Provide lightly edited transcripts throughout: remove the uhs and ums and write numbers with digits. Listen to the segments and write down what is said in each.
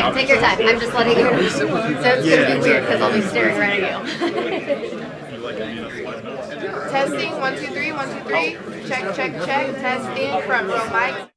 Yeah, take your time. I'm just letting you. So it's gonna be weird because I'll be staring right at you. Testing, 1, 2, 3, 1, 2, 3. Check, check, check. Testing, front row mic.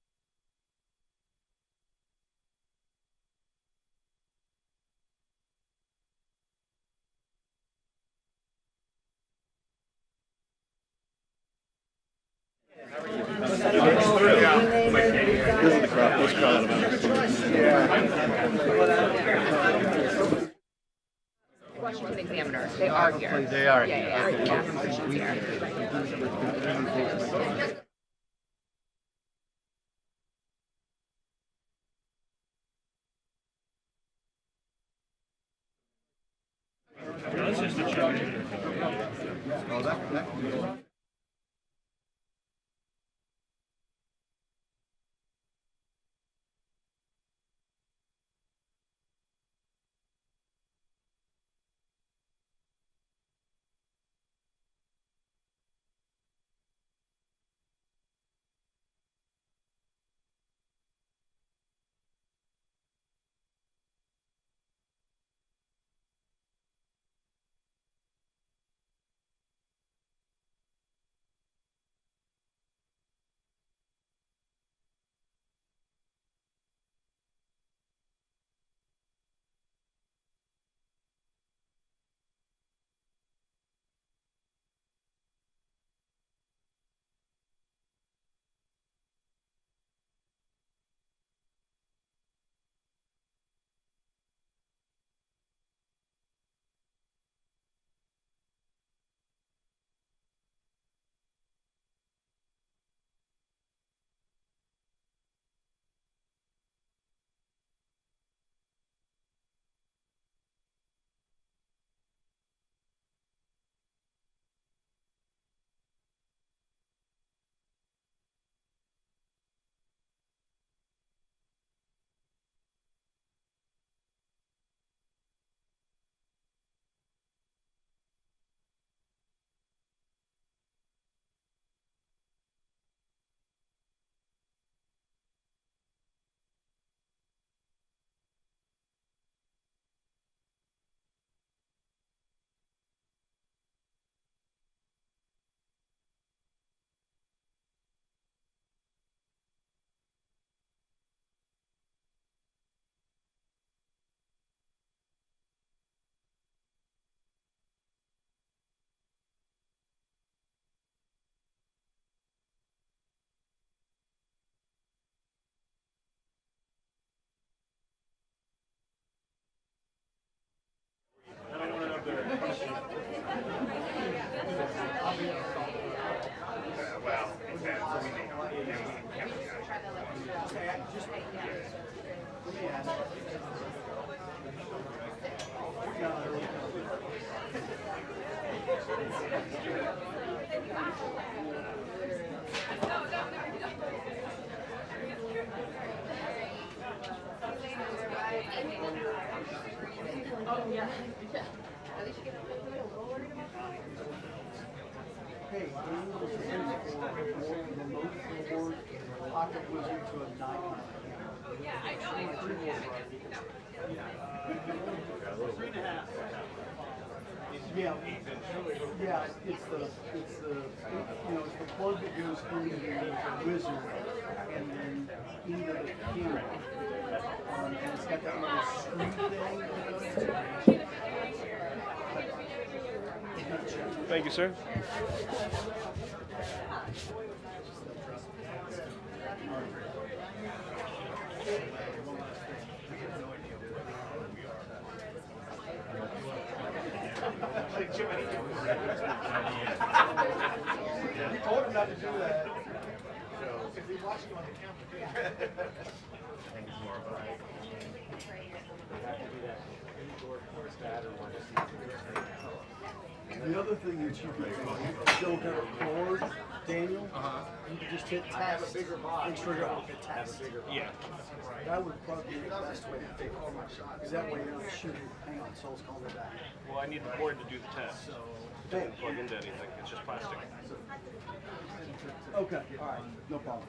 Questions examiner. They are here. They are. Yeah. Questions here. Yeah, it's the plug that goes into the wizard and then into the camera. And it's got that little screw thing. Thank you, sir. You told him not to do that. If we watch you on the camera. The other thing that you can do, if you don't record, Daniel, you can just hit test and trigger off the test. Yeah. That would probably be the best way to take all my shots. Because that way you're not shooting. Hang on, Soul's calling me back. Well, I need the cord to do the test. It doesn't plug into anything. It's just plastic. Okay, all right, no problem.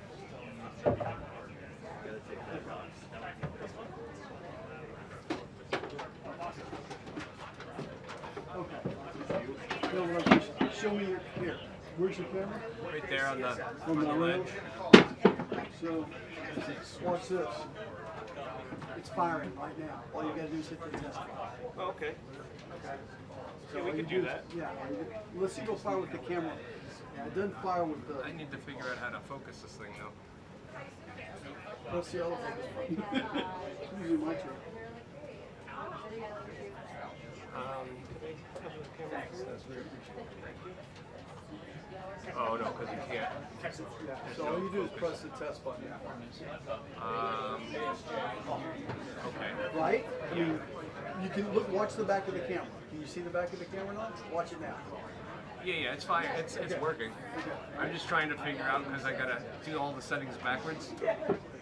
Where's your camera? Right there on the ledge. So, watch this. It's firing right now. All you gotta do is hit the test button. Oh, okay. So Yeah, we all could you do that. Yeah. Let's see, go fire with the camera. Yeah, it doesn't fire with the. I need to figure out how to focus this thing though. Press the other focus button. Usually my turn. Oh no, because you can't. So all you do is press the test button. Okay. Right? You can look. Watch the back of the camera. Can you see the back of the camera now? Watch it now. Yeah, it's fine. It's working. I'm just trying to figure out because I gotta do all the settings backwards.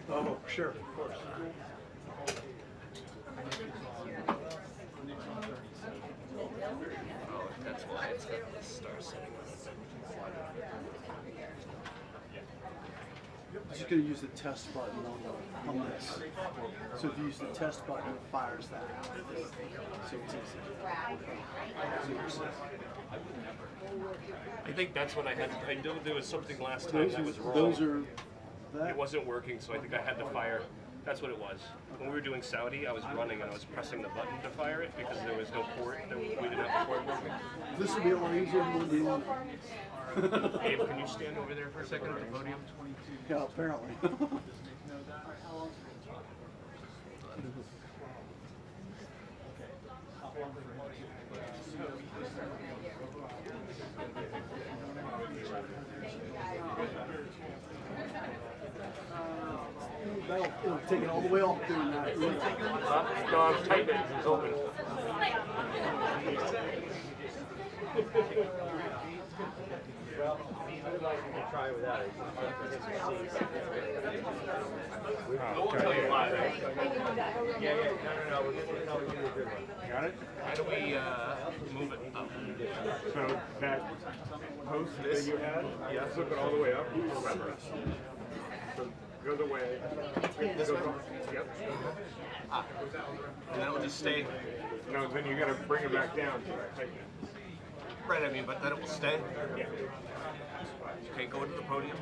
Oh, sure, of course. Oh, that's why it's got the star setting on it. I'm just going to use the test button on this. So if you use the test button, it fires that. So it's easy. I think that's what I had. I know there was something last time that was wrong. Those are that. It wasn't working, so I think I had to fire. That's what it was. When we were doing Saudi, I was running and I was pressing the button to fire it because there was no port. We didn't have the port working. This will be a lot easier than the one. Abe, can you stand over there for a second at the podium? Yeah, apparently. It'll take it all the way off doing that. No, I'm tightening it. It's open. Try without it. We'll tell you why. Yeah. No. We're good. No, we're doing a good one. Got it? How do we move it up? So that post that you had, flip it all the way up. Remember. So go the way. This way? Yep. And then it'll just stay. No, then you got to bring it back down. Right, I mean, but then it will stay. Yeah. Okay, go to the podium.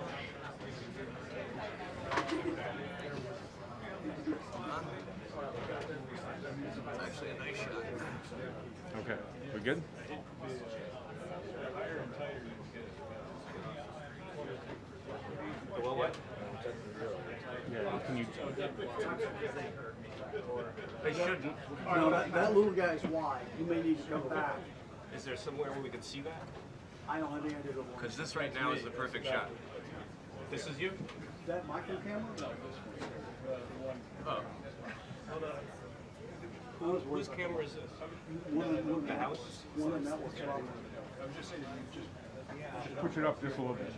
It's actually a nice shot. Okay. We good? Well, what? Yeah. Can you? They shouldn't. No, that little guy's wide. You may need to come back. Is there somewhere where we can see that? I don't have any idea what one. Because this right now is the perfect shot. This is you? That micro camera? Oh. Whose camera is this? One The house? One of that was wrong. Just push it up just a little bit.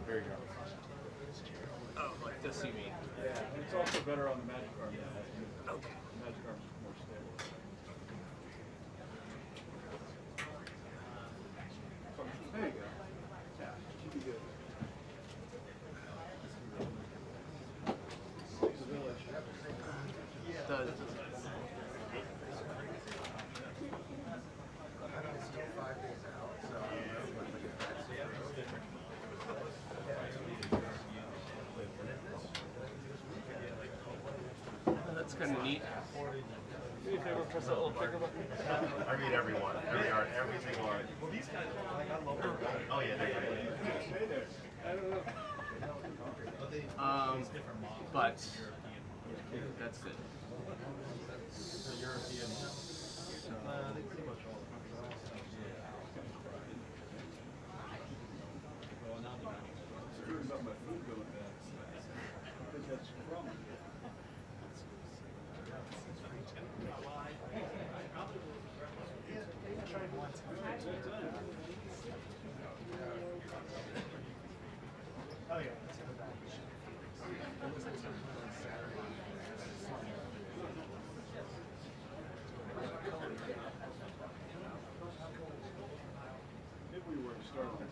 There you go. Oh, like this you mean? Yeah, it's also better on the Magic Arm. Okay. The Magic Arm's more stable. There you go. Yeah, should be good. Does. That's kind of neat. Do me a favor, press that little trigger button. I read everyone. Every single art. Oh yeah, they're great. But that's it.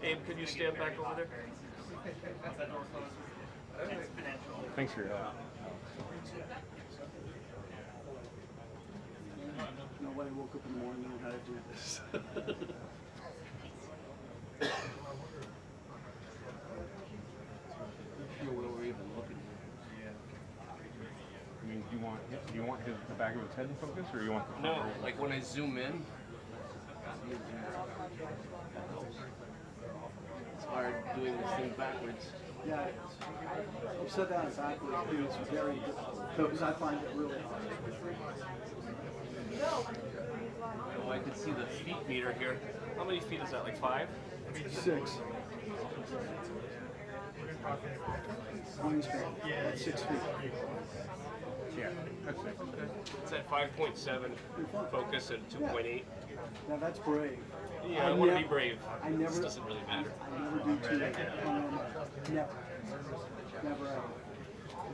Abe, can you stand back over there? Thanks for your help. No, when I woke up in the morning knowing how to do this. Sure where we're even looking. I mean, do you want the back of his head in focus, or you want the No, front? like when I zoom in, it's hard doing this thing backwards. Yeah, upside down and backwards is very difficult because I find it really hard. Oh, I can see the feet meter here. How many feet is that? Like 5? 6. Wingspan. Yeah, 6 feet. Yeah, that's it. It's at 5.7. Focus at 2.8. Now that's brave. Yeah, I want to be brave. I never. This doesn't really matter. I never do 2. Never. Never ever.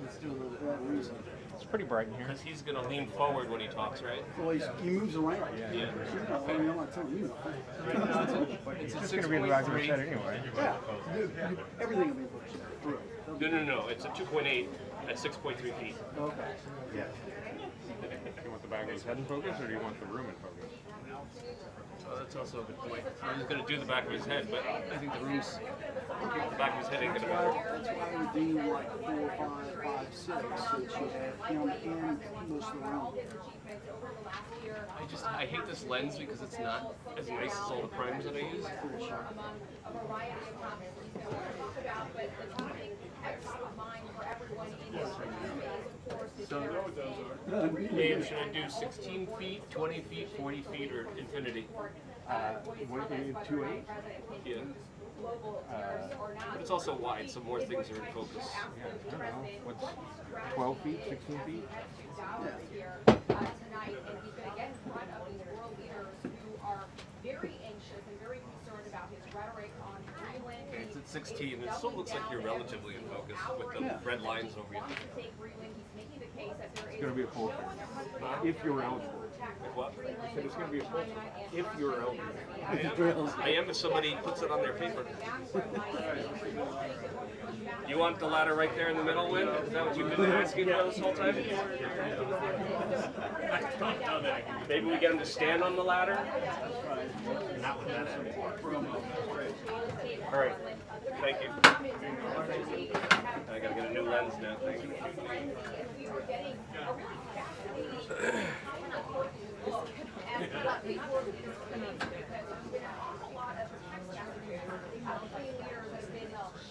Let's do a little bit. For that reason. It's pretty bright in here. Because he's going to lean forward when he talks, right? Well, he moves around. Yeah. You know, I mean, I'm not telling you. It's It's just going to be in the back of his head 6.3. anyway. Yeah. Everything will be pushed through. No. It's a 2.8 at 6.3 feet. Okay. Yeah. Do you want the back of his head in focus, or do you want the room in focus? Oh, that's also a good point. I was going to do the back of his head, but I think the back of his head ain't going to matter. That's why I would do like 4, 5, 5, 6, so that you have him and most of the room. I hate this lens because it's not as nice as all the primes that I use. So, Dave, should I do 16 feet, 20 feet, 40 feet, or infinity? What, 2.8? Yeah. But it's also wide, so more things are in focus. Yeah, I don't know. What's 12 feet, 16 feet? Tonight, and he's going to get in front of these world leaders who are very anxious and very concerned about his rhetoric on Greenland. Okay, it's at 16. It still looks like you're relatively in focus with the red lines over you. It's going to be a poll. If you're eligible. What? I said it's going to be a poll. If you're eligible. I am if somebody puts it on their paper. You want the ladder right there in the middle, Win? Is that what you've been asking for this whole time? Maybe we get him to stand on the ladder? Not with that end. All right. Thank you. I gotta get a new lens now. Thank you.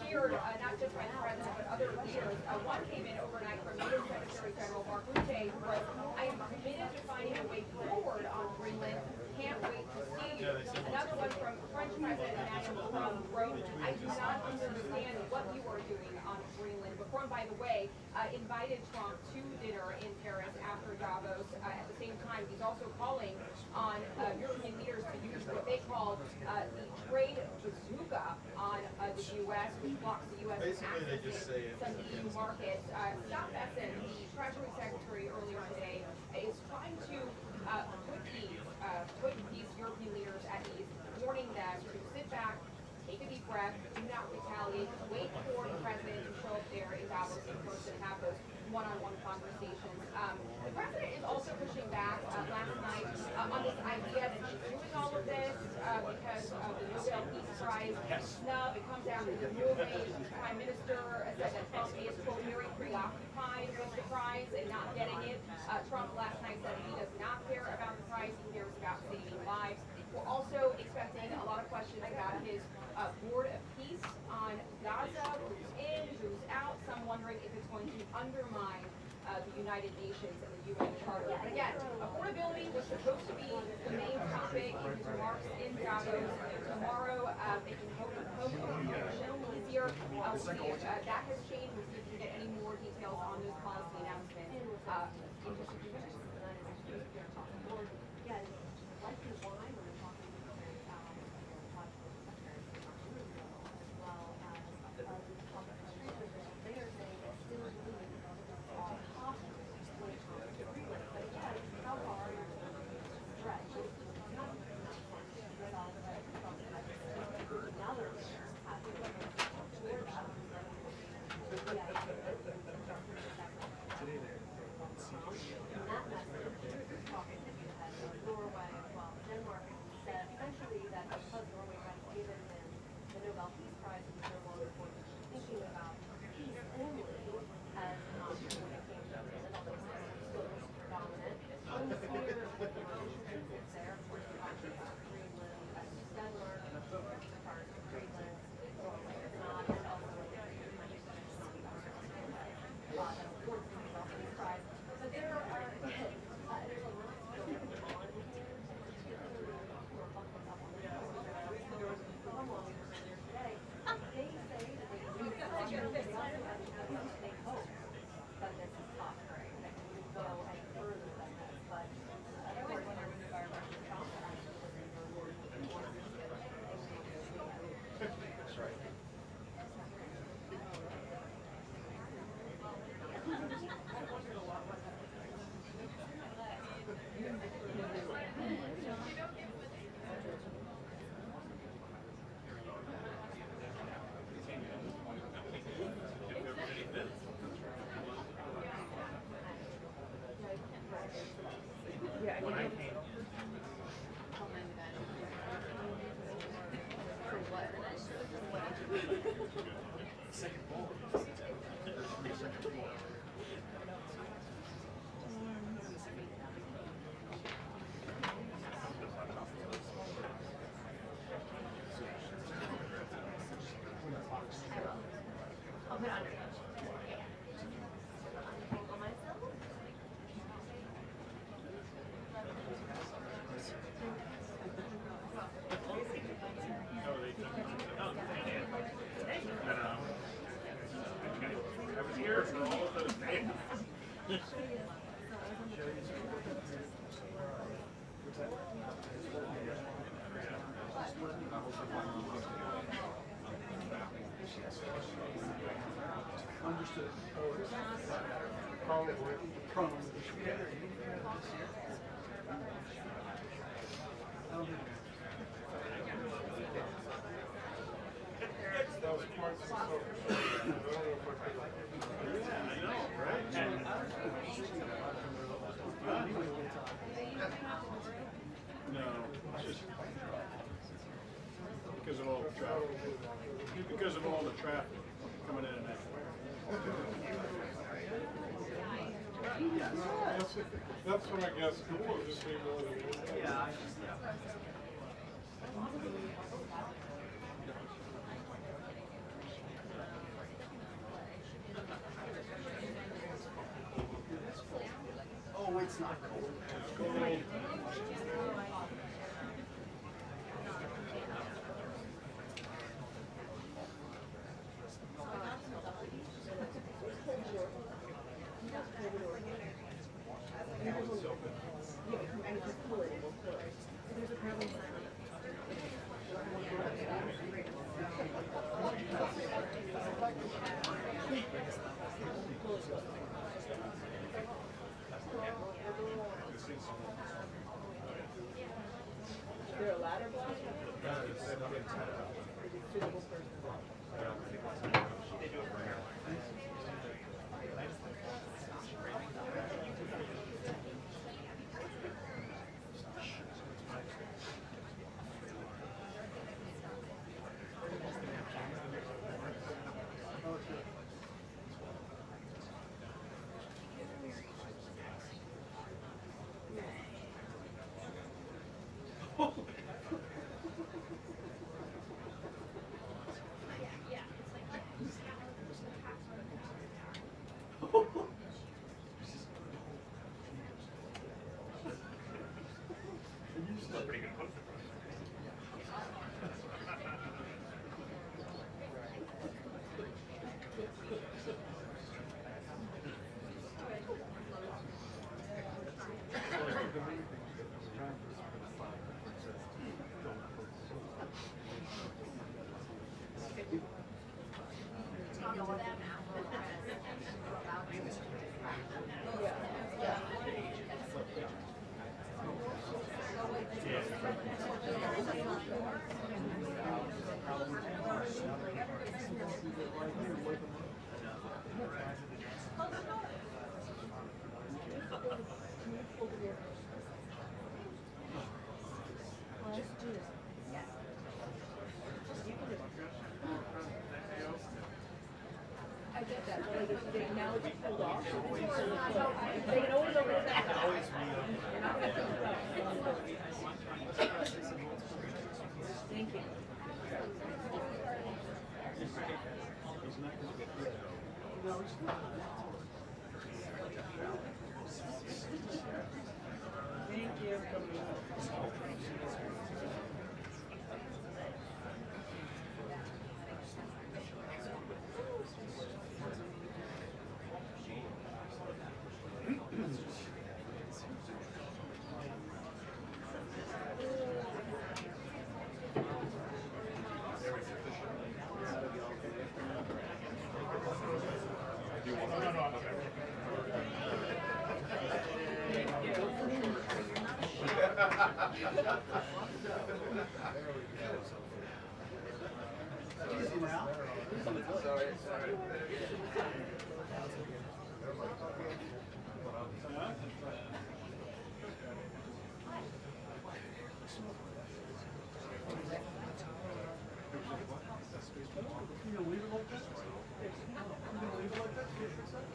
Shared, not just by the president, but other leaders. One came in overnight from U.S. Secretary General Mark Rutte, who was, I am committed to finding a way forward on Greenland. Can't wait to see you. Another one from French President Emmanuel Macron wrote, I do not understand what you are doing on Greenland. Macron, by the way, invited Trump to dinner in Paris after Davos. At the same time, he's also calling on European leaders to use what they call the trade bazooka on the U.S., which blocks the U.S. from accessing some EU markets. Scott Bessent, the Treasury Secretary earlier today, is trying to put these European leaders at ease, warning them to sit back, take a deep breath, do not retaliate, wait for the president to show up there in Davos in person and have those one-on-one conversations. The president is also pushing back last night on this idea that she's doing all of this because of the Nobel Peace Prize snub. It comes down to the movie. The prime minister said that Trump is, quote, very preoccupied with the prize and not getting it. Trump last night said he does not care about the prize. He cares about saving lives. We're also expecting a lot of questions about his board of peace on Gaza, who's in, who's out. Some wondering if it's going to undermine the United Nations and the UN Charter. But again, affordability was supposed to be the main topic in his remarks in Davos. Tomorrow, making home ownership easier. We'll see if that has changed. We'll see if we can get any more details on those policy announcements. I was here for all of those days. Understood. Probably prone. That was quite successful. I don't know if I could. I know, right? No, it's just because of all the traffic. Because of all the traffic coming in and out. That's what I guess. People just need more than one. Yeah. Oh, it's not cold. There a ladder block? Pretty good poster. I get that, but like, now it's pulled off. They can always open it back up. Thank you. Thank you. Easy now. You gonna leave it like that? You gonna leave it like that? You fix that?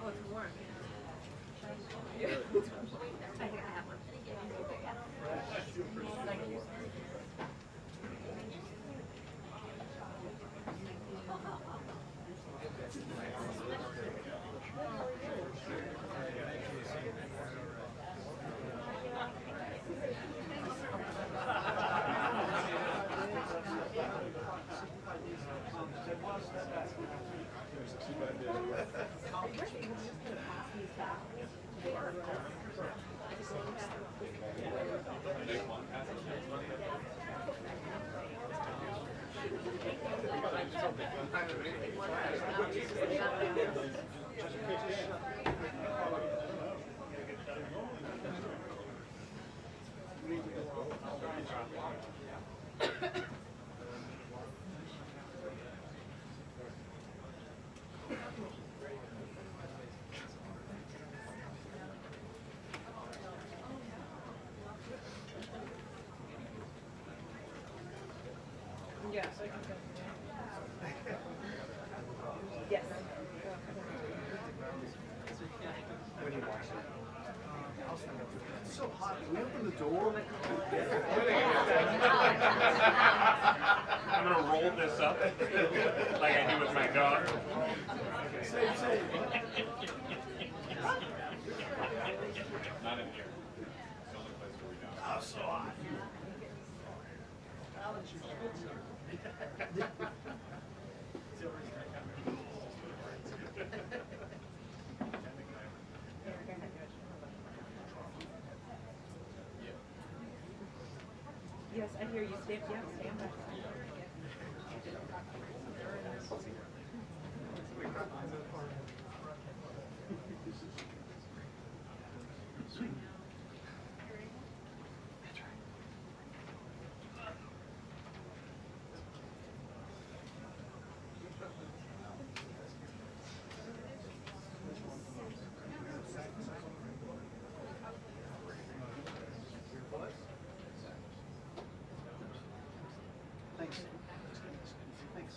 Oh, it's warm. I think I have one. Yes, I can go. Yes. It's so hot. Can we open the door? I'm gonna roll this up like I do with my dog. Save. Not in here. It's the only place where we don't. Oh, so hot. Yes, I hear you. Stand back. Thanks. Thanks.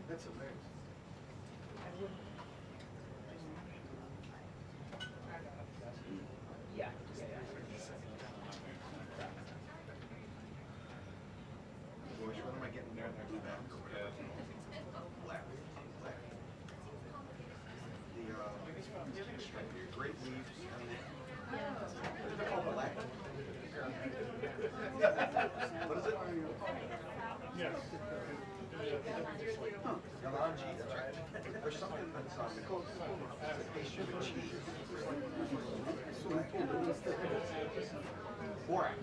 That's amazing. Yeah. Which one am I getting there? Blue back or whatever? Black. The great leaves. They're called black. What is it? Yes. Galanji, that's right. There's something that's pastry with cheese. Borak.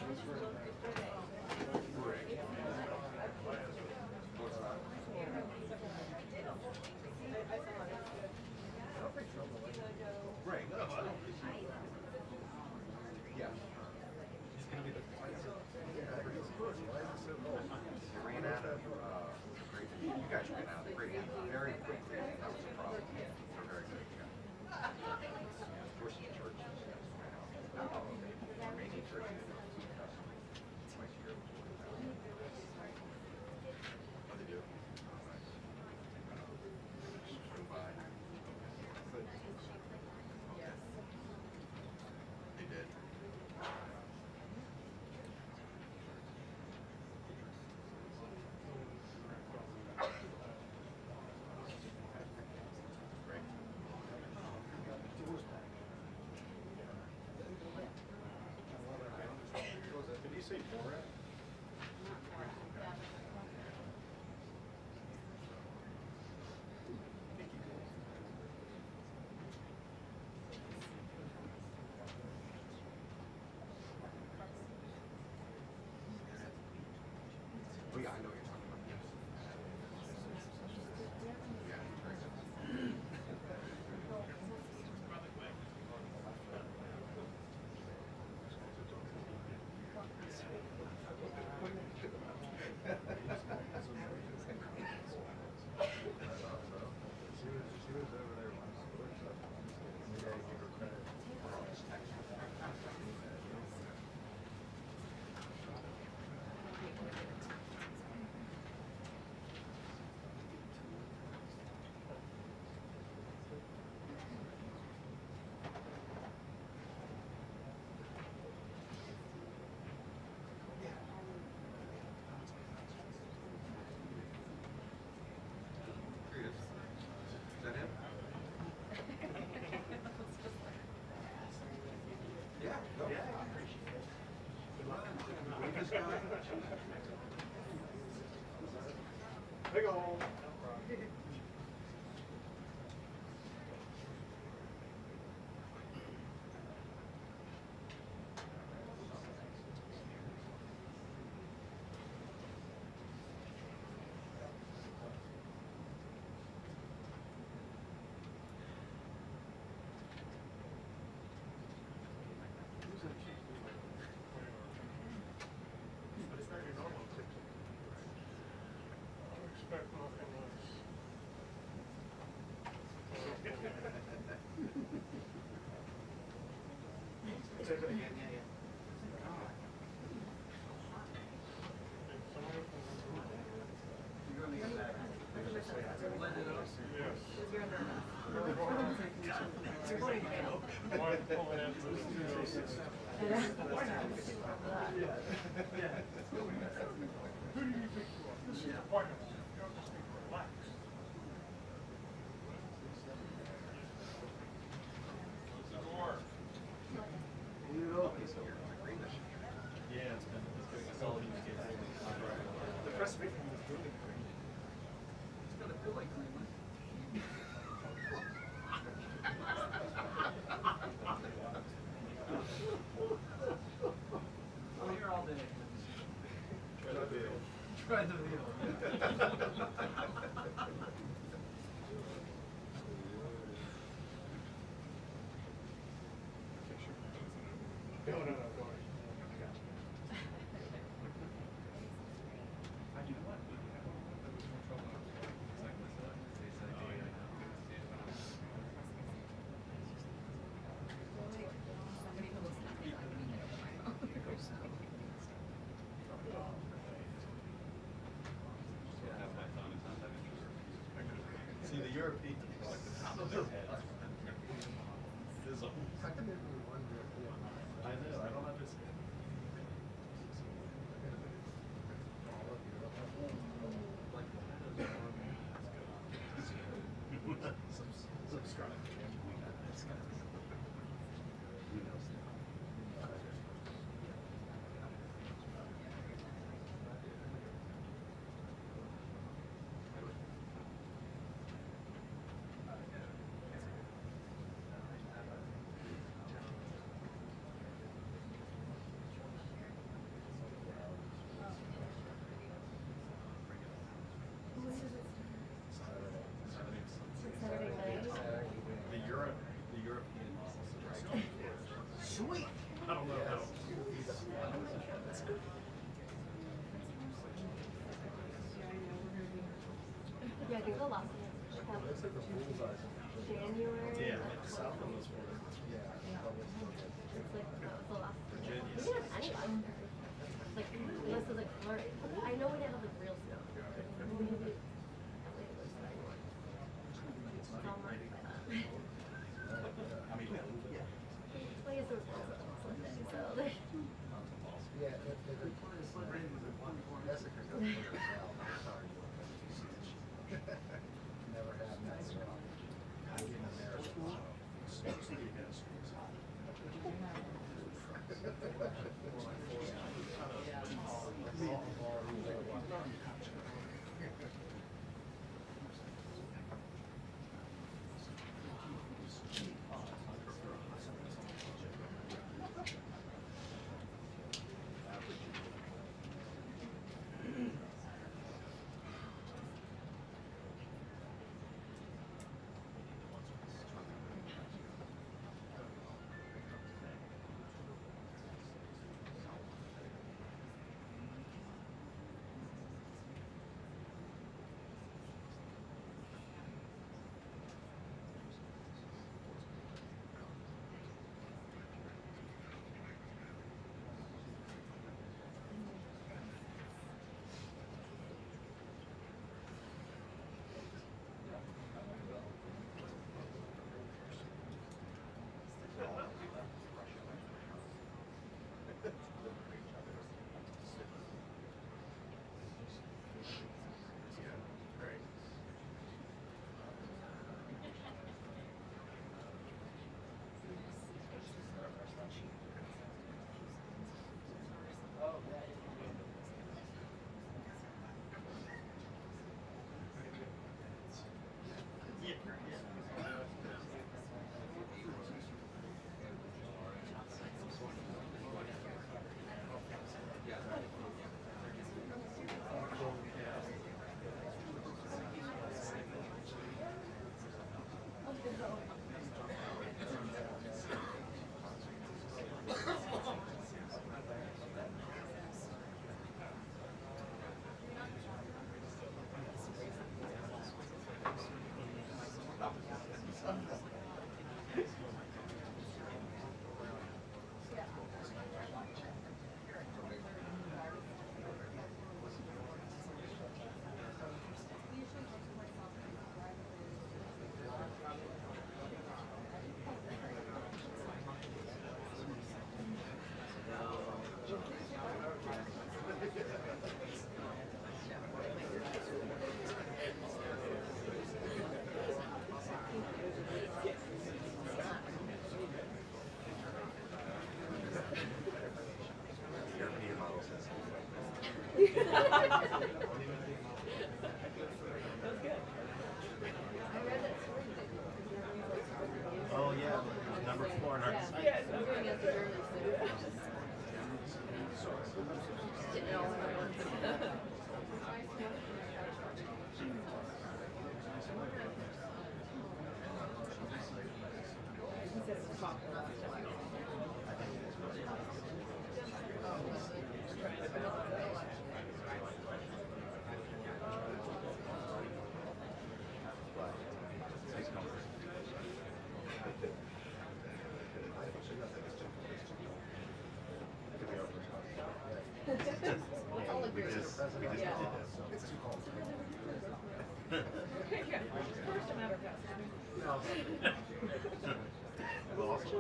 What's that? Right. Yeah. Ran out of grape. You guys ran out of grape very quickly. That was a problem. They're very good. Forcing churches. Remaining churches. Twice a year. What they do? They did. say Borat? Oh yeah, I know what you're talking about. Yes. Yeah, very good. She was over there once. We gotta give her credit. Here he is. Is that him? Yeah, go. This guy. Big ol'. But it's not your normal tip. I expect nothing less. Say that again, yeah. You're gonna get back. Yes. One pulling in for who do you think you are? This is the point of it. You don't just need to relax. Close the door. Yeah, it's been, it's all these kids. The press briefing was really great. It's gonna feel like Cleveland. I'm here all day. Try the deal. Try the deal. No, don't worry. I got you. I do what? There was no trouble. Exactly so. They said, oh, yeah. Somebody who looks nothing like me tomorrow. See, the European people like the top of their head. Sizzle. I know, I don't understand. Subscribe. Saturday night. The European models. Sweet. I don't know how. Yeah, I think the last one was January. Yeah, South of those four. It's like, that was the last. Virginia. We didn't have any last year. Like, this is like flurry. I know we didn't have like real snow. Maybe LA was like, so much by that. I mean, Well, I guess there was also Sunday, so. Yeah, Jessica goes to herself. I'm sorry. Never had that song. I get in there. Oh yeah, number 4 in our we just did this. It's too cold. Well, also,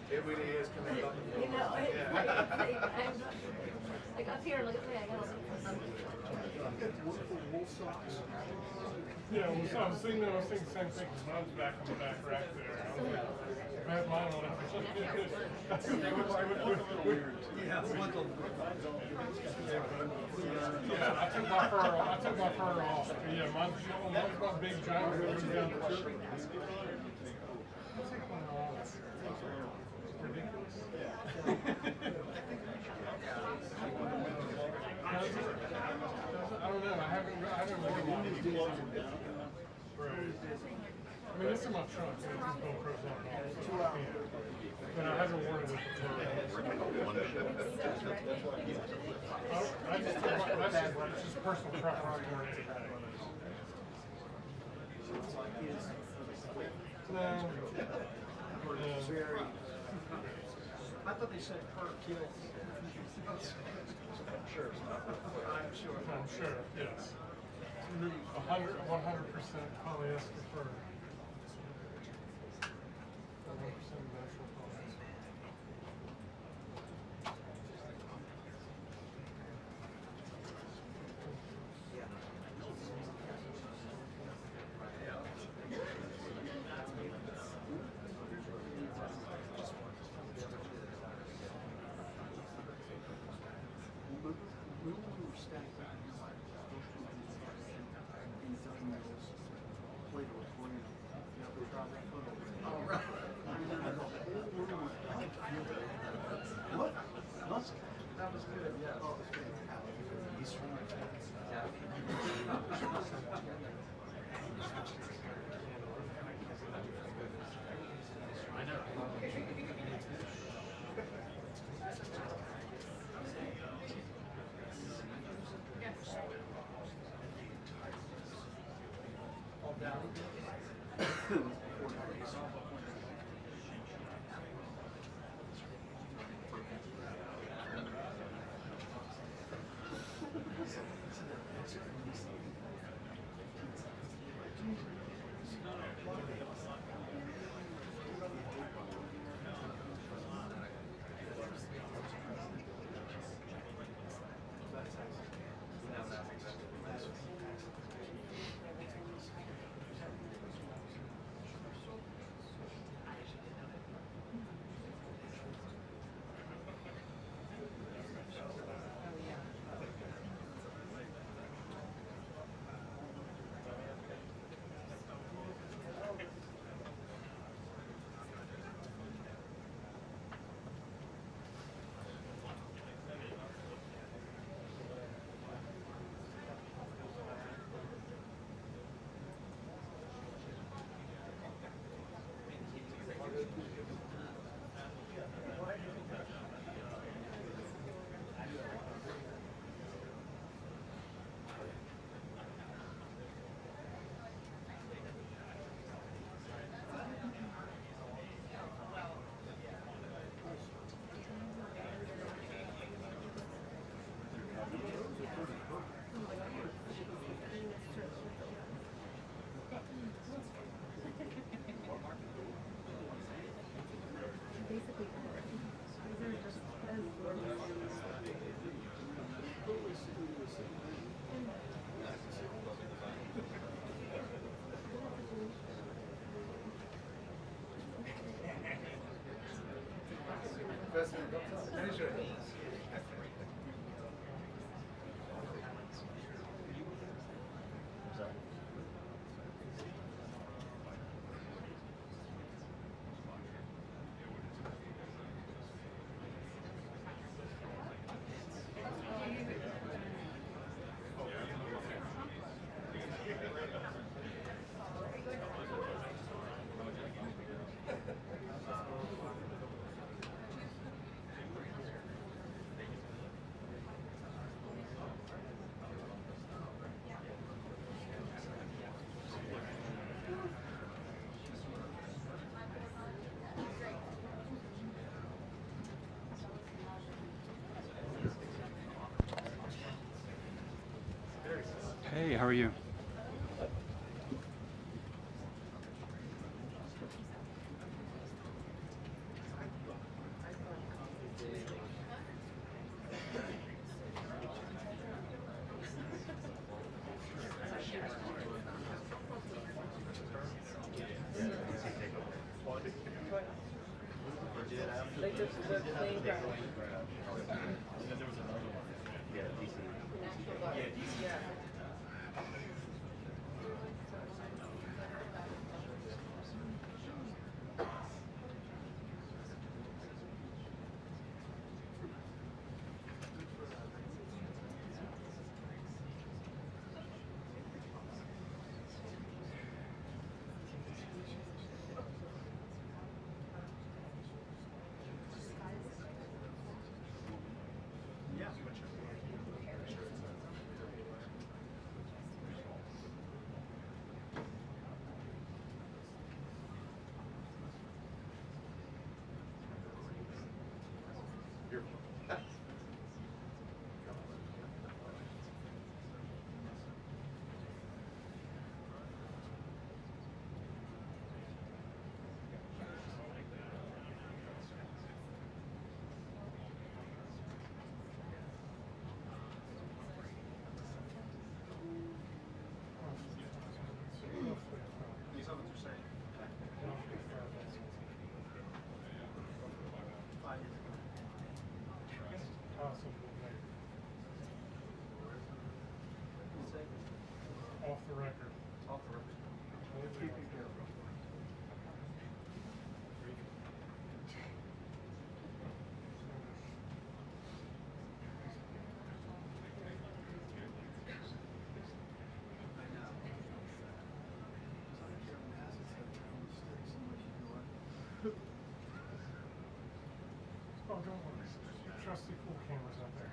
It really is coming up. You know, like up here, look at me, I got Yeah, well, so I was thinking the same thing, because mine's back on the back rack there. I was like, I had mine on it. Yeah, it's like a Yeah, I took my fur off. But yeah, mine's got big giant rivers down the river. Ridiculous. I don't know. I haven't really looked at it. Right. I mean, this is my trunk. So it's just GoPro's on it. 2 hours. But I haven't worn it with the fur. I just took my, that's just personal preference more than anything. No. I thought they said per kilo. Sure. I'm sure, yes. 100% polyester fur. 100% natural polyester. What? Musk? That was good, yeah. Oh, it was good. He's from I know. All down. Hey, how are you? off the record. Off the record. Keep it careful. Oh, don't worry. Trusty pool cameras out there.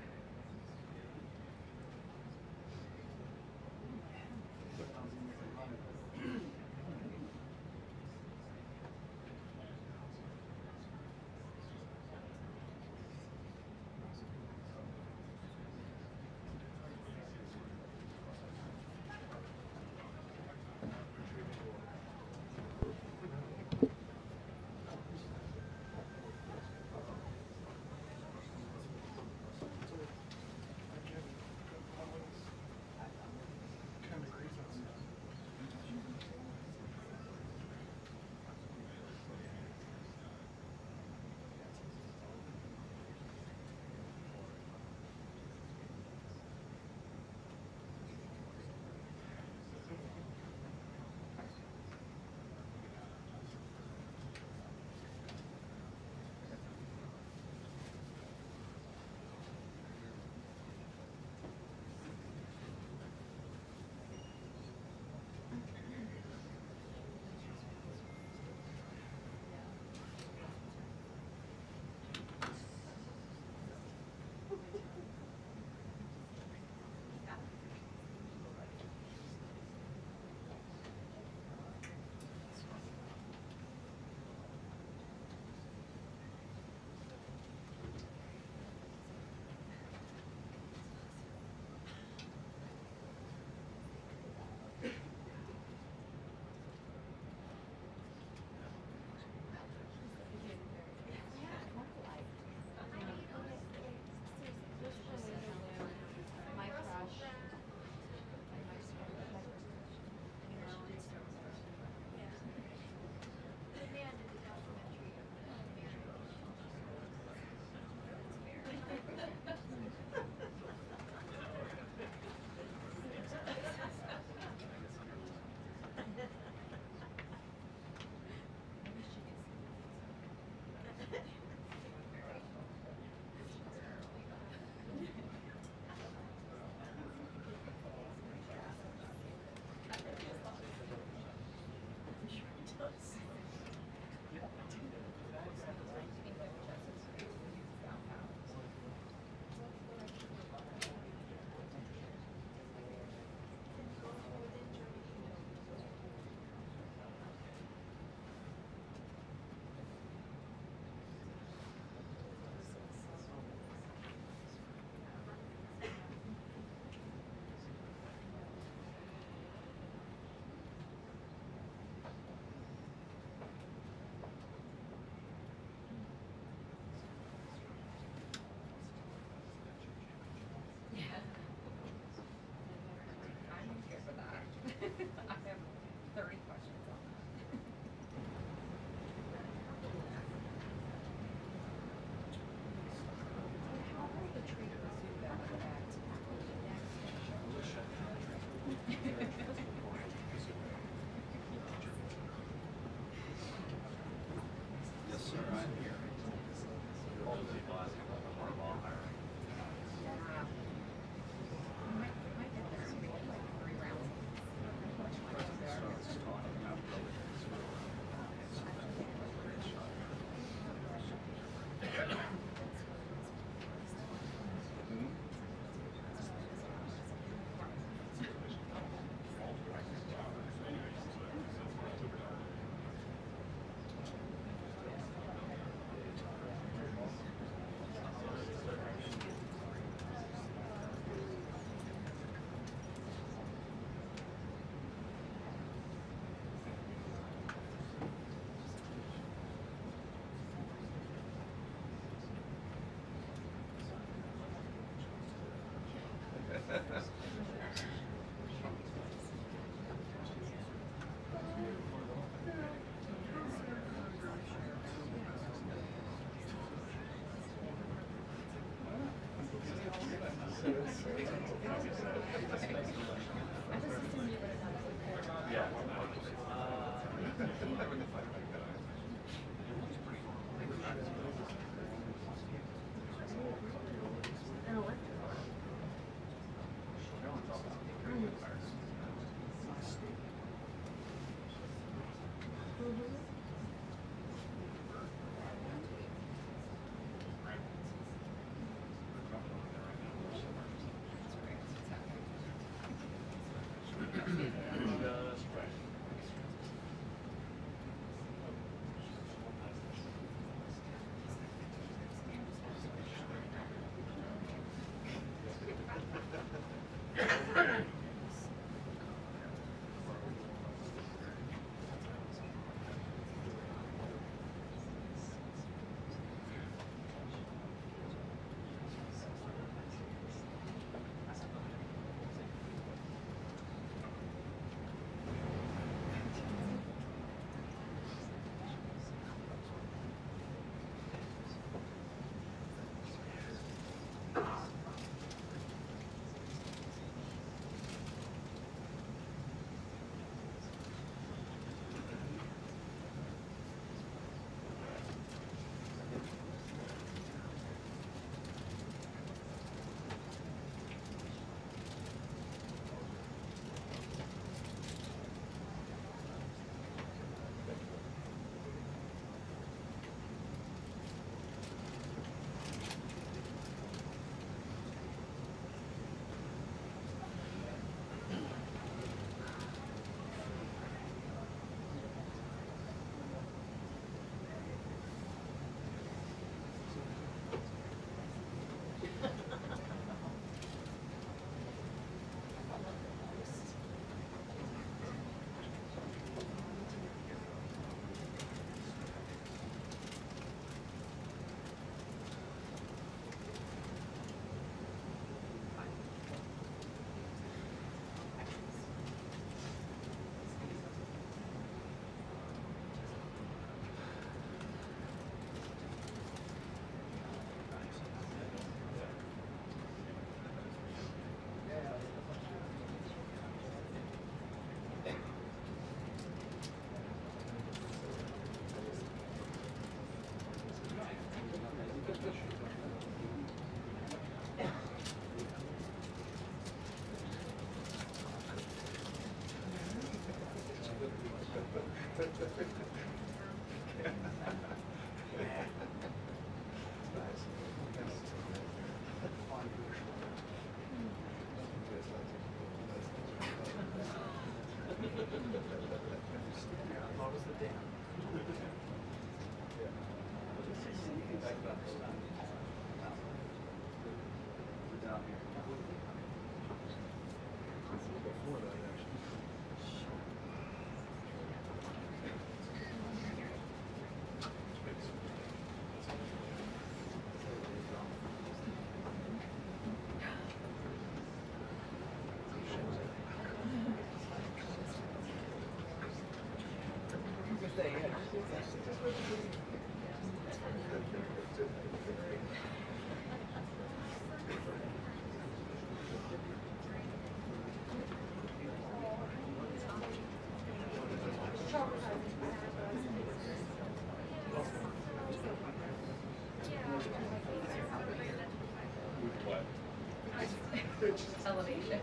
Elevation.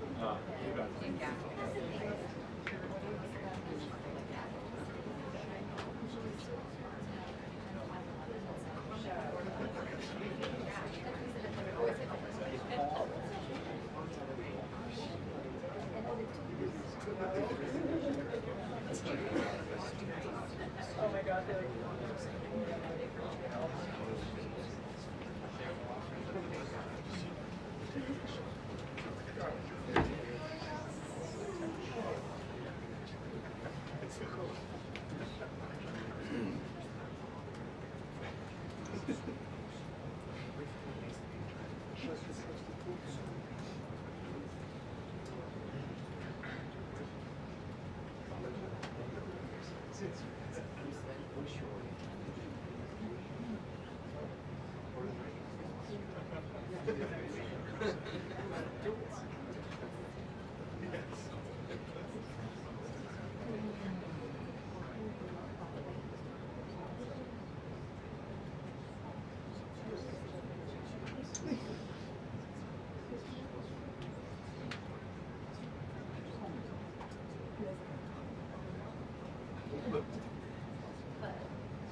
Yeah. Oh my God, they're like,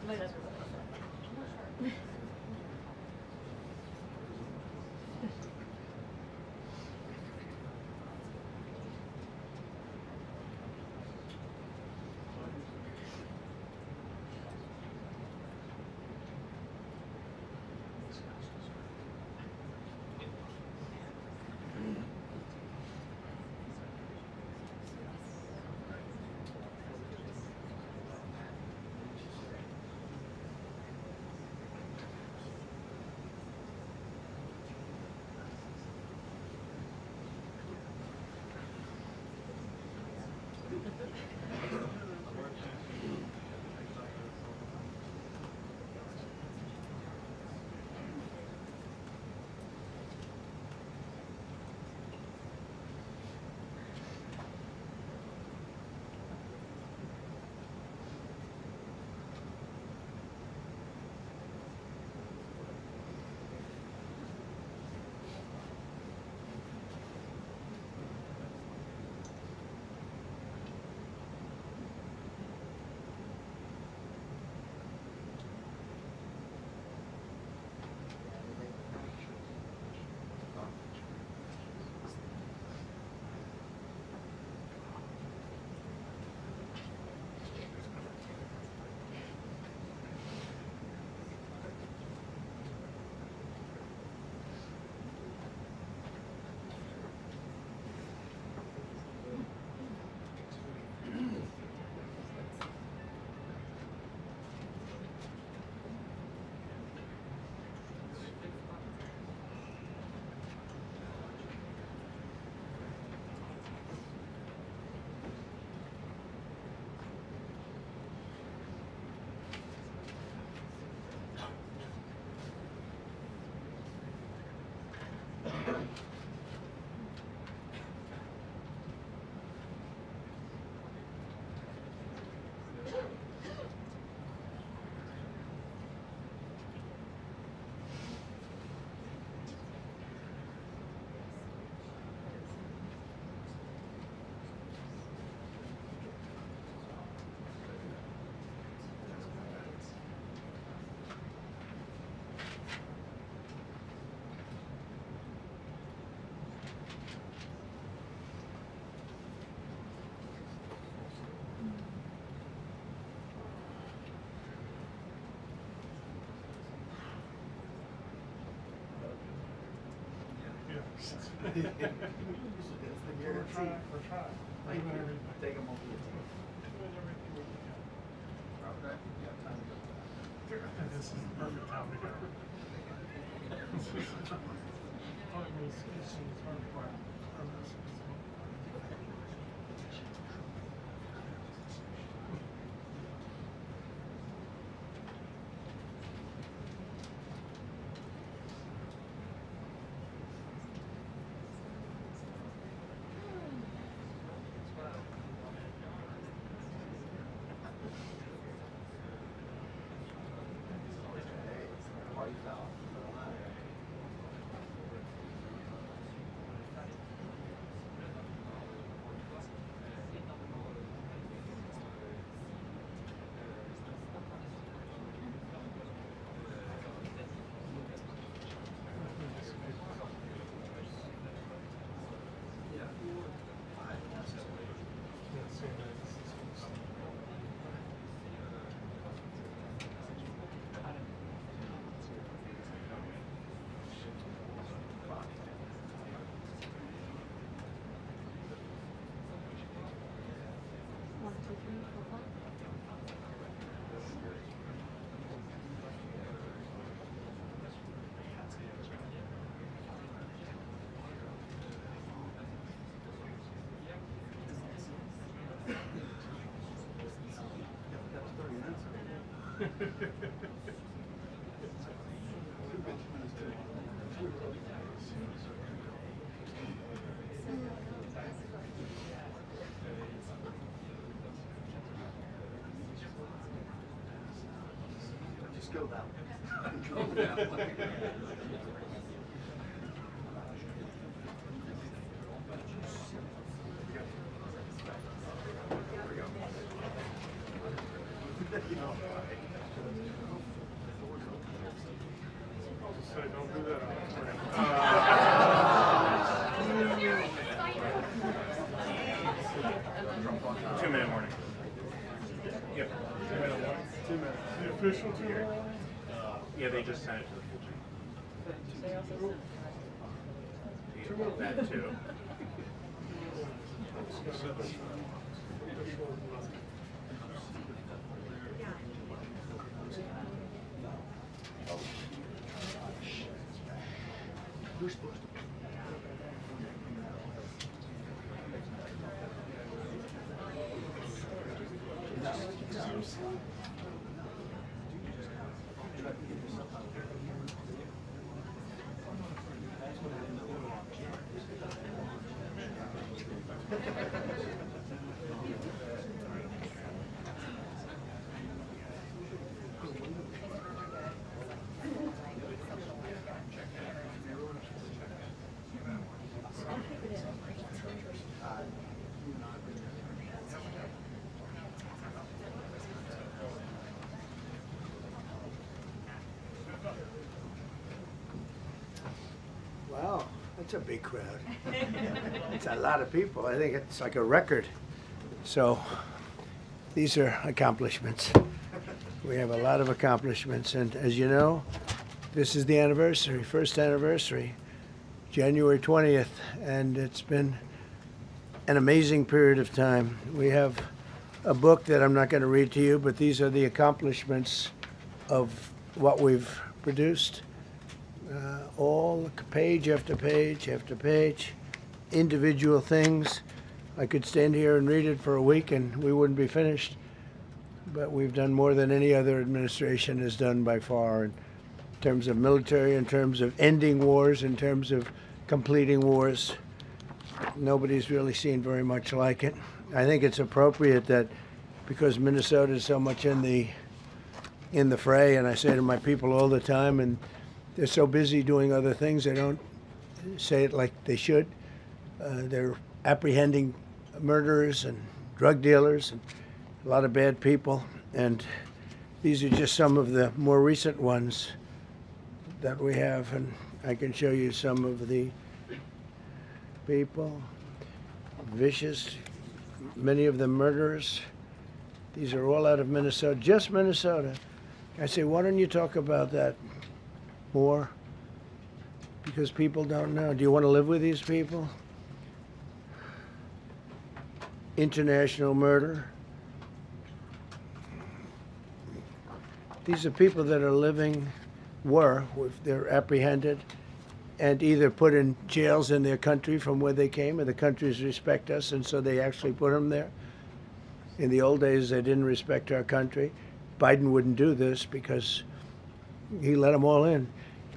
Might as well. the guarantee. We're trying. Thank Doing you. everything. Take them over the team. Doing everything we can. Okay, you got time to go. This is the perfect time to go. Talking to it's hard to find. Just go that way. I'll just say, don't do that. Two-minute warning. Yep. 2 minute warning. 2 minutes. The official 2 minute warning? Yeah, they just sent it to the full team. That too. You're supposed to. Wow, that's a big crowd. It's a lot of people. I think it's like a record. So these are accomplishments. We have a lot of accomplishments. And as you know, this is the anniversary, first anniversary, January 20th. And it's been an amazing period of time. We have a book that I'm not going to read to you, but these are the accomplishments of what we've produced. All page after page after page, individual things. I could stand here and read it for a week and we wouldn't be finished. But we've done more than any other administration has done by far in terms of military, in terms of ending wars, in terms of completing wars. Nobody's really seen very much like it. I think it's appropriate that because Minnesota is so much in the fray, and I say to my people all the time, and they're so busy doing other things, they don't say it like they should. They're apprehending murderers and drug dealers and a lot of bad people. And these are just some of the more recent ones that we have. And I can show you some of the people. Vicious, many of them murderers. These are all out of Minnesota, just Minnesota. I say, why don't you talk about that more? because people don't know. Do you want to live with these people? International murder. These are people that are living, if they're apprehended and either put in jails in their country from where they came, and the countries respect us, and so they actually put them there. In the old days, they didn't respect our country. Biden wouldn't do this because he let them all in.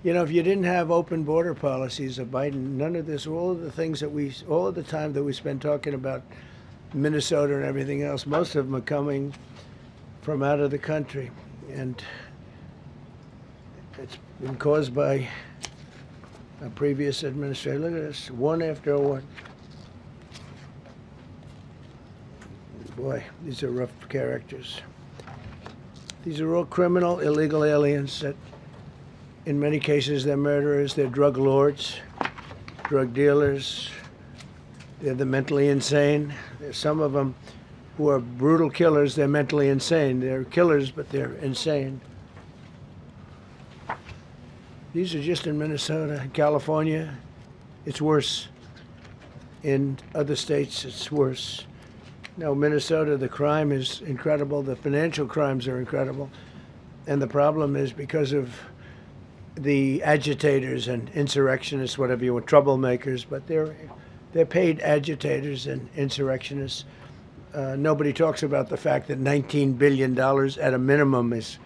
You know, if you didn't have open border policies of Biden, none of this, all of the things that all of the time that we spend talking about Minnesota and everything else, most of them are coming from out of the country. And it's been caused by a previous administration. Look at this, one after one. Boy, these are rough characters. These are all criminal, illegal aliens that, in many cases, they're murderers, they're drug lords, drug dealers, they're the mentally insane. There's some of them who are brutal killers, they're mentally insane. They're killers, but they're insane. These are just in Minnesota. California, it's worse. In other states, it's worse. Now, Minnesota, the crime is incredible. The financial crimes are incredible. And the problem is because of the agitators and insurrectionists, whatever you want, troublemakers, but they're paid agitators and insurrectionists. Nobody talks about the fact that $19 billion at a minimum is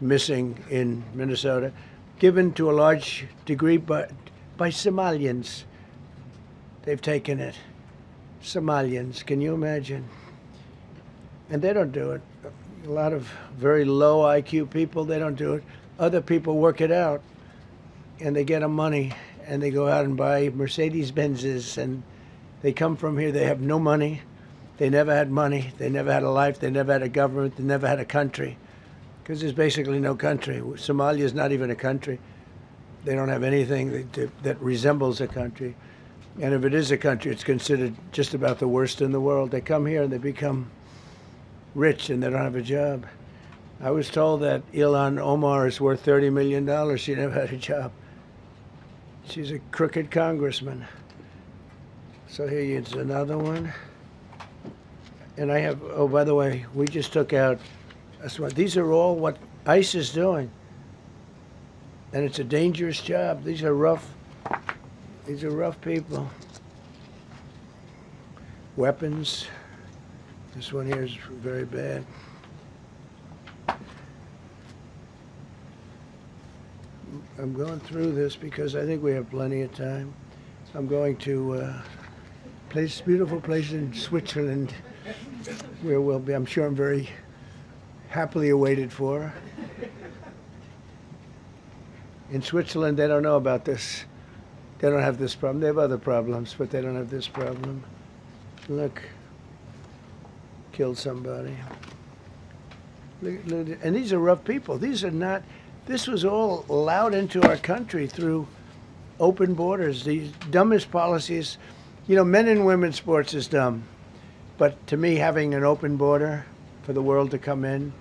missing in Minnesota, given to a large degree by Somalians. They've taken it. Somalians, can you imagine? And they don't do it. A lot of very low IQ people, they don't do it. Other people work it out, and they get them money, and they go out and buy Mercedes-Benzes, and they come from here, they have no money. They never had money. They never had a life. They never had a government. They never had a country, because there's basically no country. Somalia is not even a country. They don't have anything that resembles a country. And if it is a country, it's considered just about the worst in the world. They come here and they become rich and they don't have a job. I was told that Ilhan Omar is worth $30 million. She never had a job. She's a crooked congressman. So here is another one. And I have, oh, by the way, we just took out, these are all what ICE is doing. And it's a dangerous job. These are rough people. Weapons. This one here is very bad. I'm going through this because I think we have plenty of time. I'm going to beautiful place in Switzerland where we'll be, I'm sure I'm very happily awaited for. In Switzerland, they don't know about this. They don't have this problem. They have other problems, but they don't have this problem. Look, killed somebody. Look, and these are rough people. These are not, this was all allowed into our country through open borders. These dumbest policies, you know, men and women's sports is dumb. But to me, having an open border for the world to come in,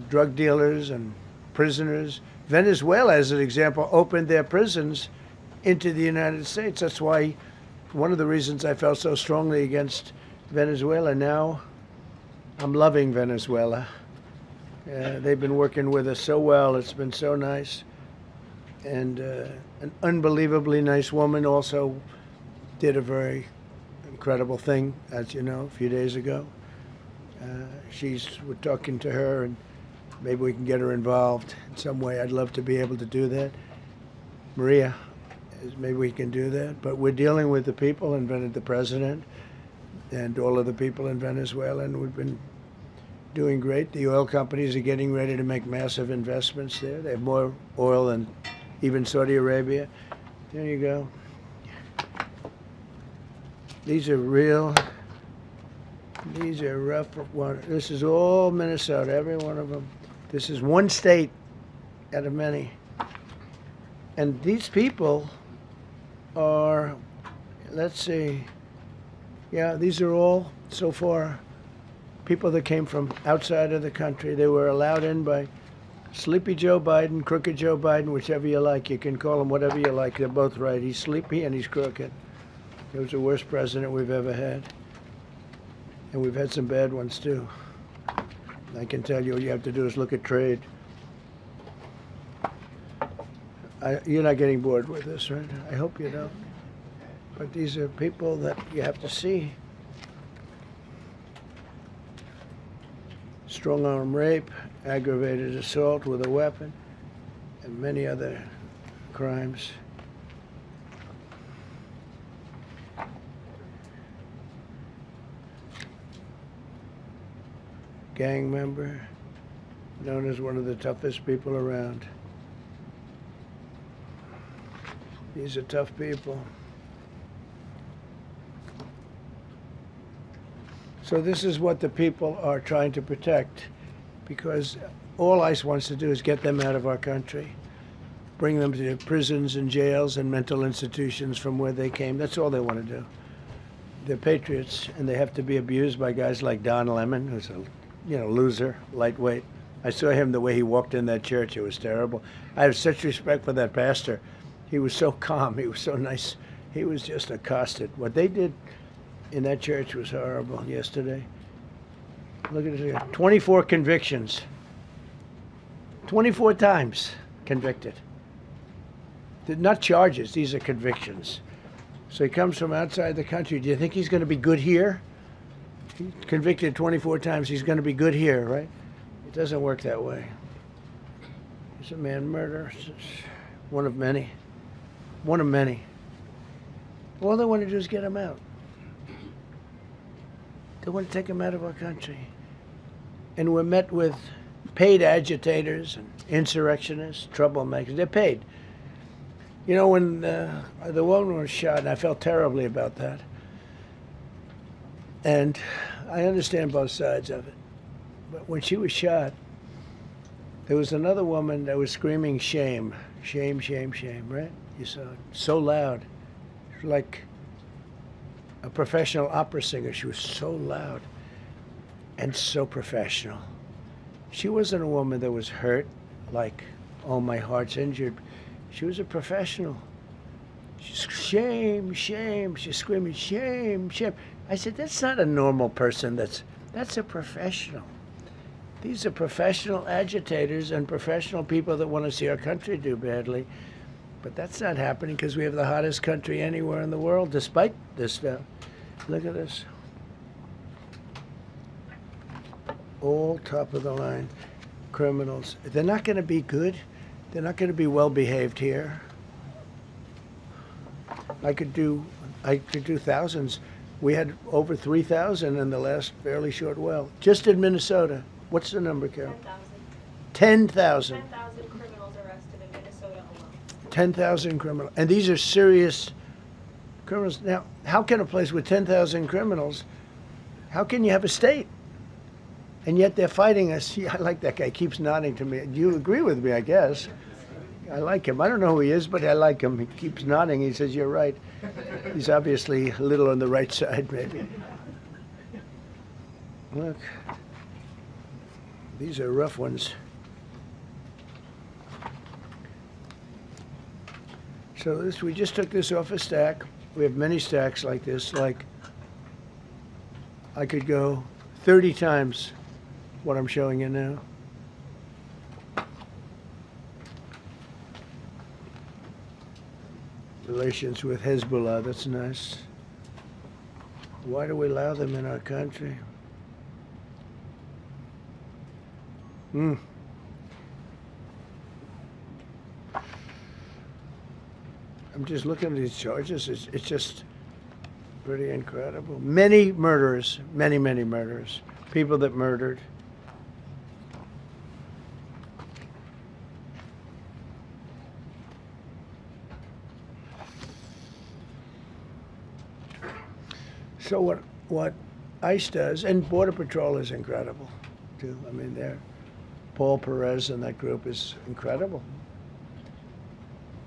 drug dealers and prisoners. Venezuela, as an example, opened their prisons into the United States. That's why, one of the reasons I felt so strongly against Venezuela. Now, I'm loving Venezuela. They've been working with us so well. It's been so nice. And an unbelievably nice woman also did a very incredible thing, as you know, a few days ago. We're talking to her, and maybe we can get her involved in some way. I'd love to be able to do that. Maria, maybe we can do that. But we're dealing with the people and the president and all of the people in Venezuela, and we've been doing great. The oil companies are getting ready to make massive investments there. They have more oil than even Saudi Arabia. There you go. These are real. These are rough. This is all Minnesota, every one of them. This is one state out of many. And these people are, let's see, yeah, these are all, so far, people that came from outside of the country. They were allowed in by Sleepy Joe Biden, Crooked Joe Biden, whichever you like. You can call him whatever you like. They're both right. He's sleepy and he's crooked. He was the worst president we've ever had. And we've had some bad ones, too. I can tell you, all you have to do is look at trade. You're not getting bored with this, right? I hope you don't. But these are people that you have to see. Strong-arm rape, aggravated assault with a weapon, and many other crimes. Gang member, known as one of the toughest people around. These are tough people. So this is what the people are trying to protect, because all ICE wants to do is get them out of our country, bring them to prisons and jails and mental institutions from where they came. That's all they want to do. They're patriots, and they have to be abused by guys like Don Lemon, who's a loser, lightweight. I saw him the way he walked in that church. It was terrible. I have such respect for that pastor. He was so calm. He was so nice. He was just accosted. What they did in that church was horrible yesterday. Look at it here. 24 convictions. 24 times convicted. They're not charges. These are convictions. So he comes from outside the country. Do you think he's going to be good here? He's convicted 24 times. He's going to be good here, right? It doesn't work that way. He's a man murderer. One of many. One of many. All they want to do is get him out. They want to take him out of our country. And we're met with paid agitators and insurrectionists, troublemakers. They're paid. You know, when the woman was shot, and I felt terribly about that. And I understand both sides of it. But when she was shot, there was another woman that was screaming shame. Shame, shame, shame, right? You saw it. So loud. It was like a professional opera singer. She was so loud and so professional. She wasn't a woman that was hurt, like, oh, my heart's injured. She was a professional. She's shame, shame. She's screaming, shame, shame. I said, that's not a normal person. That's a professional. These are professional agitators and professional people that want to see our country do badly. But that's not happening because we have the hottest country anywhere in the world, despite this stuff. Look at this. All top of the line criminals. They're not going to be good. They're not going to be well behaved here. I could do thousands. We had over 3,000 in the last fairly short while. Just in Minnesota. What's the number, Carol? 10,000. 10,000 criminals arrested in Minnesota alone. 10,000 criminals. And these are serious criminals. Now, how can a place with 10,000 criminals, how can you have a state? And yet they're fighting us. Yeah, I like that guy. He keeps nodding to me. You agree with me, I guess. I like him. I don't know who he is, but I like him. He keeps nodding. He says, you're right. He's obviously a little on the right side, maybe. Look. These are rough ones. So this, we just took this off a stack. We have many stacks like this. Like, I could go 30 times what I'm showing you now. Relations with Hezbollah, that's nice. Why do we allow them in our country? I'm just looking at these charges. It's just pretty incredible. Many murderers, many murderers. People that murdered. So what ICE does, and Border Patrol is incredible, too. I mean, Paul Perez and that group is incredible.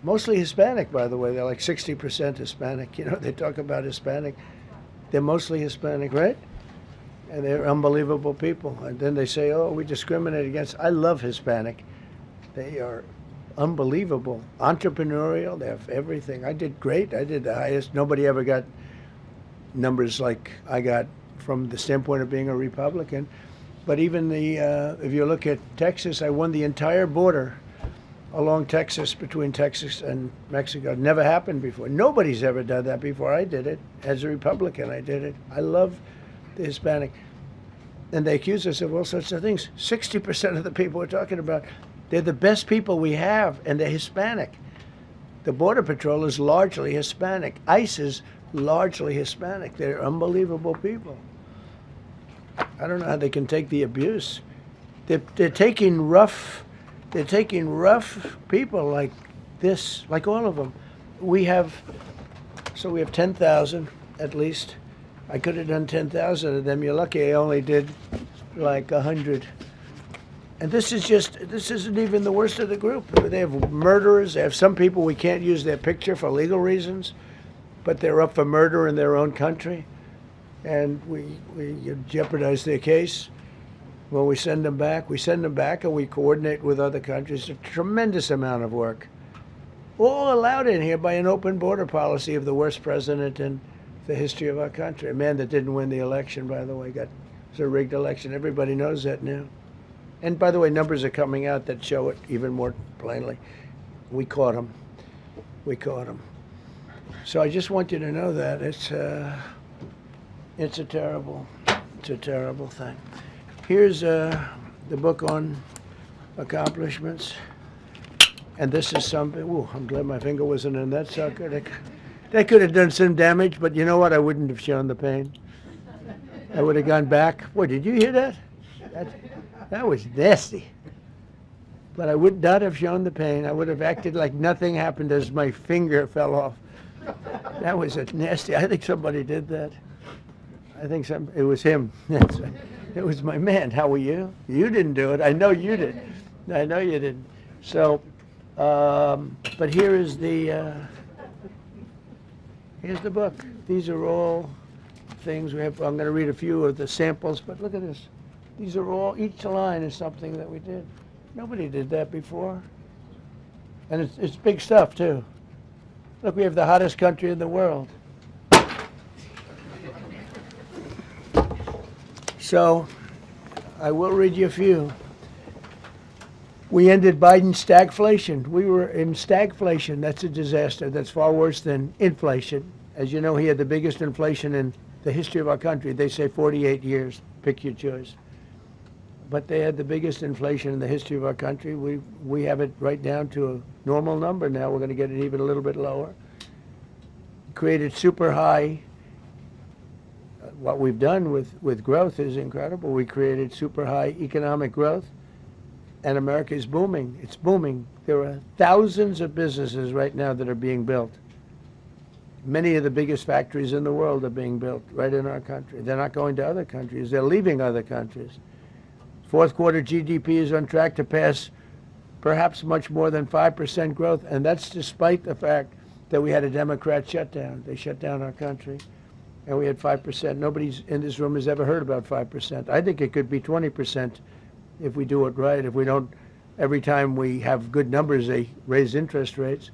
Mostly Hispanic, by the way. They're like 60% Hispanic. You know, they talk about Hispanic. They're mostly Hispanic, right? And they're unbelievable people. And then they say, oh, we discriminate against. I love Hispanic. They are unbelievable. Entrepreneurial, they have everything. I did great. I did the highest. Nobody ever got numbers like I got from the standpoint of being a Republican. But even if you look at Texas, I won the entire border along Texas, between Texas and Mexico. It never happened before. Nobody's ever done that before. I did it. As a Republican, I did it. I love the Hispanic. And they accuse us of all sorts of things. 60% of the people we're talking about, they're the best people we have, and they're Hispanic. The Border Patrol is largely Hispanic. ICE is largely Hispanic. They're unbelievable people. I don't know how they can take the abuse. They're taking rough people like this, like all of them. We have 10,000 at least. I could have done 10,000 of them. You're lucky I only did like 100. And this isn't even the worst of the group. They have murderers. They have some people we can't use their picture for legal reasons, but they're up for murder in their own country. And we jeopardize their case. When we send them back and we coordinate with other countries. A tremendous amount of work. All allowed in here by an open border policy of the worst president in the history of our country. A man that didn't win the election, by the way. It was a rigged election. Everybody knows that now. And by the way, numbers are coming out that show it even more plainly. We caught him. We caught him. So I just want you to know that it's a terrible thing. Here's the book on accomplishments. And this is something, ooh, I'm glad my finger wasn't in that sucker. That could have done some damage, but you know what? I wouldn't have shown the pain. I would have gone back. Boy, did you hear that? That was nasty. But I would not have shown the pain. I would have acted like nothing happened as my finger fell off. That was a nasty, I think somebody did that. I think it was him. It was my man. How were you? You didn't do it. I know you did. I know you didn't. So, but here's the book. These are all things we have. I'm going to read a few of the samples, but look at this. These are all, each line is something that we did. Nobody did that before. And it's big stuff, too. Look, we have the hottest country in the world. So, I will read you a few. We ended Biden's stagflation. We were in stagflation. That's a disaster. That's far worse than inflation. As you know, he had the biggest inflation in the history of our country. They say 48 years. Pick your choice. But they had the biggest inflation in the history of our country. We have it right down to a normal number now. We're going to get it even a little bit lower. Created super high. What we've done with growth is incredible. We created super high economic growth, and America is booming. It's booming. There are thousands of businesses right now that are being built. Many of the biggest factories in the world are being built right in our country. They're not going to other countries. They're leaving other countries. Fourth quarter GDP is on track to pass perhaps much more than 5% growth, and that's despite the fact that we had a Democrat shutdown. They shut down our country. And we had 5%. Nobody in this room has ever heard about 5%. I think it could be 20% if we do it right. If we don't, every time we have good numbers, they raise interest rates.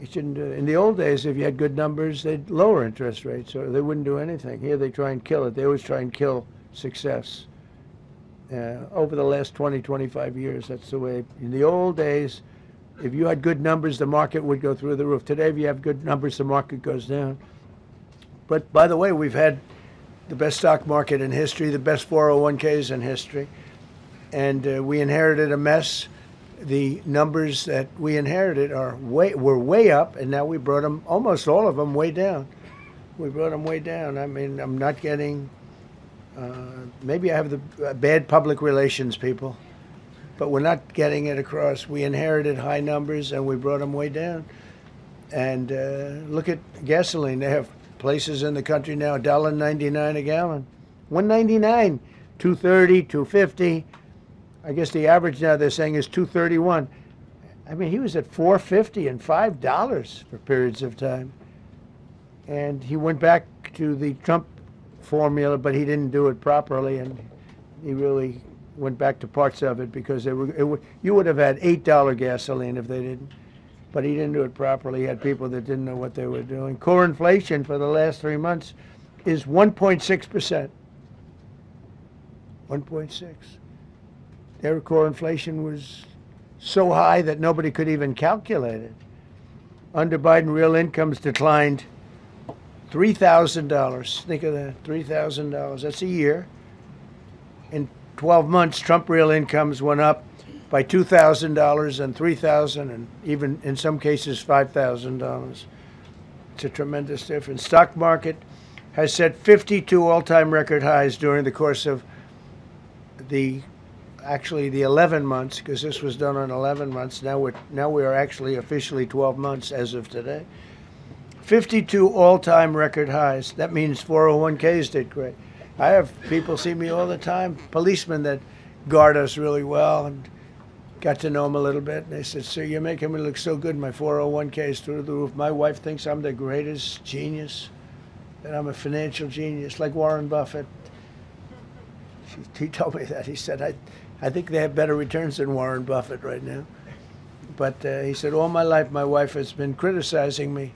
You shouldn't do it. In the old days, if you had good numbers, they'd lower interest rates, or they wouldn't do anything. Here, they try and kill it. They always try and kill success. Over the last 20, 25 years, that's the way. In the old days, if you had good numbers, the market would go through the roof. Today, if you have good numbers, the market goes down. But by the way, we've had the best stock market in history, the best 401ks in history, and we inherited a mess. The numbers that we inherited were way up, and now we brought them, almost all of them, way down. We brought them way down. I mean, I'm not getting, maybe I have the bad public relations people, but we're not getting it across. We inherited high numbers, and we brought them way down. And look at gasoline. They have places in the country now, $1.99 a gallon. $1.99, $2.30, $2.50. I guess the average now they're saying is $2.31. I mean, he was at $4.50 and $5 for periods of time. And he went back to the Trump formula, but he didn't do it properly, and he really went back to parts of it because you would have had $8 gasoline if they didn't. But he didn't do it properly. He had people that didn't know what they were doing. Core inflation for the last 3 months is 1.6%. 1.6. Their core inflation was so high that nobody could even calculate it. Under Biden, real incomes declined $3,000. Think of that, $3,000. That's a year. In 12 months, Trump real incomes went up by $2,000 and $3,000 and even in some cases $5,000. It's a tremendous difference. Stock market has set 52 all-time record highs during the course of the 11 months, because this was done on 11 months. Now we are actually officially 12 months as of today. 52 all-time record highs. That means 401ks did great. I have people see me all the time, policemen that guard us really well, and got to know them a little bit. And they said, "Sir, you're making me look so good. My 401k is through the roof. My wife thinks I'm the greatest genius, that I'm a financial genius, like Warren Buffett." He told me that. He said, I think they have better returns than Warren Buffett right now. But he said, all my life my wife has been criticizing me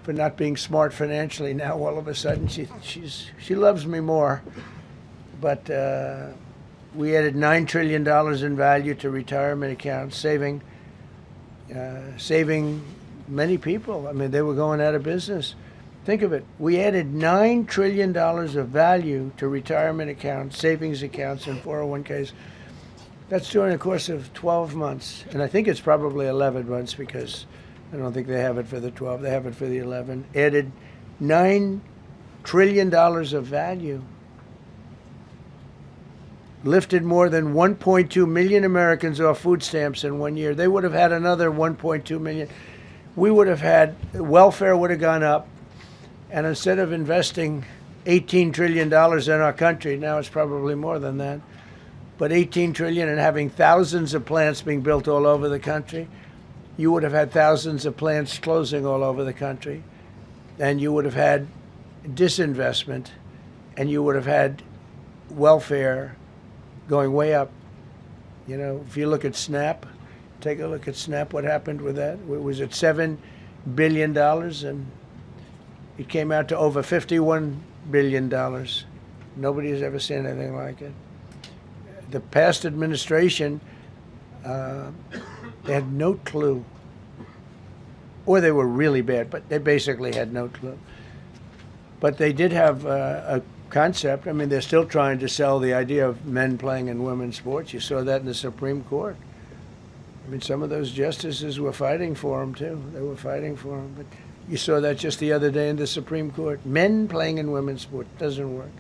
for not being smart financially. Now all of a sudden she loves me more. But we added $9 trillion in value to retirement accounts, saving many people. I mean, they were going out of business. Think of it. We added $9 trillion of value to retirement accounts, savings accounts, and 401ks. That's during the course of 12 months. And I think it's probably 11 months because I don't think they have it for the 12. They have it for the 11. Added $9 trillion of value. Lifted more than 1.2 million Americans off food stamps in 1 year. They would have had another 1.2 million. We would have had, welfare would have gone up. And instead of investing $18 trillion in our country, now it's probably more than that, but $18 trillion and having thousands of plants being built all over the country, you would have had thousands of plants closing all over the country, and you would have had disinvestment, and you would have had welfare going way up. You know, if you look at SNAP, take a look at SNAP, what happened with that? It was at $7 billion, and it came out to over $51 billion. Nobody has ever seen anything like it. The past administration, they had no clue. Or they were really bad, but they basically had no clue. But they did have a concept. I mean, they're still trying to sell the idea of men playing in women's sports. You saw that in the Supreme Court. I mean, some of those justices were fighting for them, too. They were fighting for them. But you saw that just the other day in the Supreme Court. Men playing in women's sports doesn't work.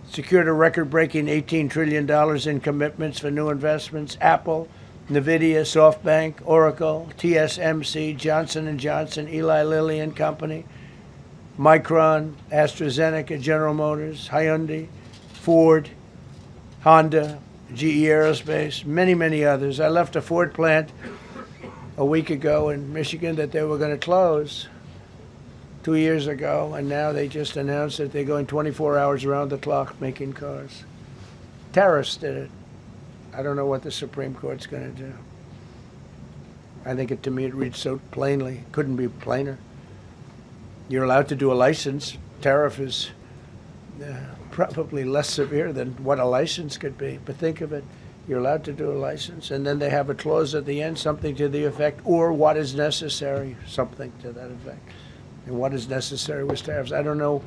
Secured a record-breaking $18 trillion in commitments for new investments. Apple, NVIDIA, SoftBank, Oracle, TSMC, Johnson & Johnson, Eli Lilly and Company, Micron, AstraZeneca, General Motors, Hyundai, Ford, Honda, GE Aerospace, many, many others. I left a Ford plant a week ago in Michigan that they were going to close 2 years ago, and now they just announced that they're going 24 hours around the clock making cars. Tariffs did it. I don't know what the Supreme Court's going to do. I think to me it reads so plainly. Couldn't be plainer. You're allowed to do a license. Tariff is probably less severe than what a license could be. But think of it. You're allowed to do a license, and then they have a clause at the end, something to the effect, or what is necessary, something to that effect. And what is necessary with tariffs. I don't know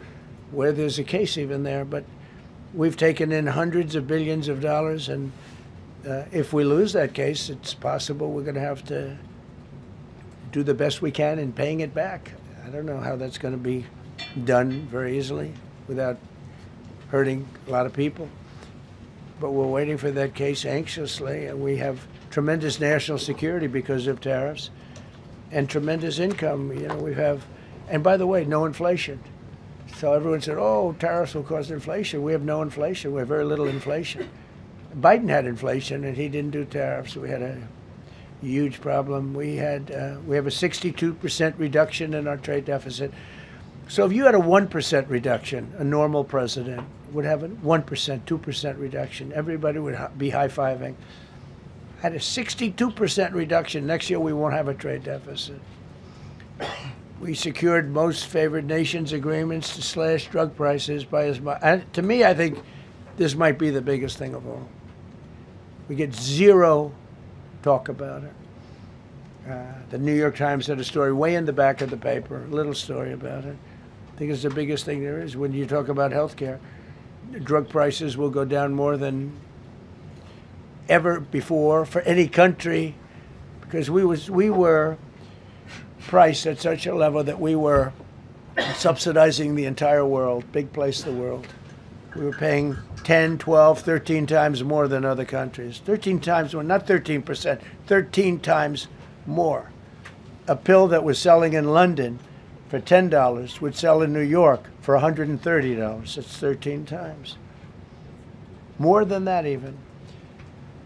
where there's a case even there, but we've taken in hundreds of billions of dollars, and if we lose that case, it's possible we're going to have to do the best we can in paying it back. I don't know how that's going to be done very easily without hurting a lot of people. But we're waiting for that case anxiously, and we have tremendous national security because of tariffs and tremendous income. You know, we have, and by the way, no inflation. So everyone said, oh, tariffs will cause inflation. We have no inflation. We have very little inflation. Biden had inflation, and he didn't do tariffs. We had a huge problem. We have a 62% reduction in our trade deficit. So if you had a 1% reduction, a normal president, would have a 1%, 2% reduction. Everybody would be high-fiving. Had a 62% reduction. Next year we won't have a trade deficit. We secured most favored nations agreements to slash drug prices by as much. And to me, I think this might be the biggest thing of all. We get zero talk about it. The New York Times had a story way in the back of the paper, a little story about it. I think it's the biggest thing there is when you talk about healthcare. Drug prices will go down more than ever before for any country, because we were priced at such a level that we were subsidizing the entire world, big place of the world. We were paying 10, 12, 13 times more than other countries. 13 times more, not 13%, 13 times more. A pill that was selling in London for $10 would sell in New York for $130. It's 13 times. More than that even.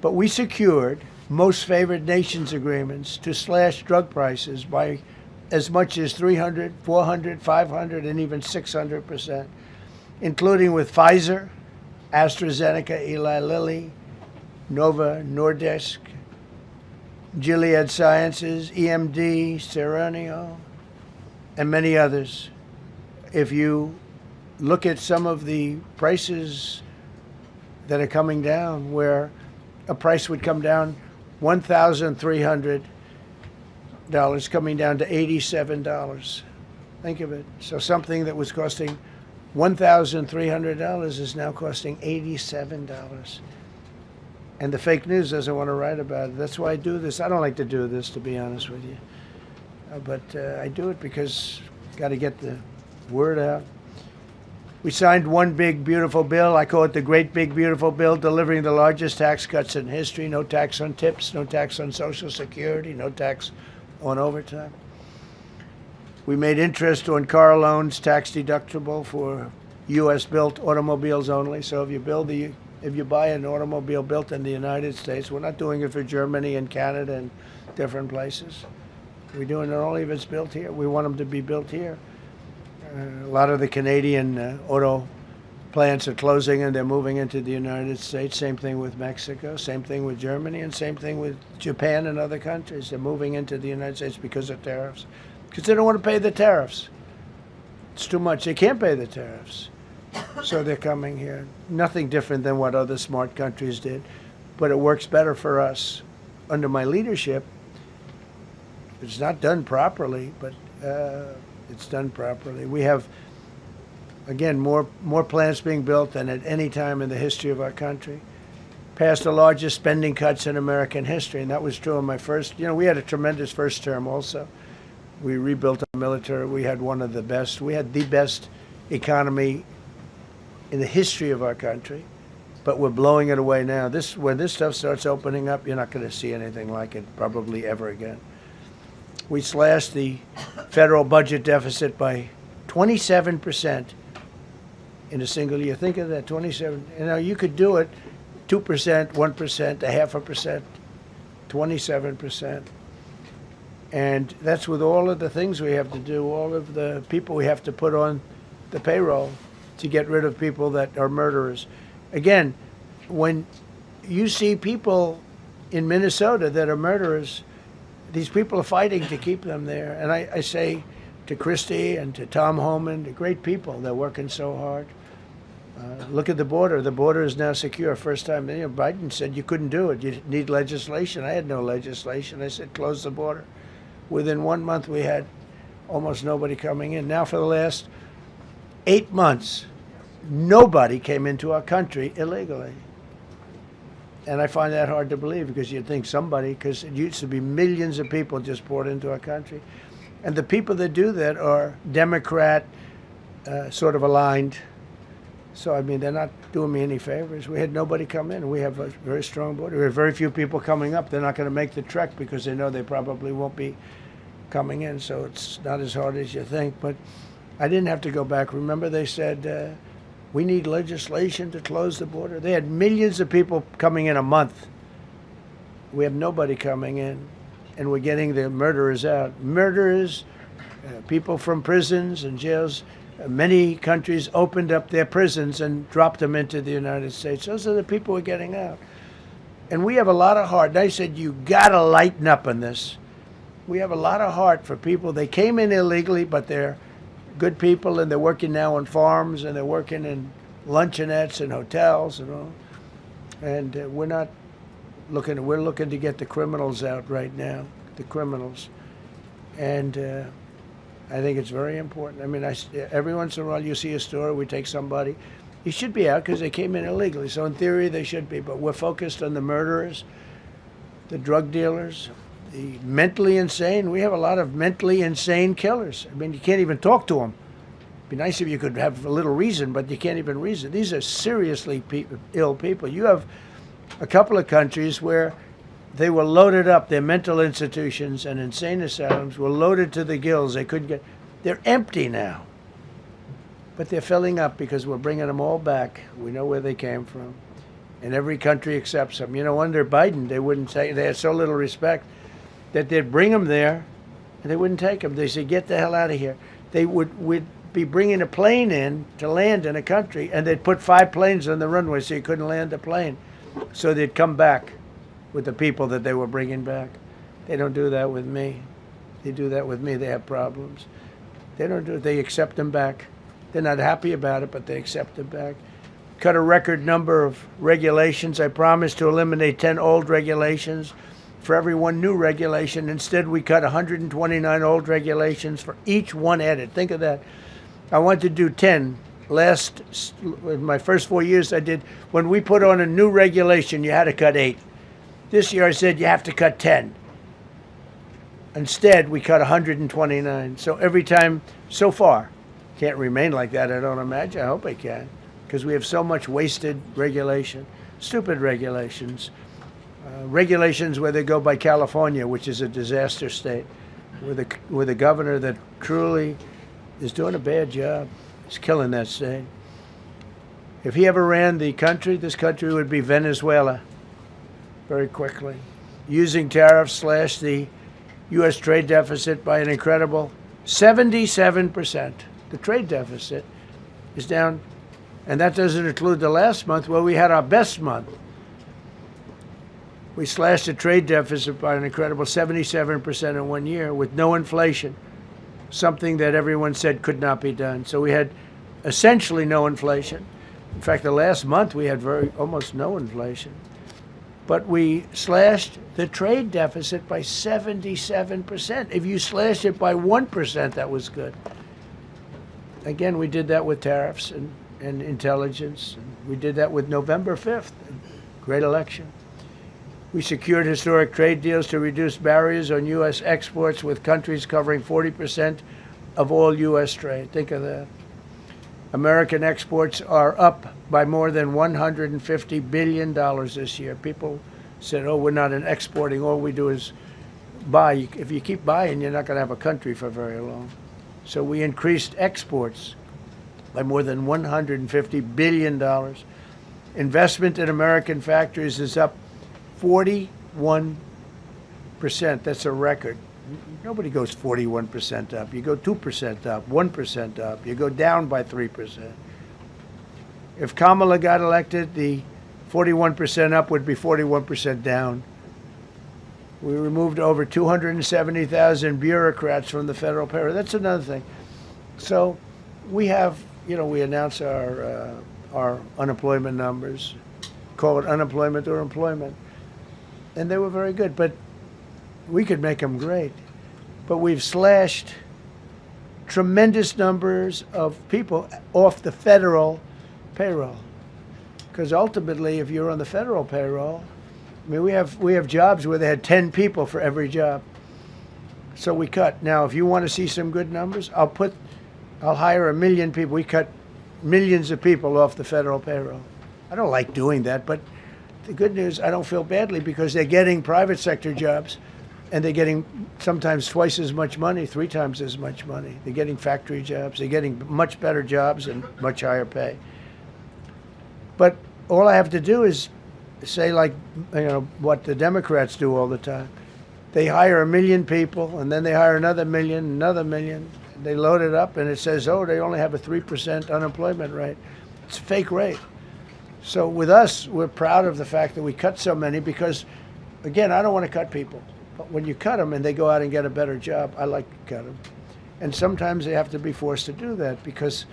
But we secured most favored nations agreements to slash drug prices by as much as 300, 400, 500, and even 600%, including with Pfizer, AstraZeneca, Eli Lilly, Nova Nordisk, Gilead Sciences, EMD, Serenio, and many others. If you look at some of the prices that are coming down, where a price would come down $1,300 coming down to $87. Think of it. So something that was costing $1,300 is now costing $87. And the fake news doesn't want to write about it. That's why I do this. I don't like to do this, to be honest with you. But I do it because got to get the word out. We signed one big, beautiful bill. I call it the Great Big Beautiful Bill, delivering the largest tax cuts in history. No tax on tips, no tax on Social Security, no tax on overtime. We made interest on car loans tax deductible for U.S.-built automobiles only. So if you buy an automobile built in the United States, we're not doing it for Germany and Canada and different places. We're doing it only if it's built here. We want them to be built here. A lot of the Canadian auto plants are closing and they're moving into the United States. Same thing with Mexico, same thing with Germany, and same thing with Japan and other countries. They're moving into the United States because of tariffs. Because they don't want to pay the tariffs. It's too much. They can't pay the tariffs. So they're coming here. Nothing different than what other smart countries did. But it works better for us. Under my leadership, it's not done properly, but it's done properly. We have, again, more plants being built than at any time in the history of our country. Passed the largest spending cuts in American history, and that was true in my first. We had a tremendous first term also. We rebuilt our military. We had one of the best. We had the best economy in the history of our country, but we're blowing it away now. When this stuff starts opening up, you're not going to see anything like it probably ever again. We slashed the federal budget deficit by 27% in a single year. Think of that, 27. You could do it 2%, 1%, 0.5%, 27%. And that's with all of the things we have to do, all of the people we have to put on the payroll to get rid of people that are murderers. Again, when you see people in Minnesota that are murderers, these people are fighting to keep them there. And I say to Christie and to Tom Homan, the great people, they're working so hard. Look at the border. The border is now secure. First time, Biden said you couldn't do it. You need legislation. I had no legislation. I said close the border. Within 1 month, we had almost nobody coming in. Now for the last 8 months, nobody came into our country illegally. And I find that hard to believe because you'd think somebody, because it used to be millions of people just poured into our country. And the people that do that are Democrat sort of aligned. So, they're not doing me any favors. We had nobody come in. We have a very strong border. We have very few people coming up. They're not going to make the trek because they know they probably won't be coming in. So it's not as hard as you think. But I didn't have to go back. Remember they said, we need legislation to close the border. They had millions of people coming in a month. We have nobody coming in, and we're getting the murderers out. Murderers, people from prisons and jails. Many countries opened up their prisons and dropped them into the United States. Those are the people who are getting out. And we have a lot of heart. And I said, you got to lighten up on this. We have a lot of heart for people. They came in illegally, but they're good people, and they're working now on farms, and they're working in luncheonettes and hotels and all. And we're looking to get the criminals out right now, the criminals. And I think it's very important. I mean, every once in a while you see a story, we take somebody. He should be out because they came in illegally. So in theory, they should be. But we're focused on the murderers, the drug dealers, the mentally insane. We have a lot of mentally insane killers. I mean, you can't even talk to them. It'd be nice if you could have a little reason, but you can't even reason. These are seriously ill people. You have a couple of countries where they were loaded up. Their mental institutions and insane asylums were loaded to the gills. They couldn't get. They're empty now. But they're filling up because we're bringing them all back. We know where they came from. And every country accepts them. You know, under Biden, they wouldn't take, they had so little respect that they'd bring them there and they wouldn't take them. They said, get the hell out of here. They would be bringing a plane in to land in a country, and they'd put 5 planes on the runway so you couldn't land a plane. So they'd come back with the people that they were bringing back. They don't do that with me. They do that with me, they have problems. They don't do it. They accept them back. They're not happy about it, but they accept them back. Cut a record number of regulations. I promised to eliminate 10 old regulations for every one new regulation. Instead, we cut 129 old regulations for each one added. Think of that. I wanted to do 10. In my first 4 years, I did. When we put on a new regulation, you had to cut 8. This year, I said you have to cut 10. Instead, we cut 129. So every time, so far, can't remain like that, I don't imagine. I hope it can, because we have so much wasted regulation, stupid regulations. Regulations where they go by California, which is a disaster state, with a governor that truly is doing a bad job. He's killing that state. If he ever ran the country, this country would be Venezuela very quickly. Using tariffs slash the U.S. trade deficit by an incredible 77%. The trade deficit is down, and that doesn't include the last month where we had our best month. We slashed the trade deficit by an incredible 77% in 1 year with no inflation, something that everyone said could not be done. So we had essentially no inflation. In fact, the last month we had almost no inflation. But we slashed the trade deficit by 77%. If you slashed it by 1%, that was good. Again, we did that with tariffs and intelligence. We did that with November 5th, great election. We secured historic trade deals to reduce barriers on U.S. exports with countries covering 40% of all U.S. trade. Think of that. American exports are up by more than $150 billion this year. People said, oh, we're not an exporting. All we do is buy. If you keep buying, you're not going to have a country for very long. So we increased exports by more than $150 billion. Investment in American factories is up 41%. That's a record. Nobody goes 41% up. You go 2% up, 1% up. You go down by 3%. If Kamala got elected, the 41% up would be 41% down. We removed over 270,000 bureaucrats from the federal payroll. That's another thing. So we have, we announce our unemployment numbers, call it unemployment or employment. And they were very good, but we could make them great. But we've slashed tremendous numbers of people off the federal payroll. Because ultimately, if you're on the federal payroll, I mean, we have jobs where they had 10 people for every job. So we cut. Now, if you want to see some good numbers, I'll hire 1 million people. We cut millions of people off the federal payroll. I don't like doing that, but the good news, I don't feel badly because they're getting private sector jobs and they're getting sometimes twice as much money, 3 times as much money. They're getting factory jobs. They're getting much better jobs and much higher pay. But all I have to do is say, like, what the Democrats do all the time. They hire 1 million people, and then they hire another million, They load it up and it says, oh, they only have a 3% unemployment rate. It's a fake rate. So with us, we're proud of the fact that we cut so many because, again, I don't want to cut people. But when you cut them and they go out and get a better job, I like to cut them. And sometimes they have to be forced to do that because,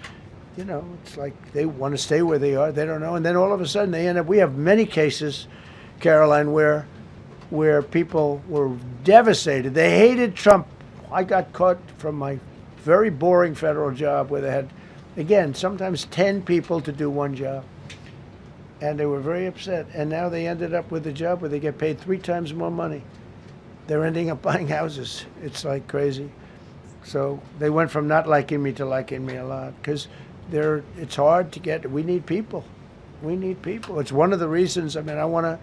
you know, it's like they want to stay where they are. They don't know. And then all of a sudden they end up, we have many cases, Caroline, where people were devastated. They hated Trump. I got caught from my very boring federal job where they had, again, sometimes 10 people to do one job. And they were very upset. And now they ended up with a job where they get paid 3 times more money. They're ending up buying houses. It's like crazy. So they went from not liking me to liking me a lot because it's hard to get. We need people. We need people. It's one of the reasons. I mean, I want to,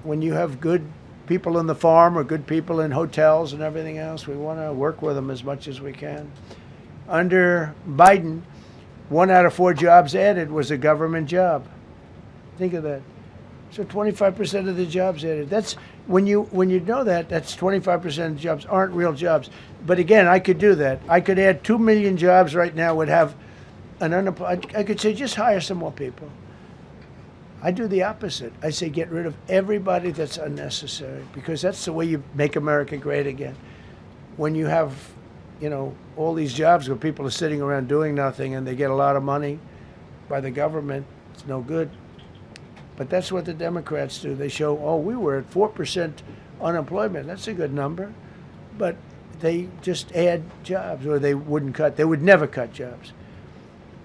when you have good people in the farm or good people in hotels and everything else, we want to work with them as much as we can. Under Biden, 1 out of 4 jobs added was a government job. Think of that. So 25% of the jobs added. That's when you know that, that's 25% of the jobs aren't real jobs. But again, I could do that. I could add 2 million jobs right now. Would have an unemployed. I could say just hire some more people. I do the opposite. I say get rid of everybody that's unnecessary because that's the way you make America great again. When you have, you know, all these jobs where people are sitting around doing nothing and they get a lot of money by the government, it's no good. But that's what the Democrats do. They show, oh, we were at 4% unemployment. That's a good number. But they just add jobs, or they wouldn't cut. They would never cut jobs.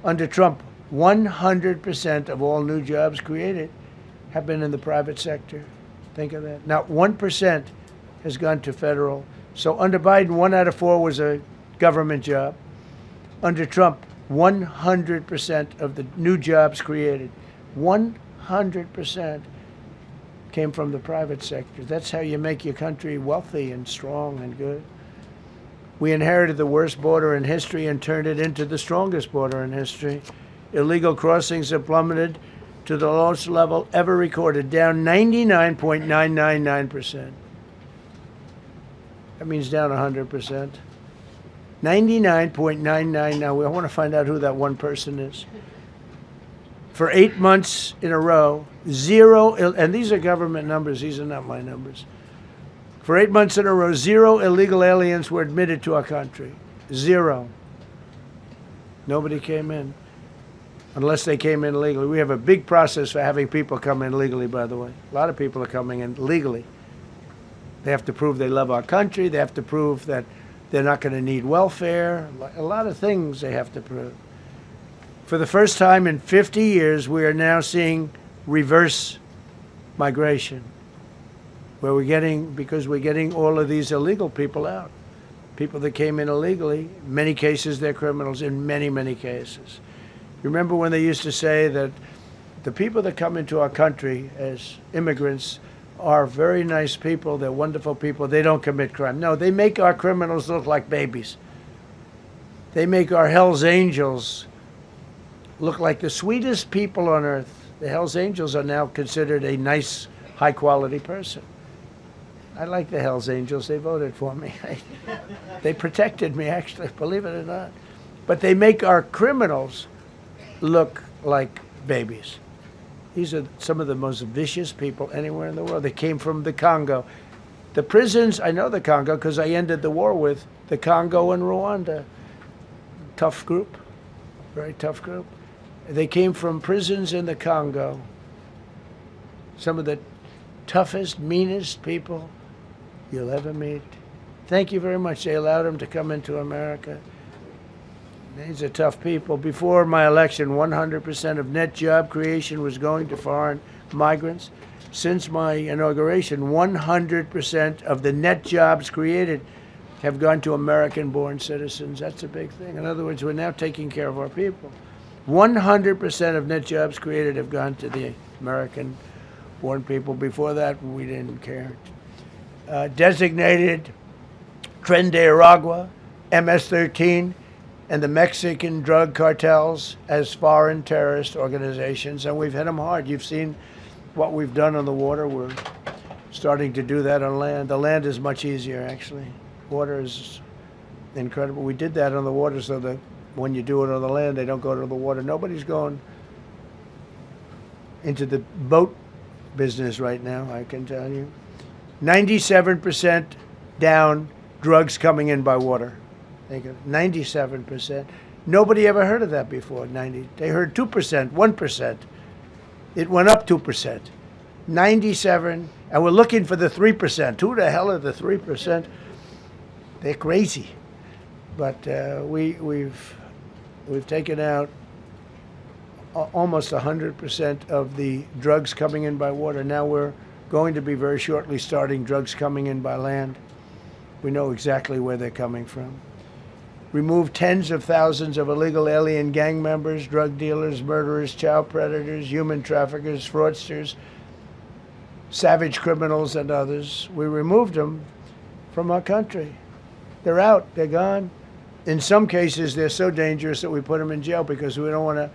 Under Trump, 100% of all new jobs created have been in the private sector. Think of that. Not 1% has gone to federal. So under Biden, 1 out of 4 was a government job. Under Trump, 100% of the new jobs created, 100% came from the private sector. That's how you make your country wealthy and strong and good. We inherited the worst border in history and turned it into the strongest border in history. Illegal crossings have plummeted to the lowest level ever recorded, down 99.999%. That means down 100%. 99.99. Now, I want to find out who that one person is. For 8 months in a row, 0, and these are government numbers, these are not my numbers. For 8 months in a row, 0 illegal aliens were admitted to our country. 0. Nobody came in, unless they came in legally. We have a big process for having people come in legally, by the way. A lot of people are coming in legally. They have to prove they love our country. They have to prove that they're not going to need welfare. A lot of things they have to prove. For the first time in 50 years, we are now seeing reverse migration, where because we're getting all of these illegal people out. People that came in illegally, in many cases they're criminals, in many, many cases. Remember when they used to say that the people that come into our country as immigrants are very nice people, they're wonderful people, they don't commit crime. No, they make our criminals look like babies. They make our Hell's Angels look like the sweetest people on earth. The Hell's Angels are now considered a nice, high-quality person. I like the Hell's Angels. They voted for me. They protected me, actually, believe it or not. But they make our criminals look like babies. These are some of the most vicious people anywhere in the world. They came from the Congo. The prisons, I know the Congo because I ended the war with the Congo and Rwanda. Tough group, very tough group. They came from prisons in the Congo. Some of the toughest, meanest people you'll ever meet. Thank you very much. They allowed them to come into America. These are tough people. Before my election, 100% of net job creation was going to foreign migrants. Since my inauguration, 100% of the net jobs created have gone to American-born citizens. That's a big thing. In other words, we're now taking care of our people. 100% of net jobs created have gone to the American-born people. Before that, we didn't care. Designated Tren de Aragua, MS-13, and the Mexican drug cartels as foreign terrorist organizations, and we've hit them hard. You've seen what we've done on the water. We're starting to do that on land. The land is much easier, actually. Water is incredible. We did that on the water so that when you do it on the land, they don't go to the water. Nobody's going into the boat business right now, I can tell you. 97% down drugs coming in by water. 97%. Nobody ever heard of that before. They heard 2%, 1%. It went up 2%. 97, and we're looking for the 3%. Who the hell are the 3%? They're crazy. But we've taken out almost 100% of the drugs coming in by water. Now we're going to be very shortly starting drugs coming in by land. We know exactly where they're coming from. Removed tens of thousands of illegal alien gang members, drug dealers, murderers, child predators, human traffickers, fraudsters, savage criminals, and others. We removed them from our country. They're out. They're gone. In some cases, they're so dangerous that we put them in jail because we don't want to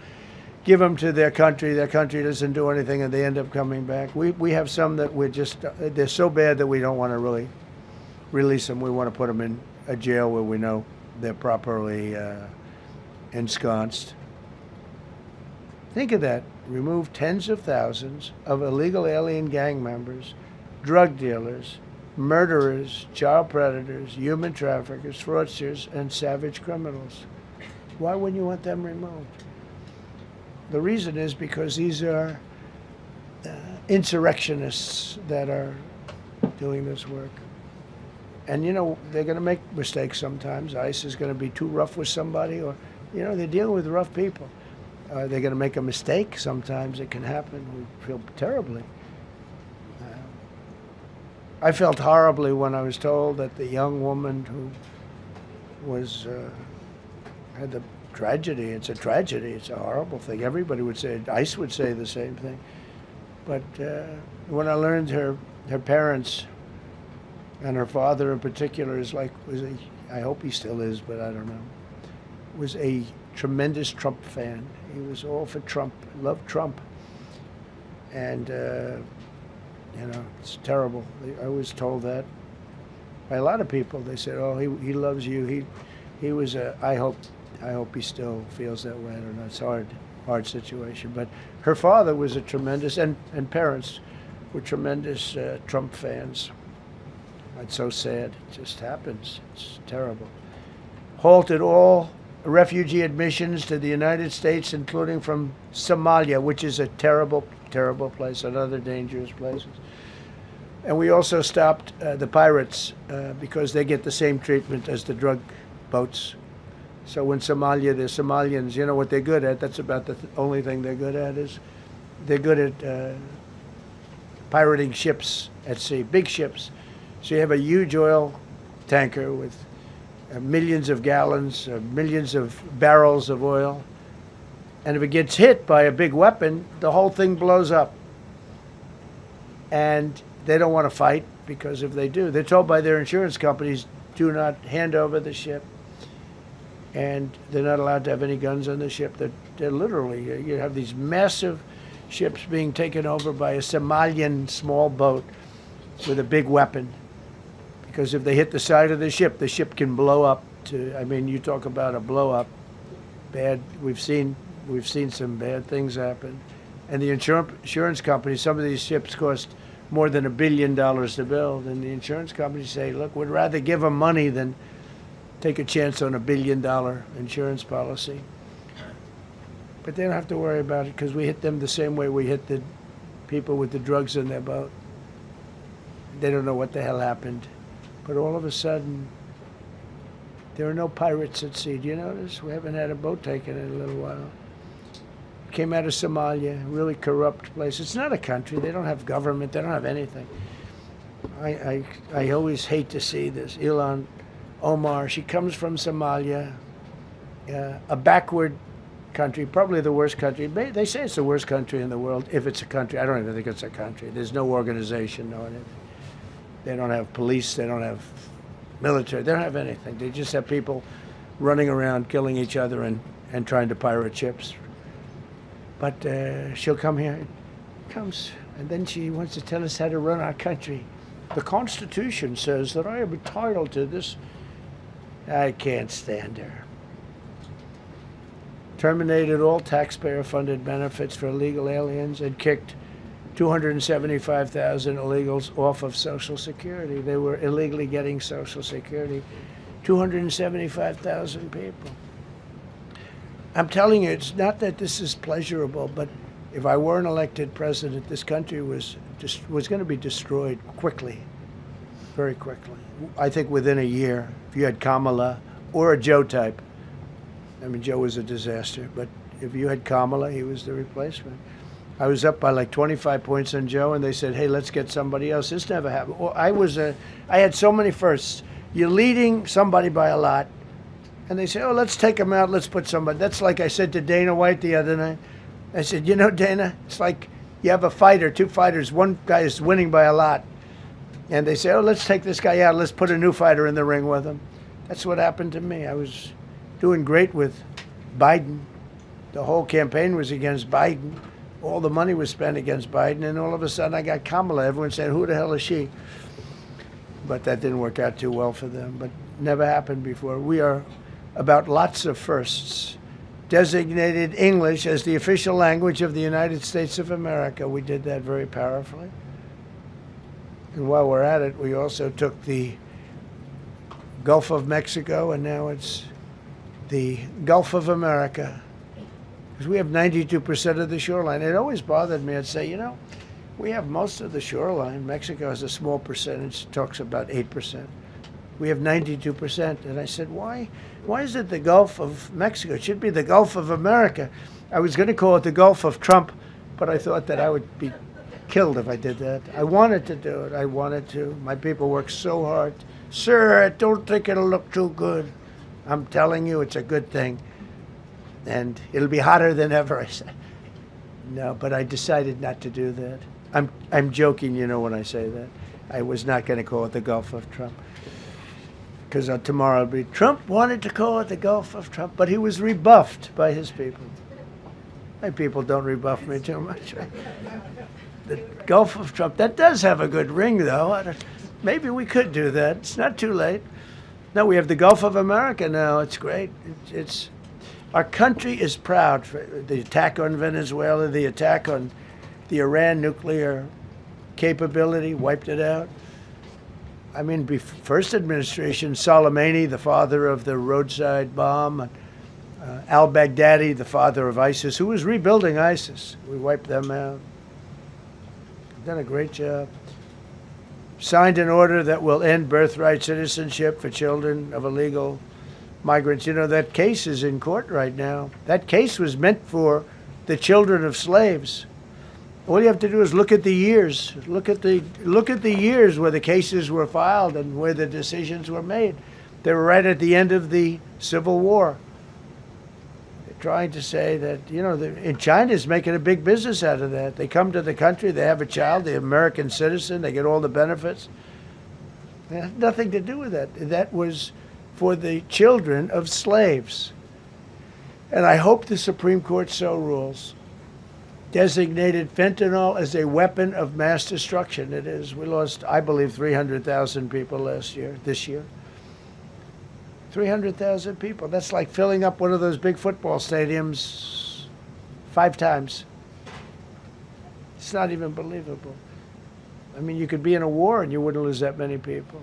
give them to their country. Their country doesn't do anything, and they end up coming back. We have some that they're so bad that we don't want to really release them. We want to put them in a jail where we know they're properly ensconced. Think of that. Remove tens of thousands of illegal alien gang members, drug dealers, murderers, child predators, human traffickers, fraudsters, and savage criminals. Why wouldn't you want them removed? The reason is because these are insurrectionists that are doing this work. And, you know, they're going to make mistakes sometimes. ICE is going to be too rough with somebody, or, you know, they're dealing with rough people. They're going to make a mistake sometimes. It can happen. We feel terribly. I felt horribly when I was told that the young woman who was had the tragedy. It's a tragedy. It's a horrible thing. Everybody would say, ICE would say the same thing. But when I learned her parents, and her father in particular I hope he still is, but I don't know, was a tremendous Trump fan. He was all for Trump, loved Trump. And, you know, it's terrible. I was told that by a lot of people. They said, oh, he loves you. He was I hope he still feels that way. I don't know. It's a hard situation. But her father was a tremendous, and parents were tremendous Trump fans. It's so sad. It just happens. It's terrible. Halted all refugee admissions to the United States, including from Somalia, which is a terrible, terrible place, another dangerous place. And we also stopped the pirates because they get the same treatment as the drug boats. So in Somalia, the Somalians, you know what they're good at? That's about the only thing they're good at is they're good at pirating ships at sea, big ships. So you have a huge oil tanker with millions of gallons, millions of barrels of oil. And if it gets hit by a big weapon, the whole thing blows up. And they don't want to fight, because if they do, they're told by their insurance companies, do not hand over the ship. And they're not allowed to have any guns on the ship. They're literally, you have these massive ships being taken over by a Somalian small boat with a big weapon. Because if they hit the side of the ship can blow up. I mean, you talk about a blow up. Bad. We've seen some bad things happen. And the insurance companies, some of these ships cost more than $1 billion to build. And the insurance companies say, look, we'd rather give them money than take a chance on $1 billion insurance policy. But they don't have to worry about it, because we hit them the same way we hit the people with the drugs in their boat. They don't know what the hell happened. But all of a sudden, there are no pirates at sea. Do you notice? We haven't had a boat taken in a little while. Came out of Somalia, really corrupt place. It's not a country. They don't have government. They don't have anything. I always hate to see this. Ilan Omar, she comes from Somalia, a backward country, probably the worst country. They say it's the worst country in the world, if it's a country. I don't even think it's a country. There's no organization, no anything. They don't have police. They don't have military. They don't have anything. They just have people running around killing each other and trying to pirate ships. But she'll come here, comes, and then she wants to tell us how to run our country. The Constitution says that I am entitled to this I can't stand her. Terminated all taxpayer-funded benefits for illegal aliens and kicked 275,000 illegals off of Social Security. They were illegally getting Social Security. 275,000 people. I'm telling you, it's not that this is pleasurable, but if I were an elected president, this country was going to be destroyed quickly, very quickly. I think within a year, if you had Kamala or a Joe type. I mean, Joe was a disaster, but if you had Kamala, he was the replacement. I was up by like 25 points on Joe, and they said, hey, let's get somebody else. This never happened. Well, I had so many firsts. You're leading somebody by a lot, and they say, oh, let's take him out, let's put somebody. That's like I said to Dana White the other night. I said, you know, Dana, it's like you have a fighter, two fighters. One guy is winning by a lot, and they say, oh, let's take this guy out, let's put a new fighter in the ring with him. That's what happened to me. I was doing great with Biden. The whole campaign was against Biden. All the money was spent against Biden, and all of a sudden I got Kamala. Everyone said, who the hell is she? But that didn't work out too well for them, but never happened before. We are about lots of firsts. Designated English as the official language of the United States of America. We did that very powerfully. And while we're at it, we also took the Gulf of Mexico, and now it's the Gulf of America. Because we have 92% of the shoreline. It always bothered me. I'd say, you know, we have most of the shoreline. Mexico has a small percentage, talks about 8%. We have 92%. And I said, why is it the Gulf of Mexico? It should be the Gulf of America. I was going to call it the Gulf of Trump, but I thought that I would be killed if I did that. I wanted to do it. I wanted to. My people work so hard. Sir, I don't think it'll look too good. I'm telling you, it's a good thing. And it'll be hotter than ever, I said. No, but I decided not to do that. I'm joking, you know, when I say that. I was not going to call it the Gulf of Trump. Because tomorrow it'll be, Trump wanted to call it the Gulf of Trump, but he was rebuffed by his people. My people don't rebuff me too much. Right? The Gulf of Trump, that does have a good ring, though. Maybe we could do that. It's not too late. No, we have the Gulf of America now. It's great. Our country is proud for the attack on Venezuela, the attack on the Iran nuclear capability, wiped it out. I mean, first administration, Soleimani, the father of the roadside bomb, al-Baghdadi, the father of ISIS, who was rebuilding ISIS. We wiped them out. Done a great job. Signed an order that will end birthright citizenship for children of illegal migrants. You know, that case is in court right now. That case was meant for the children of slaves. All you have to do is look at the years. Look at the years where the cases were filed and where the decisions were made. They were right at the end of the Civil War. They're trying to say that, you know, in China's making a big business out of that. They come to the country, they have a child, the American citizen, they get all the benefits. It had nothing to do with that. That was for the children of slaves. And I hope the Supreme Court so rules. Designated fentanyl as a weapon of mass destruction. It is. We lost, I believe, 300,000 people this year. 300,000 people. That's like filling up one of those big football stadiums 5 times. It's not even believable. I mean, you could be in a war and you wouldn't lose that many people.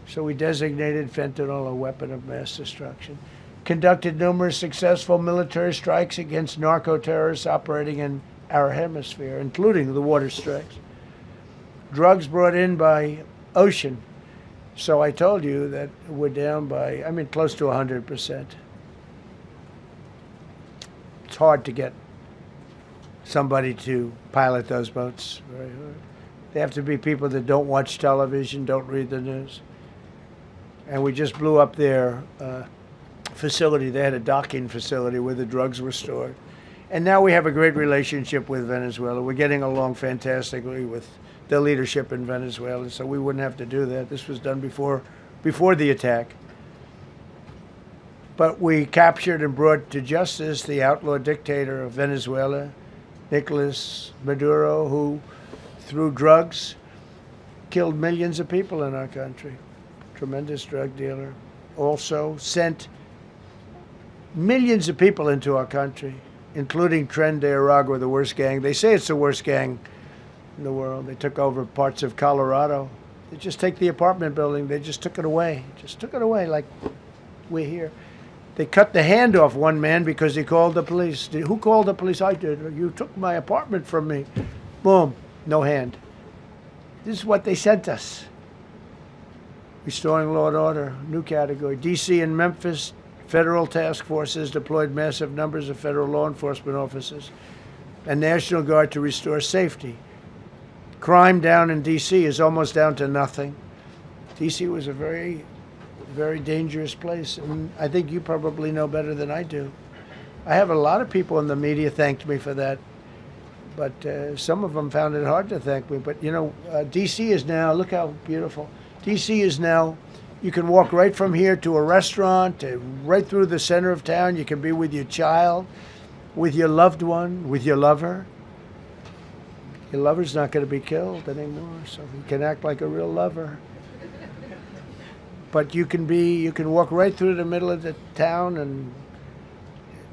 So we designated fentanyl a weapon of mass destruction. Conducted numerous successful military strikes against narco-terrorists operating in our hemisphere, including the water strikes. Drugs brought in by ocean. So I told you that we're down by, I mean, close to 100%. It's hard to get somebody to pilot those boats. Very hard. They have to be people that don't watch television, don't read the news. And we just blew up their facility. They had a docking facility where the drugs were stored. And now we have a great relationship with Venezuela. We're getting along fantastically with the leadership in Venezuela, so we wouldn't have to do that. This was done before the attack. But we captured and brought to justice the outlaw dictator of Venezuela, Nicolas Maduro, who, through drugs, killed millions of people in our country. Tremendous drug dealer. also sent millions of people into our country, including Tren de Aragua, the worst gang. They say it's the worst gang in the world. They took over parts of Colorado. They just take the apartment building. They just took it away. Just took it away like we're here. They cut the hand off one man because he called the police. Who called the police? I did. You took my apartment from me. Boom, no hand. This is what they sent us. Restoring law and order, new category. D.C. and Memphis, federal task forces deployed massive numbers of federal law enforcement officers and National Guard to restore safety. Crime down in D.C. is almost down to nothing. D.C. was a very, very dangerous place, and I think you probably know better than I do. I have a lot of people in the media thanked me for that, but some of them found it hard to thank me. But, you know, D.C. is now, look how beautiful. D.C. is now, you can walk right from here to a restaurant, right through the center of town. You can be with your child, with your loved one, with your lover. Your lover's not going to be killed anymore, so you can act like a real lover. But you can walk right through the middle of the town, and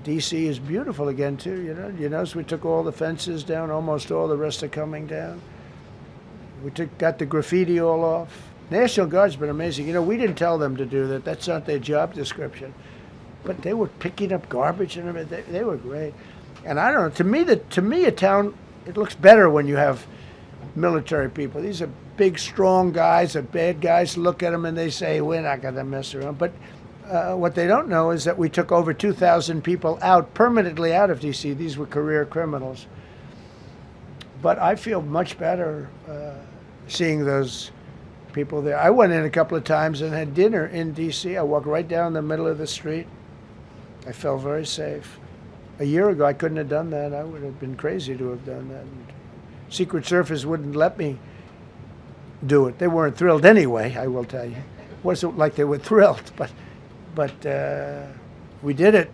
D.C. is beautiful again too. You notice we took all the fences down, almost all. The rest are coming down. We got the graffiti all off. National Guard's been amazing. You know, we didn't tell them to do that. That's not their job description. But they were picking up garbage and everything. They were great. And I don't know. To me, a town, it looks better when you have military people. These are big, strong guys. The bad guys look at them and they say, we're not going to mess around. But what they don't know is that we took over 2,000 people out, permanently out of D.C. These were career criminals. But I feel much better seeing those people there. I went in a couple of times and had dinner in D.C. I walked right down the middle of the street. I felt very safe. A year ago, I couldn't have done that. I would have been crazy to have done that. And Secret Service wouldn't let me do it. They weren't thrilled anyway, I will tell you. It wasn't like they were thrilled, but we did it,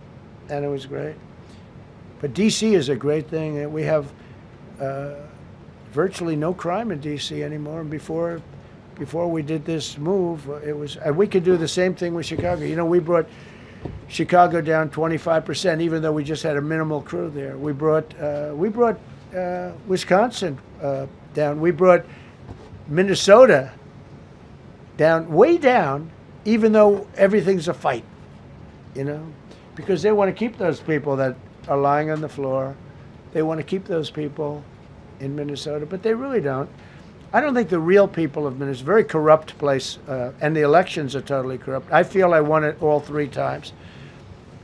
and it was great. But D.C. is a great thing. We have virtually no crime in D.C. anymore. And before we did this move, it was we could do the same thing with Chicago. You know, we brought Chicago down 25%, even though we just had a minimal crew there. We brought Wisconsin down. We brought Minnesota down, way down, even though everything's a fight, you know, because they want to keep those people that are lying on the floor. They want to keep those people in Minnesota, but they really don't. I don't think the real people of Minnesota, it's a very corrupt place, and the elections are totally corrupt. I feel I won it all 3 times.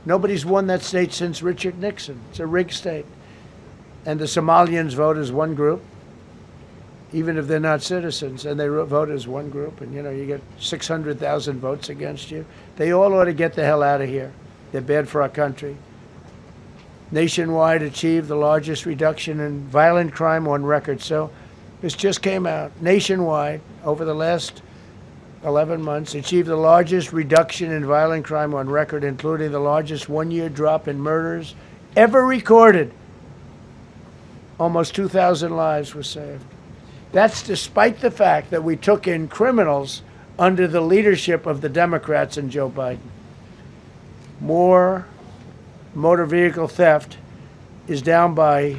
Nobody's won that state since Richard Nixon. It's a rigged state. And the Somalians vote as one group, even if they're not citizens, and they vote as one group, and you know, you get 600,000 votes against you. They all ought to get the hell out of here. They're bad for our country. Nationwide achieved the largest reduction in violent crime on record. So this just came out. Nationwide, over the last 11 months, achieved the largest reduction in violent crime on record, including the largest one-year drop in murders ever recorded. Almost 2,000 lives were saved. That's despite the fact that we took in criminals under the leadership of the Democrats and Joe Biden. More motor vehicle theft is down by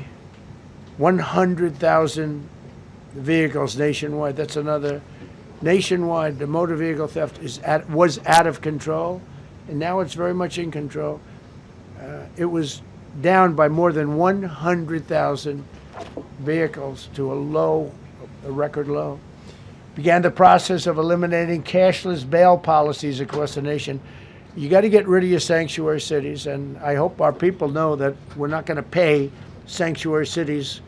100,000 vehicles nationwide. That's another. Nationwide, the motor vehicle theft was out of control, and now it's very much in control. It was down by more than 100,000 vehicles to a record low. Began the process of eliminating cashless bail policies across the nation. You got to get rid of your sanctuary cities, and I hope our people know that we're not going to pay sanctuary cities.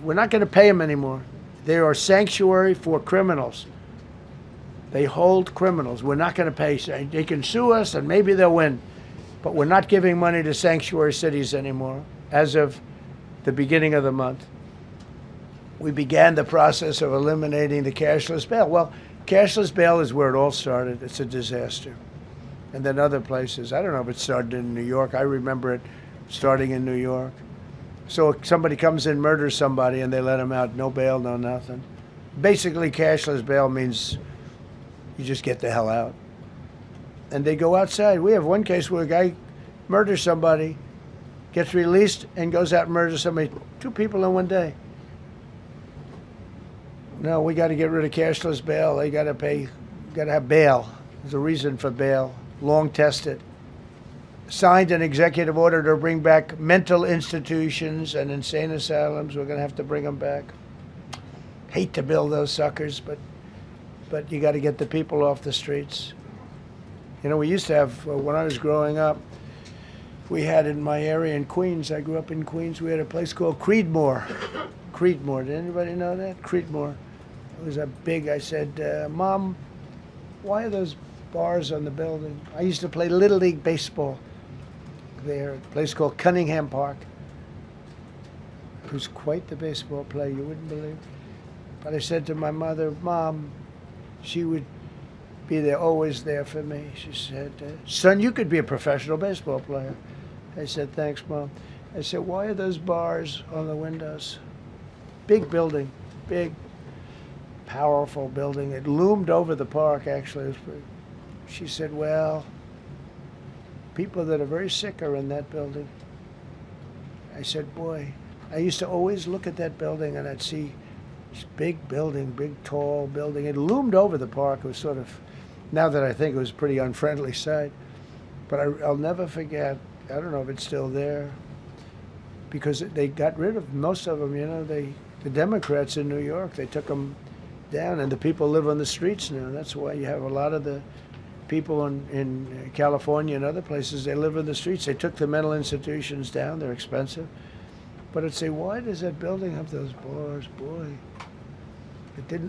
We're not going to pay them anymore. They are sanctuary for criminals. They hold criminals. We're not going to pay. They can sue us, and maybe they'll win, but we're not giving money to sanctuary cities anymore as of the beginning of the month. We began the process of eliminating the cashless bail. Well, cashless bail is where it all started. It's a disaster. And then other places. I don't know if it started in New York. I remember it starting in New York. So if somebody comes in, murders somebody, and they let them out, no bail, no nothing. Basically, cashless bail means you just get the hell out. and they go outside. We have one case where a guy murders somebody, gets released, and goes out and murders somebody. 2 people in one day. No, we got to get rid of cashless bail. They got to pay, got to have bail. There's a reason for bail, long tested. Signed an executive order to bring back mental institutions and insane asylums. We're going to have to bring them back. Hate to build those suckers, but you got to get the people off the streets. You know, we used to have, when I was growing up, we had in my area in Queens, I grew up in Queens, we had a place called Creedmoor. Creedmoor, did anybody know that? Creedmoor. It was a big, I said, Mom, why are those bars on the building? I used to play Little League baseball there at a place called Cunningham Park. Who's quite the baseball player, you wouldn't believe. But I said to my mother, Mom, she would be there, always there for me. She said, son, you could be a professional baseball player. I said, thanks, Mom. I said, why are those bars on the windows? Big building, big, powerful building. It loomed over the park, actually. She said, well, people that are very sick are in that building. I said, boy, I used to always look at that building and I'd see this big building, big, tall building. It loomed over the park. It was sort of, now that I think it was a pretty unfriendly sight. But I'll never forget, I don't know if it's still there, because they got rid of most of them, you know, the Democrats in New York, they took them down, and the people live on the streets now. That's why you have a lot of the people in California and other places, they live in the streets. They took the mental institutions down. They're expensive. But I'd say, why does that building have those bars? Boy,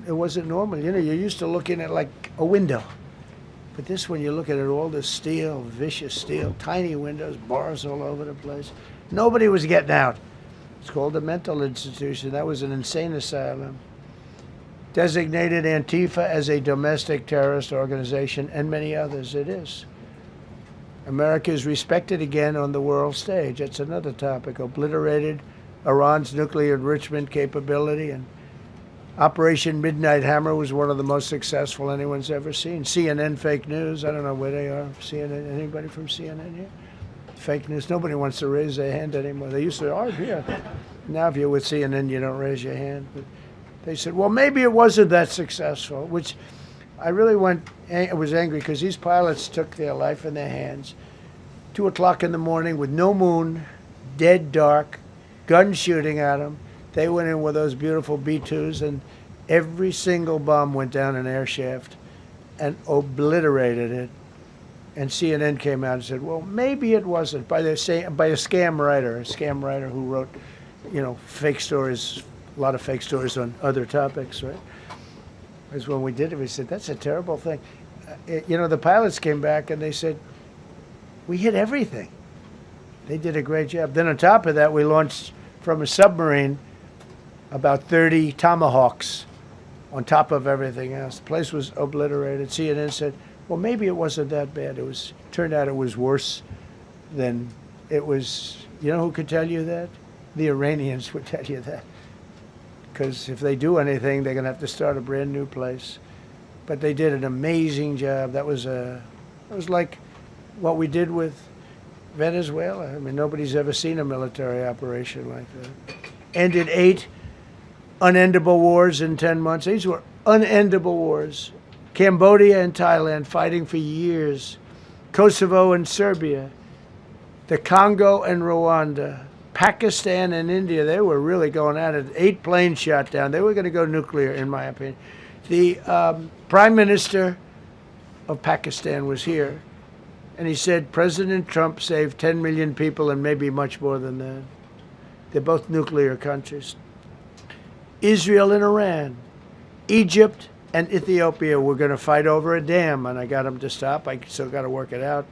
it wasn't normal. You know, you're used to looking at like a window. But this one, you look at it, all this steel, vicious steel, tiny windows, bars all over the place. Nobody was getting out. It's called a mental institution. That was an insane asylum. Designated Antifa as a domestic terrorist organization, and many others. It is. America is respected again on the world stage. That's another topic. Obliterated Iran's nuclear enrichment capability, and Operation Midnight Hammer was one of the most successful anyone's ever seen. CNN fake news. I don't know where they are. CNN. Anybody from CNN here? Fake news. Nobody wants to raise their hand anymore. They used to argue. Yeah. Now, if you're with CNN, you don't raise your hand. But they said, well, maybe it wasn't that successful, which I really was angry because these pilots took their life in their hands. 2 o'clock in the morning with no moon, dead dark, guns shooting at them. They went in with those beautiful B-2s, and every single bomb went down an air shaft and obliterated it. And CNN came out and said, well, maybe it wasn't, by a scam writer who wrote, you know, fake stories, a lot of fake stories on other topics, right? Because when we did it, we said, that's a terrible thing. You know, the pilots came back and they said, we hit everything. They did a great job. Then on top of that, we launched from a submarine about 30 Tomahawks on top of everything else. The place was obliterated. CNN said, well, maybe it wasn't that bad. Turned out it was worse than it was. You know who could tell you that? The Iranians would tell you that. Because if they do anything, they're going to have to start a brand new place. But they did an amazing job. That was like what we did with Venezuela. I mean, nobody's ever seen a military operation like that. Ended 8 unendable wars in 10 months. These were unendable wars. Cambodia and Thailand fighting for years. Kosovo and Serbia. The Congo and Rwanda. Pakistan and India, they were really going at it. 8 planes shot down. They were going to go nuclear, in my opinion. The Prime Minister of Pakistan was here, and he said President Trump saved 10 million people and maybe much more than that. They're both nuclear countries. Israel and Iran. Egypt and Ethiopia were going to fight over a dam, and I got them to stop. I still got to work it out,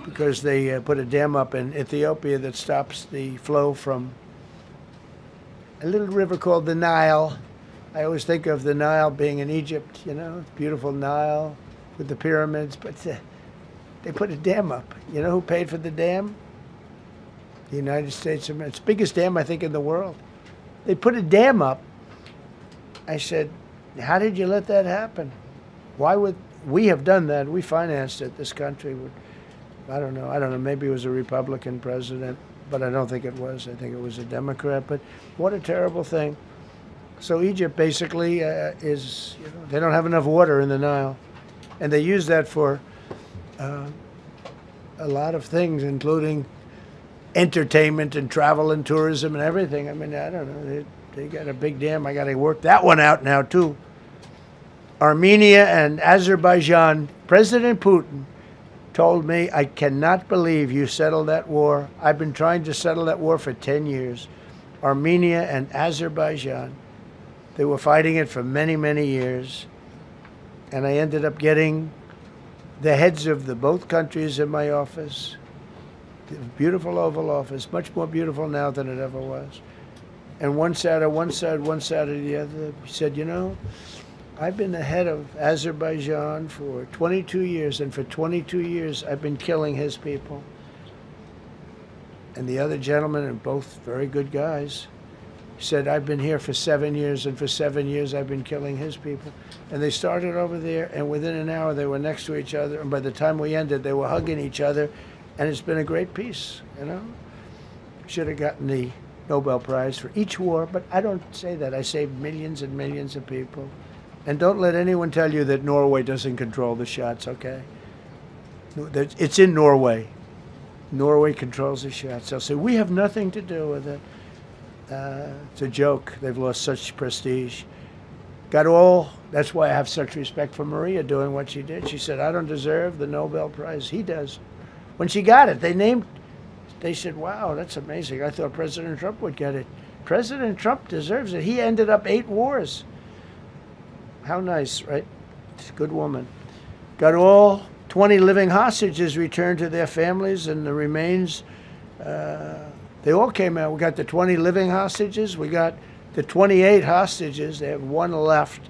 because they put a dam up in Ethiopia that stops the flow from a little river called the Nile. I always think of the Nile being in Egypt, you know, beautiful Nile with the pyramids, but they put a dam up. You know who paid for the dam? The United States of America. It's the biggest dam, I think, in the world. They put a dam up. I said, how did you let that happen? Why would, we have done that. We financed it. This country would, I don't know, maybe it was a Republican president, but I don't think it was. I think it was a Democrat. But what a terrible thing. So Egypt basically is, they don't have enough water in the Nile. And they use that for a lot of things, including entertainment and travel and tourism and everything. I mean, I don't know. They got a big dam. I got to work that one out now, too. Armenia and Azerbaijan, President Putin told me, I cannot believe you settled that war. I've been trying to settle that war for 10 years. Armenia and Azerbaijan, they were fighting it for many, many years. And I ended up getting the heads of the both countries in my office. The beautiful Oval Office, much more beautiful now than it ever was. And one sat on one side, one sat on the other. He said, you know, I've been the head of Azerbaijan for 22 years, and for 22 years I've been killing his people. And the other gentleman, and both very good guys, said, I've been here for 7 years, and for 7 years I've been killing his people. And they started over there, and within an hour they were next to each other, and by the time we ended, they were hugging each other, and it's been a great peace, you know? Should have gotten the Nobel Prize for each war, but I don't say that. I say millions and millions of people. And don't let anyone tell you that Norway doesn't control the shots, okay? It's in Norway. Norway controls the shots. They'll say, we have nothing to do with it. It's a joke. They've lost such prestige. That's why I have such respect for Maria doing what she did. She said, I don't deserve the Nobel Prize. He does. When she got it, they said, wow, that's amazing. I thought President Trump would get it. President Trump deserves it. He ended up 8 wars. How nice, right? It's a good woman. Got all 20 living hostages returned to their families, and the remains, they all came out. We got the 20 living hostages. We got the 28 hostages. They have 1 left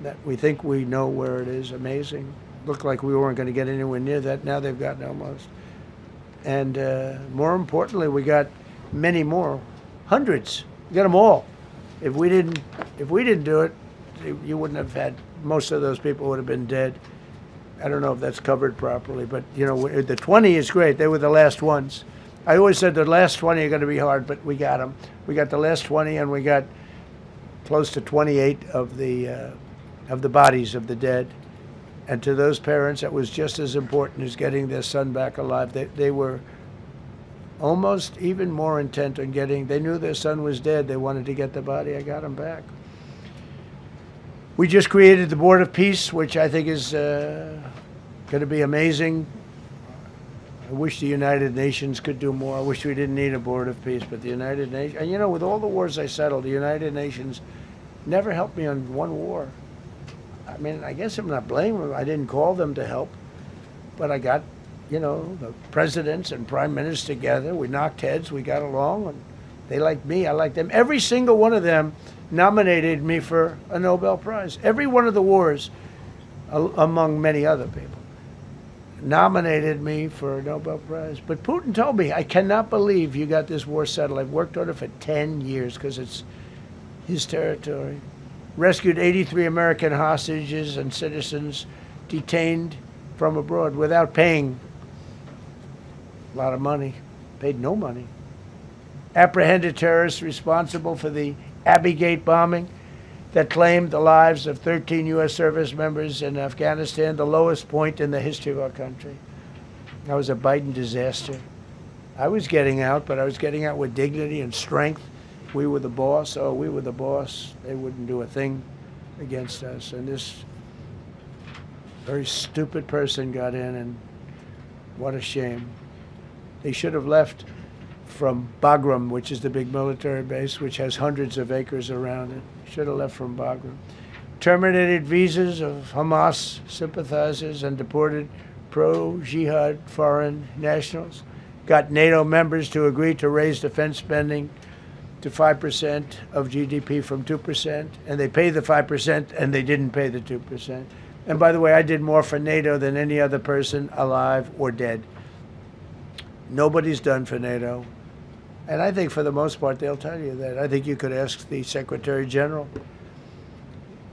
that we think we know where it is. Amazing. Looked like we weren't going to get anywhere near that. Now they've gotten almost. And more importantly, we got many more, hundreds. We got them all. If we didn't do it, you wouldn't have had. Most of those people would have been dead. I don't know if that's covered properly, but you know, the 20 is great. They were the last ones. I always said the last 20 are going to be hard, but we got them. We got the last 20, and we got close to 28 of the bodies of the dead. And to those parents, that was just as important as getting their son back alive. They were almost even more intent on they knew their son was dead. They wanted to get the body. I got him back. We just created the Board of Peace, which I think is going to be amazing. I wish the United Nations could do more. I wish we didn't need a Board of Peace, but the United Nations, and you know, with all the wars I settled, the United Nations never helped me on one war. I mean, I guess I'm not blaming them. I didn't call them to help, but I got, you know, the presidents and prime ministers together. We knocked heads. We got along, and they liked me. I liked them. Every single one of them nominated me for a Nobel Prize. Every one of the wars, among many other people, nominated me for a Nobel Prize. But Putin told me, I cannot believe you got this war settled. I've worked on it for 10 years because it's his territory. Rescued 83 American hostages and citizens detained from abroad without paying a lot of money. Paid no money. Apprehended terrorists responsible for the Abbey Gate bombing that claimed the lives of 13 U.S. service members in Afghanistan, the lowest point in the history of our country. That was a Biden disaster. I was getting out, but I was getting out with dignity and strength. We were the boss. Oh, we were the boss. They wouldn't do a thing against us. And this very stupid person got in, and what a shame. They should have left from Bagram, which is the big military base, which has hundreds of acres around it. Should have left from Bagram. Terminated visas of Hamas sympathizers and deported pro-jihad foreign nationals. Got NATO members to agree to raise defense spending to 5% of GDP from 2%, and they pay the 5%, and they didn't pay the 2%. And by the way, I did more for NATO than any other person alive or dead. Nobody's done for NATO. And I think for the most part, they'll tell you that. I think you could ask the Secretary General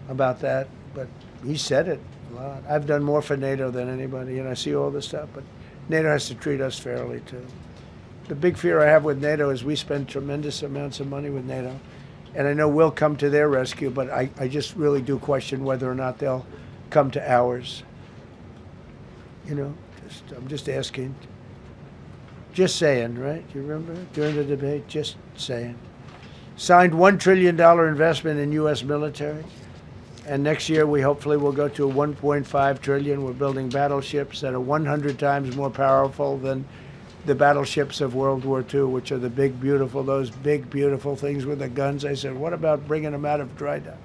about that, but he said it. A lot. I've done more for NATO than anybody, and I see all this stuff, but NATO has to treat us fairly, too. The big fear I have with NATO is we spend tremendous amounts of money with NATO, and I know we'll come to their rescue, but I just really do question whether or not they'll come to ours. You know, I'm just asking. Just saying, right? You remember during the debate? Just saying. Signed $1 trillion investment in U.S. military. And next year, we hopefully will go to a $1.5 trillion. We're building battleships that are 100 times more powerful than the battleships of World War II, which are the big, beautiful, those big, beautiful things with the guns. I said, what about bringing them out of dry dock?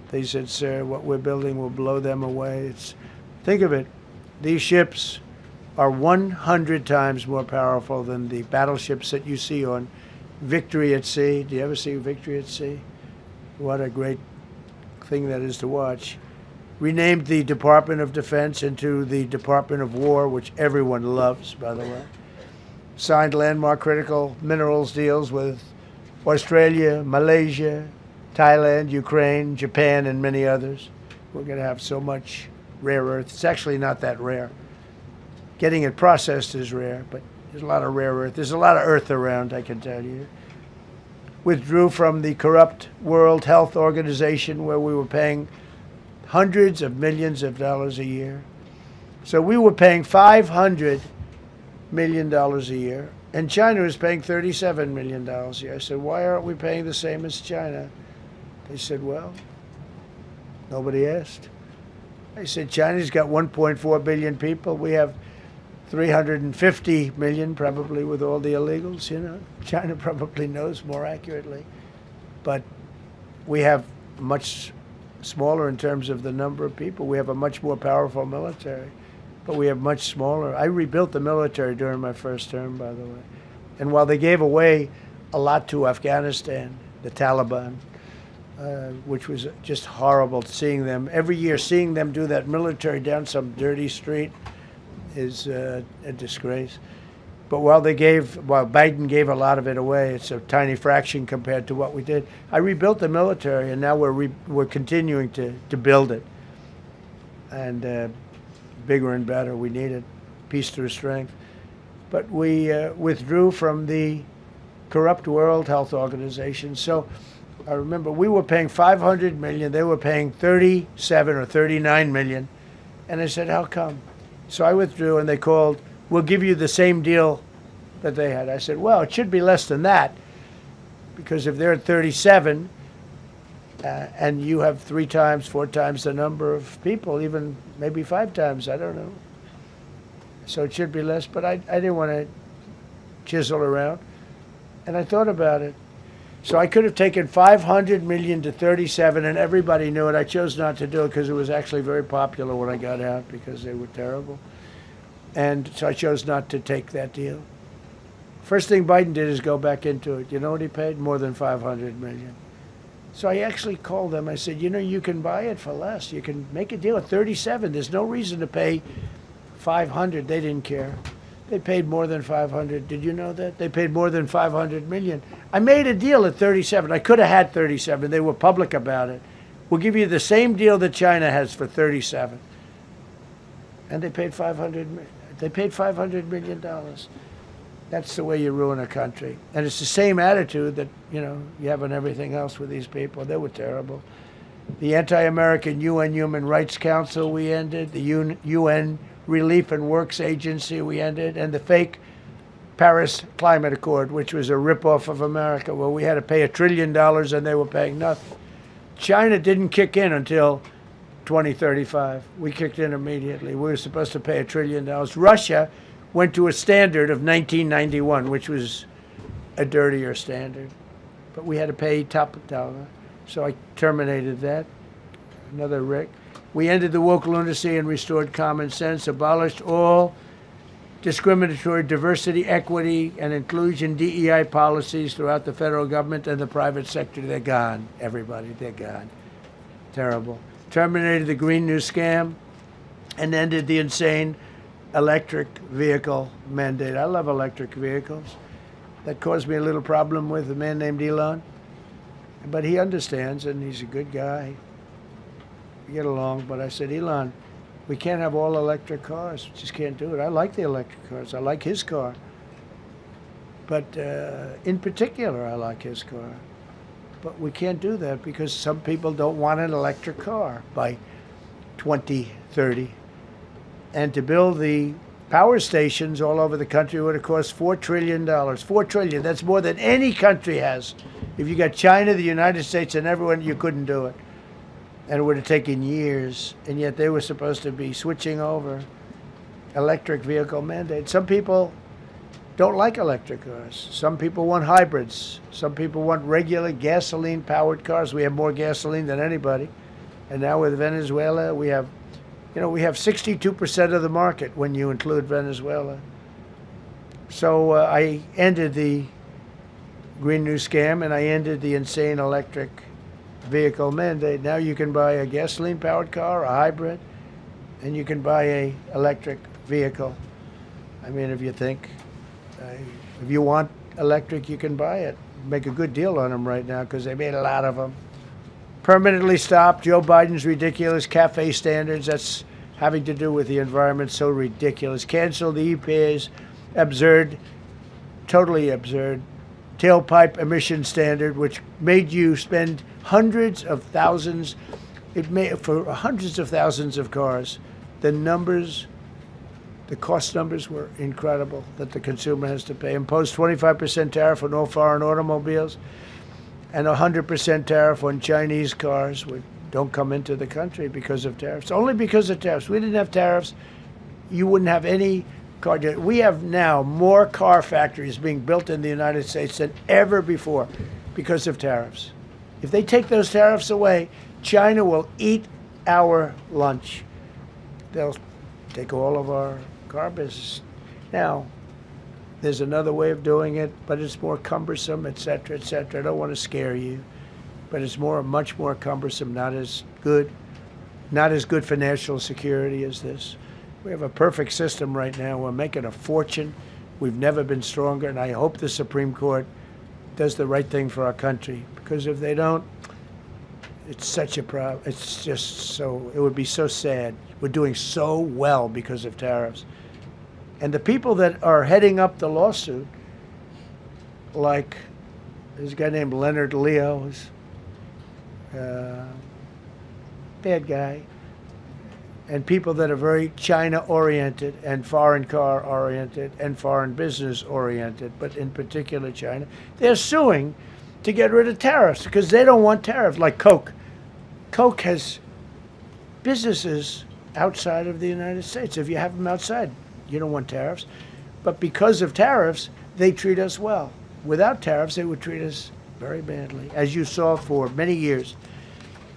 They said, sir, what we're building will blow them away. Think of it. These ships are 100 times more powerful than the battleships that you see on Victory at Sea. Do you ever see Victory at Sea? What a great thing that is to watch. Renamed the Department of Defense into the Department of War, which everyone loves, by the way. Signed landmark critical minerals deals with Australia, Malaysia, Thailand, Ukraine, Japan, and many others. We're going to have so much rare earth. It's actually not that rare. Getting it processed is rare, but there's a lot of rare earth. There's a lot of earth around, I can tell you. Withdrew from the corrupt World Health Organization where we were paying hundreds of millions of dollars a year. So we were paying $500 million a year, and China was paying $37 million a year. I said, why aren't we paying the same as China? They said, well, nobody asked. I said, China's got 1.4 billion people. We have 350 million, probably, with all the illegals, you know. China probably knows more accurately. But we have much smaller in terms of the number of people. We have a much more powerful military, but we have much smaller. I rebuilt the military during my first term, by the way. And while they gave away a lot to Afghanistan, the Taliban, which was just horrible seeing them, every year seeing them do that military down some dirty street, is a disgrace. But while Biden gave a lot of it away, it's a tiny fraction compared to what we did. I rebuilt the military, and now we're continuing to build it. And bigger and better, we need it, peace through strength. But we withdrew from the corrupt World Health Organization. So I remember we were paying $500 million, they were paying 37 or 39 million. And I said, how come? So I withdrew, and they called, we'll give you the same deal that they had. I said, well, it should be less than that, because if they're at 37 and you have 3 times, 4 times the number of people, even maybe 5 times, I don't know. So it should be less, but I didn't want to chisel around. And I thought about it. So I could have taken 500 million to 37, and everybody knew it. I chose not to do it because it was actually very popular when I got out, because they were terrible. And so I chose not to take that deal. First thing Biden did is go back into it. You know what he paid? More than 500 million. So I actually called them. I said, you know, you can buy it for less. You can make a deal at 37. There's no reason to pay 500. They didn't care. They paid more than 500. Did you know that? They paid more than 500 million. I made a deal at 37. I could have had 37. They were public about it. We'll give you the same deal that China has for 37. And they paid $500 million. That's the way you ruin a country. And it's the same attitude that, you know, you have on everything else with these people. They were terrible. The anti-American UN Human Rights Council we ended. The UN Relief and Works Agency we ended. And the fake Paris Climate Accord, which was a ripoff of America, where we had to pay $1 trillion and they were paying nothing. China didn't kick in until 2035. We kicked in immediately. We were supposed to pay $1 trillion. Russia went to a standard of 1991, which was a dirtier standard. But we had to pay top dollar. So I terminated that. Another Rick. We ended the woke lunacy and restored common sense, abolished all discriminatory diversity, equity, and inclusion DEI policies throughout the federal government and the private sector. They're gone, everybody. They're gone. Terrible. Terminated the Green New Scam and ended the insane electric vehicle mandate. I love electric vehicles. That caused me a little problem with a man named Elon. But he understands, and he's a good guy. We get along. But I said, Elon, We can't have all electric cars. We just can't do it. I like the electric cars. I like his car. But in particular, I like his car. But we can't do that because some people don't want an electric car by 2030. And to build the power stations all over the country would have cost $4 trillion. $4 trillion. That's more than any country has. If you got China, the United States, and everyone, you couldn't do it. And it would have taken years. And yet they were supposed to be switching over electric vehicle mandate. Some people don't like electric cars. Some people want hybrids. Some people want regular gasoline-powered cars. We have more gasoline than anybody. And now with Venezuela, we have 62% of the market when you include Venezuela. So I ended the Green New Scam and I ended the insane electric vehicle mandate. Now you can buy a gasoline-powered car, a hybrid, and you can buy a electric vehicle. I mean, if you think, if you want electric, you can buy it. Make a good deal on them right now because they made a lot of them. Permanently stopped Joe Biden's ridiculous CAFE standards. That's having to do with the environment, so ridiculous. Cancel the EPA's absurd, totally absurd, tailpipe emission standard, which made you spend hundreds of thousands. It made for hundreds of thousands of cars. The numbers, the cost numbers were incredible that the consumer has to pay. Imposed 25% tariff on all foreign automobiles and 100% tariff on Chinese cars which don't come into the country because of tariffs. Only because of tariffs. We didn't have tariffs, you wouldn't have any car. We have now more car factories being built in the United States than ever before because of tariffs. If they take those tariffs away, China will eat our lunch. They'll take all of our car business. Now, there's another way of doing it, but it's more cumbersome, et cetera, et cetera. I don't want to scare you, but it's much more cumbersome, not as good for national security as this. We have a perfect system right now. We're making a fortune. We've never been stronger, and I hope the Supreme Court does the right thing for our country, because if they don't, it's such a problem. It's just so, it would be so sad. We're doing so well because of tariffs. And the people that are heading up the lawsuit, like there's a guy named Leonard Leo, who's a bad guy, and people that are very China-oriented and foreign car-oriented and foreign business-oriented, but in particular China, they're suing to get rid of tariffs because they don't want tariffs, like Coke. Coke has businesses outside of the United States. If you have them outside, you don't want tariffs. But because of tariffs, they treat us well. Without tariffs, they would treat us very badly. As you saw for many years,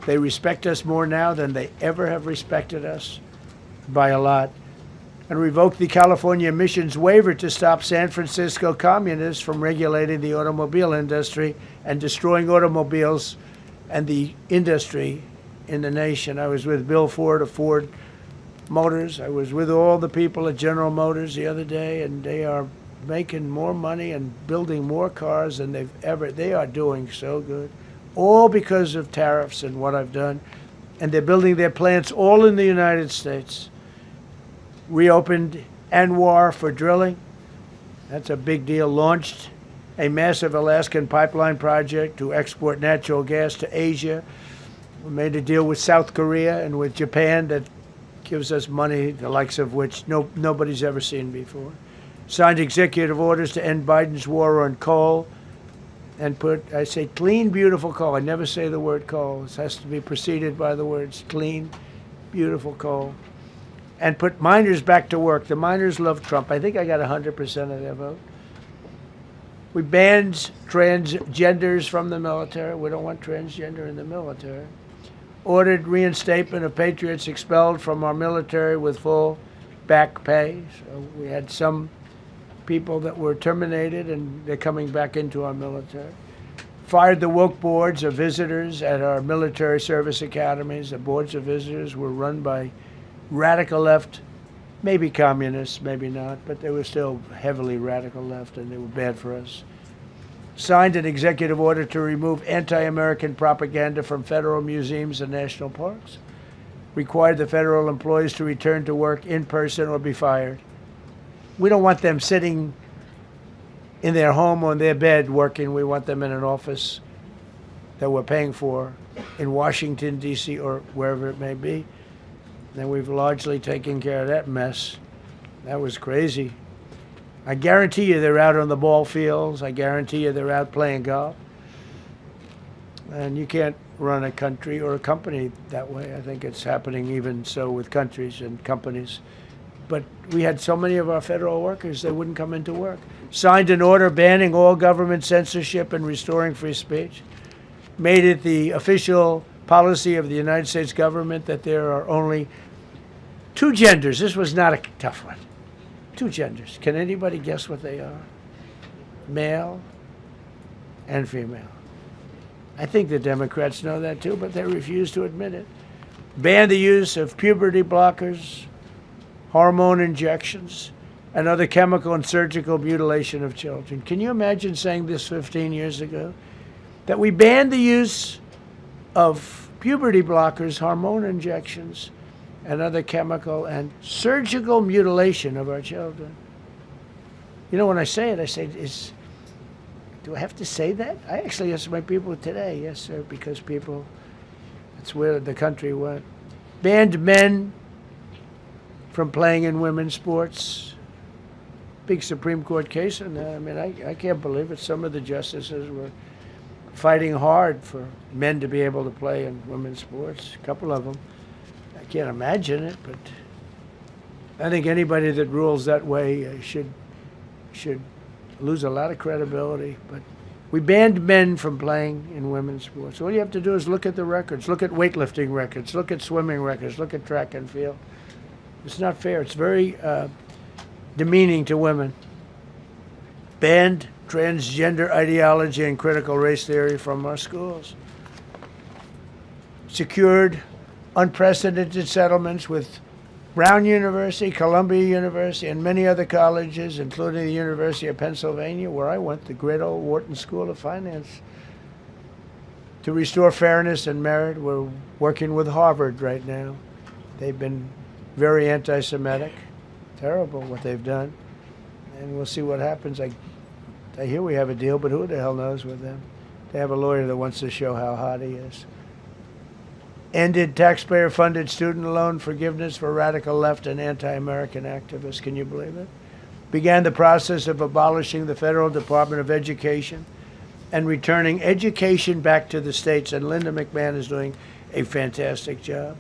they respect us more now than they ever have respected us by a lot. And revoked the California emissions waiver to stop San Francisco communists from regulating the automobile industry and destroying automobiles and the industry in the nation. I was with Bill Ford of Ford Motors. I was with all the people at General Motors the other day, and they are making more money and building more cars than they are doing so good. All because of tariffs and what I've done. And they're building their plants all in the United States. Reopened Anwar for drilling. That's a big deal. Launched a massive Alaskan pipeline project to export natural gas to Asia. We made a deal with South Korea and with Japan that gives us money, the likes of which nobody's ever seen before. Signed executive orders to end Biden's war on coal and put, I say clean, beautiful coal. I never say the word coal. It has to be preceded by the words clean, beautiful coal. And put miners back to work. The miners love Trump. I think I got 100% of their vote. We banned transgenders from the military. We don't want transgender in the military. Ordered reinstatement of patriots expelled from our military with full back pay. So we had some people that were terminated and they're coming back into our military. Fired the woke boards of visitors at our military service academies. The boards of visitors were run by radical left, maybe communists, maybe not, but they were still heavily radical left and they were bad for us. Signed an executive order to remove anti-American propaganda from federal museums and national parks. required the federal employees to return to work in person or be fired. We don't want them sitting in their home on their bed working. We want them in an office that we're paying for in Washington, D.C. or wherever it may be. And we've largely taken care of that mess. That was crazy. I guarantee you they're out on the ball fields. I guarantee you they're out playing golf. And you can't run a country or a company that way. I think it's happening even so with countries and companies. But we had so many of our federal workers, they wouldn't come into work. Signed an order banning all government censorship and restoring free speech. Made it the official policy of the United States government that there are only two genders. This was not a tough one. Two genders. Can anybody guess what they are? Male and female. I think the Democrats know that too, but they refuse to admit it. Ban the use of puberty blockers, hormone injections, and other chemical and surgical mutilation of children. Can you imagine saying this 15 years ago? That we banned the use of puberty blockers, hormone injections, and other chemical and surgical mutilation of our children. You know, when I say it, I say, do I have to say that? I actually asked my people today, yes, sir, because people, that's where the country went. Banned men from playing in women's sports. Big Supreme Court case on that. I mean, I can't believe it. Some of the justices were fighting hard for men to be able to play in women's sports, a couple of them. I can't imagine it, but I think anybody that rules that way should lose a lot of credibility. But we banned men from playing in women's sports. All you have to do is look at the records, look at weightlifting records, look at swimming records, look at track and field. It's not fair. It's very demeaning to women. Banned transgender ideology and critical race theory from our schools. Secured unprecedented settlements with Brown University, Columbia University, and many other colleges, including the University of Pennsylvania, where I went, the great old Wharton School of Finance, to restore fairness and merit. We're working with Harvard right now. They've been very anti-Semitic. Terrible what they've done. And we'll see what happens. I hear we have a deal, but who the hell knows with them? They have a lawyer that wants to show how hot he is. Ended taxpayer-funded student loan forgiveness for radical left and anti-American activists. Can you believe it? Began the process of abolishing the Federal Department of Education and returning education back to the states. And Linda McMahon is doing a fantastic job.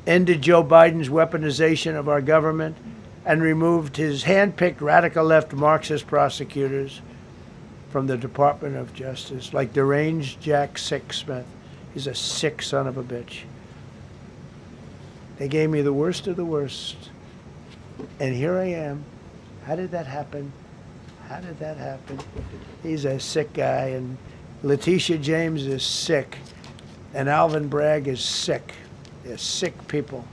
Ended Joe Biden's weaponization of our government and removed his hand-picked radical left Marxist prosecutors from the Department of Justice, like deranged Jack Smith. He's a sick son of a bitch. They gave me the worst of the worst. And here I am. How did that happen? How did that happen? He's a sick guy, and Letitia James is sick, and Alvin Bragg is sick. They're sick people.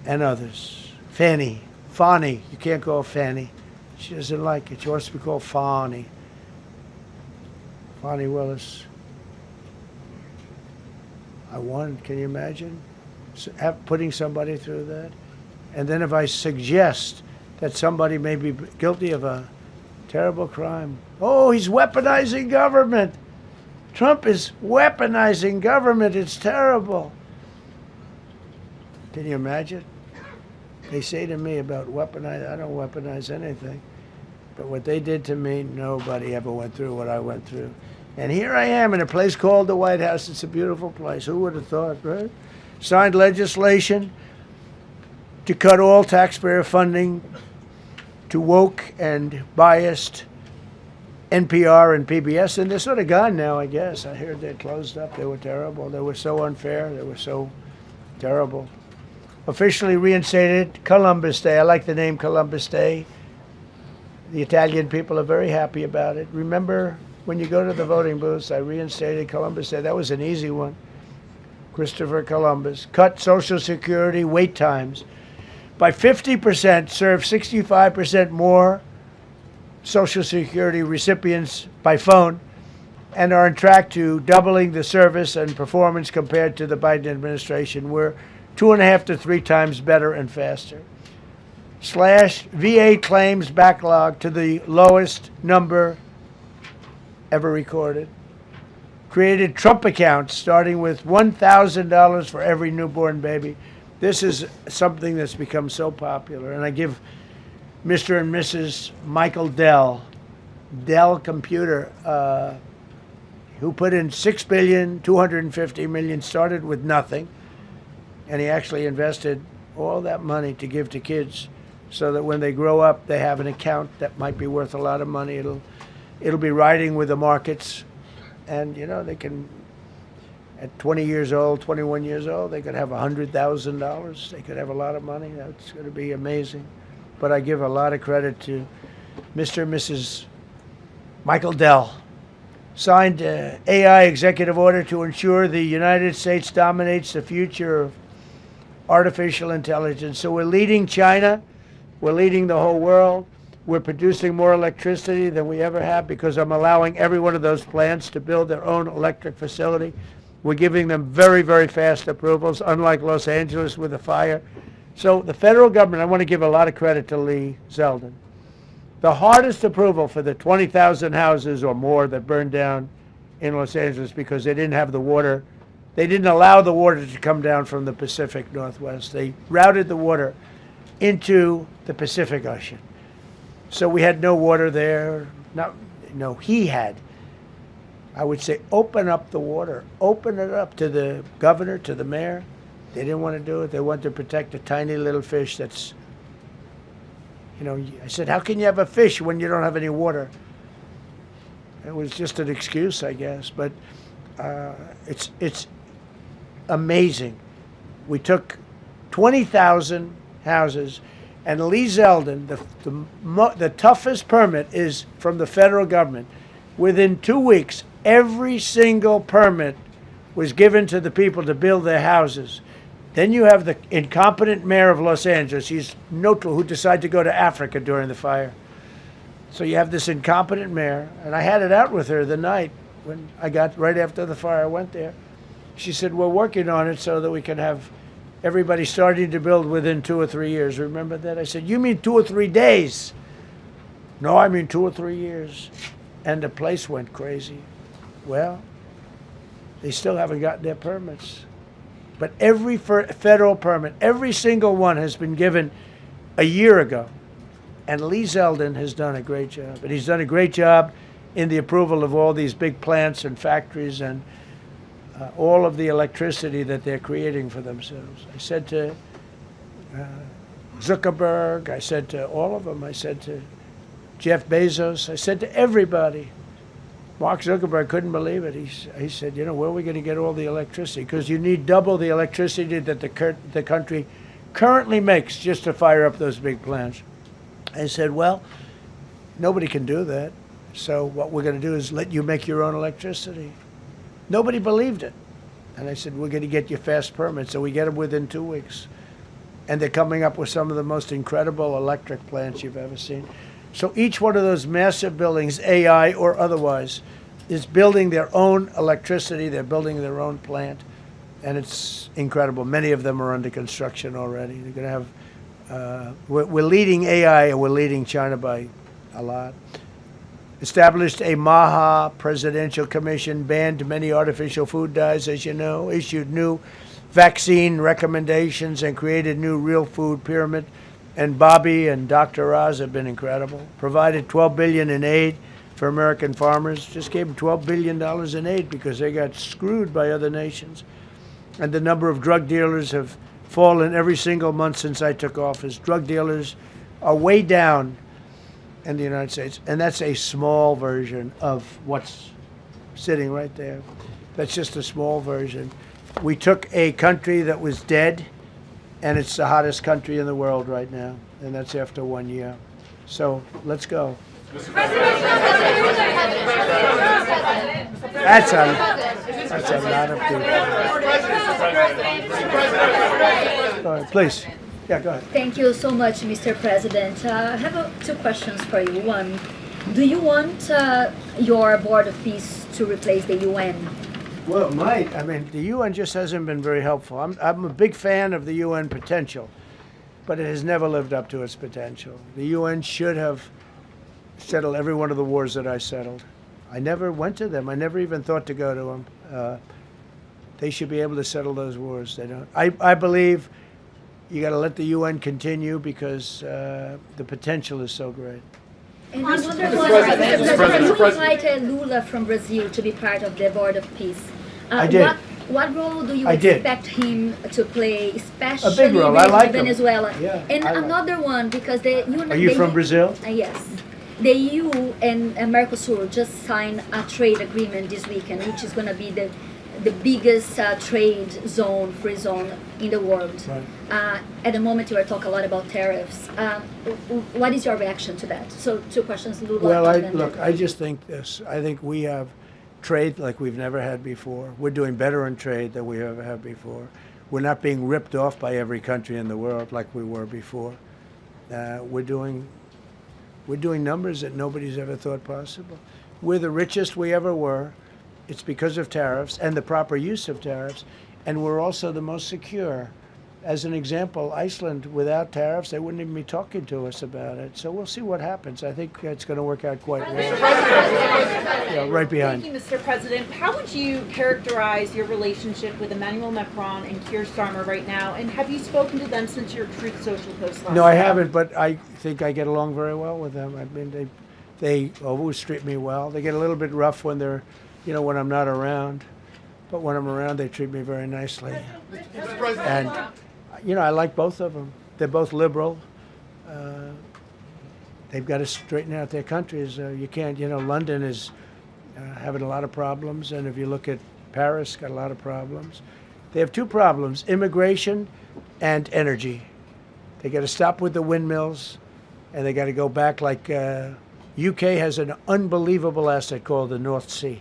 And others. Fannie, you can't call her Fannie. She doesn't like it. She wants to be called Fani Willis. I won. Can you imagine putting somebody through that? And then if I suggest that somebody may be guilty of a terrible crime, oh, he's weaponizing government. Trump is weaponizing government. It's terrible. Can you imagine? They say to me about weaponize, I don't weaponize anything. But what they did to me, nobody ever went through what I went through. And here I am in a place called the White House. It's a beautiful place. Who would have thought, right? Signed legislation to cut all taxpayer funding to woke and biased NPR and PBS. And they're sort of gone now, I guess. I heard they closed up. They were terrible. They were so unfair. They were so terrible. Officially reinstated Columbus Day. I like the name Columbus Day. The Italian people are very happy about it. Remember, when you go to the voting booths, I reinstated Columbus Day. That was an easy one. Christopher Columbus. Cut Social Security wait times by 50%, serve 65% more Social Security recipients by phone, and are on track to doubling the service and performance compared to the Biden administration. We're 2.5 to 3 times better and faster. Slash VA claims backlog to the lowest number ever recorded. Created Trump accounts starting with $1,000 for every newborn baby. This is something that's become so popular. And I give Mr. and Mrs. Michael Dell Computer, who put in $6.25 billion, started with nothing. And he actually invested all that money to give to kids so that when they grow up, they have an account that might be worth a lot of money. It'll be riding with the markets. And, you know, they can, at 20 years old, 21 years old, they could have $100,000. They could have a lot of money. That's going to be amazing. But I give a lot of credit to Mr. and Mrs. Michael Dell. Signed an AI executive order to ensure the United States dominates the future of artificial intelligence. So we're leading China. We're leading the whole world. We're producing more electricity than we ever have because I'm allowing every one of those plants to build their own electric facility. We're giving them very, very fast approvals, unlike Los Angeles with the fire. So the federal government, I want to give a lot of credit to Lee Zeldin. The hardest approval for the 20,000 houses or more that burned down in Los Angeles because they didn't have the water. They didn't allow the water to come down from the Pacific Northwest. They routed the water into the Pacific Ocean. So we had no water there. No, he had. I would say open up the water. Open it up to the governor, to the mayor. They didn't want to do it. They wanted to protect a tiny little fish that's, you know, I said, how can you have a fish when you don't have any water? It was just an excuse, I guess. But it's amazing. We took 20,000 houses, and Lee Zeldin, the toughest permit is from the federal government. Within 2 weeks, every single permit was given to the people to build their houses. Then you have the incompetent mayor of Los Angeles. He's neutral, who decided to go to Africa during the fire. So you have this incompetent mayor, and I had it out with her the night when I got, right after the fire, I went there. She said, we're working on it so that we can have everybody starting to build within 2 or 3 years. Remember that? I said, you mean 2 or 3 days? No, I mean 2 or 3 years. And the place went crazy. Well, they still haven't gotten their permits. But every federal permit, every single one has been given a year ago. And Lee Zeldin has done a great job. And he's done a great job in the approval of all these big plants and factories and all of the electricity that they're creating for themselves. I said to Zuckerberg, I said to all of them, I said to Jeff Bezos, I said to everybody. Mark Zuckerberg couldn't believe it. He said, you know, where are we going to get all the electricity? Because you need double the electricity that the country currently makes just to fire up those big plants. I said, well, nobody can do that. So what we're going to do is let you make your own electricity. Nobody believed it. And I said, we're going to get you fast permits. So we get them within 2 weeks. And they're coming up with some of the most incredible electric plants you've ever seen. So each one of those massive buildings, AI or otherwise, is building their own electricity. They're building their own plant. And it's incredible. Many of them are under construction already. They're going to have, we're leading AI and we're leading China by a lot. Established a MAHA presidential commission, banned many artificial food dyes, as you know, issued new vaccine recommendations, and created new real food pyramid. And Bobby and Dr. Oz have been incredible. Provided $12 billion in aid for American farmers. Just gave them $12 billion in aid because they got screwed by other nations. And the number of drug dealers have fallen every single month since I took office. Drug dealers are way down in the United States. And that's a small version of what's sitting right there. That's just a small version. We took a country that was dead, and it's the hottest country in the world right now, and that's after 1 year. So let's go. That's a lot of people. Go ahead, please. Yeah, go ahead. Thank you so much, Mr. President. I have 2 questions for you. One, do you want your Board of Peace to replace the UN? Well, it might. I mean, the UN just hasn't been very helpful. I'm a big fan of the UN potential, but it has never lived up to its potential. The UN should have settled every one of the wars that I settled. I never went to them. I never even thought to go to them. They should be able to settle those wars. They don't. I believe you got to let the UN continue because the potential is so great. And I wonder you invited Lula from Brazil to be part of the Board of Peace. I did. What role do you I did. expect him to play, especially A big role. I like him. Venezuela? Yeah, And I like another one, because the Are you from Brazil? Yes. The EU and Mercosur just signed a trade agreement this weekend, which is going to be the biggest trade zone, free zone in the world. Right. At the moment, you are talking a lot about tariffs. What is your reaction to that? So, two questions, Lula. Well, I just think this. I think we have trade like we've never had before. We're doing better in trade than we ever have before. We're not being ripped off by every country in the world like we were before. We're doing numbers that nobody's ever thought possible. We're the richest we ever were. It's because of tariffs and the proper use of tariffs, and we're also the most secure. As an example, Iceland, without tariffs, they wouldn't even be talking to us about it. So we'll see what happens. I think it's going to work out quite well. Yeah, right behind. Thank you, Mr. President. How would you characterize your relationship with Emmanuel Macron and Keir Starmer right now? And have you spoken to them since your Truth Social post last No, I night? haven't, but I think I get along very well with them. I mean, they always treat me well. They get a little bit rough when they're, when I'm not around. But when I'm around, they treat me very nicely. And, I like both of them. They're both liberal. They've got to straighten out their countries. You can't, London is having a lot of problems. And if you look at Paris, got a lot of problems. They have two problems, immigration and energy. They got to stop with the windmills, and they got to go back like UK has an unbelievable asset called the North Sea.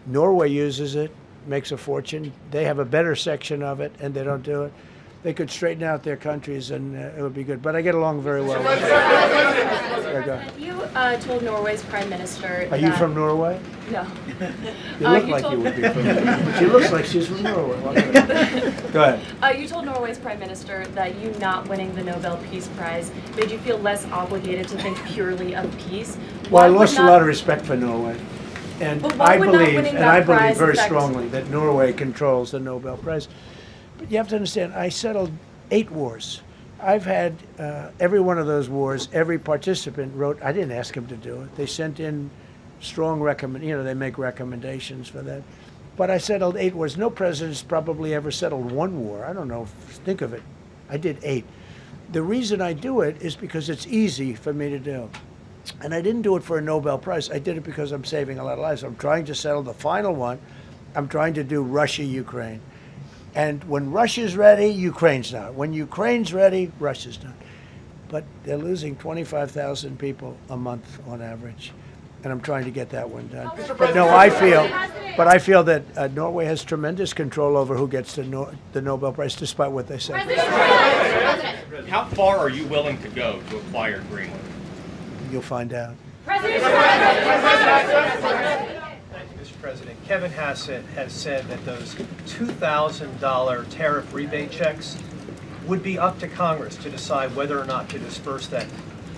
Norway uses it, makes a fortune. They have a better section of it, and they don't do it. They could straighten out their countries, and it would be good. But I get along very well with them. You told Norway's prime minister. Are you from Norway? No. You look like you would be from Norway. She looks like she's from Norway. Go ahead. You told Norway's prime minister that you not winning the Nobel Peace Prize made you feel less obligated to think purely of peace. Well, I lost a lot of respect for Norway. And I believe very strongly that Norway controls the Nobel Prize. But you have to understand, I settled 8 wars. I've had every one of those wars, every participant wrote, I didn't ask them to do it. They sent in strong they make recommendations for that. But I settled 8 wars. No president's probably ever settled 1 war. I don't know, think of it. I did 8. The reason I do it is because it's easy for me to do. And I didn't do it for a Nobel Prize. I did it because I'm saving a lot of lives. I'm trying to settle the final one. I'm trying to do Russia-Ukraine. And when Russia's ready, Ukraine's not. When Ukraine's ready, Russia's not. But they're losing 25,000 people a month on average. And I'm trying to get that one done. But no, I feel that Norway has tremendous control over who gets the Nobel Prize, despite what they say. How far are you willing to go to acquire Greenland? You'll find out. Mr. President, Kevin Hassett has said that those $2,000 tariff rebate checks would be up to Congress to decide whether or not to disperse that.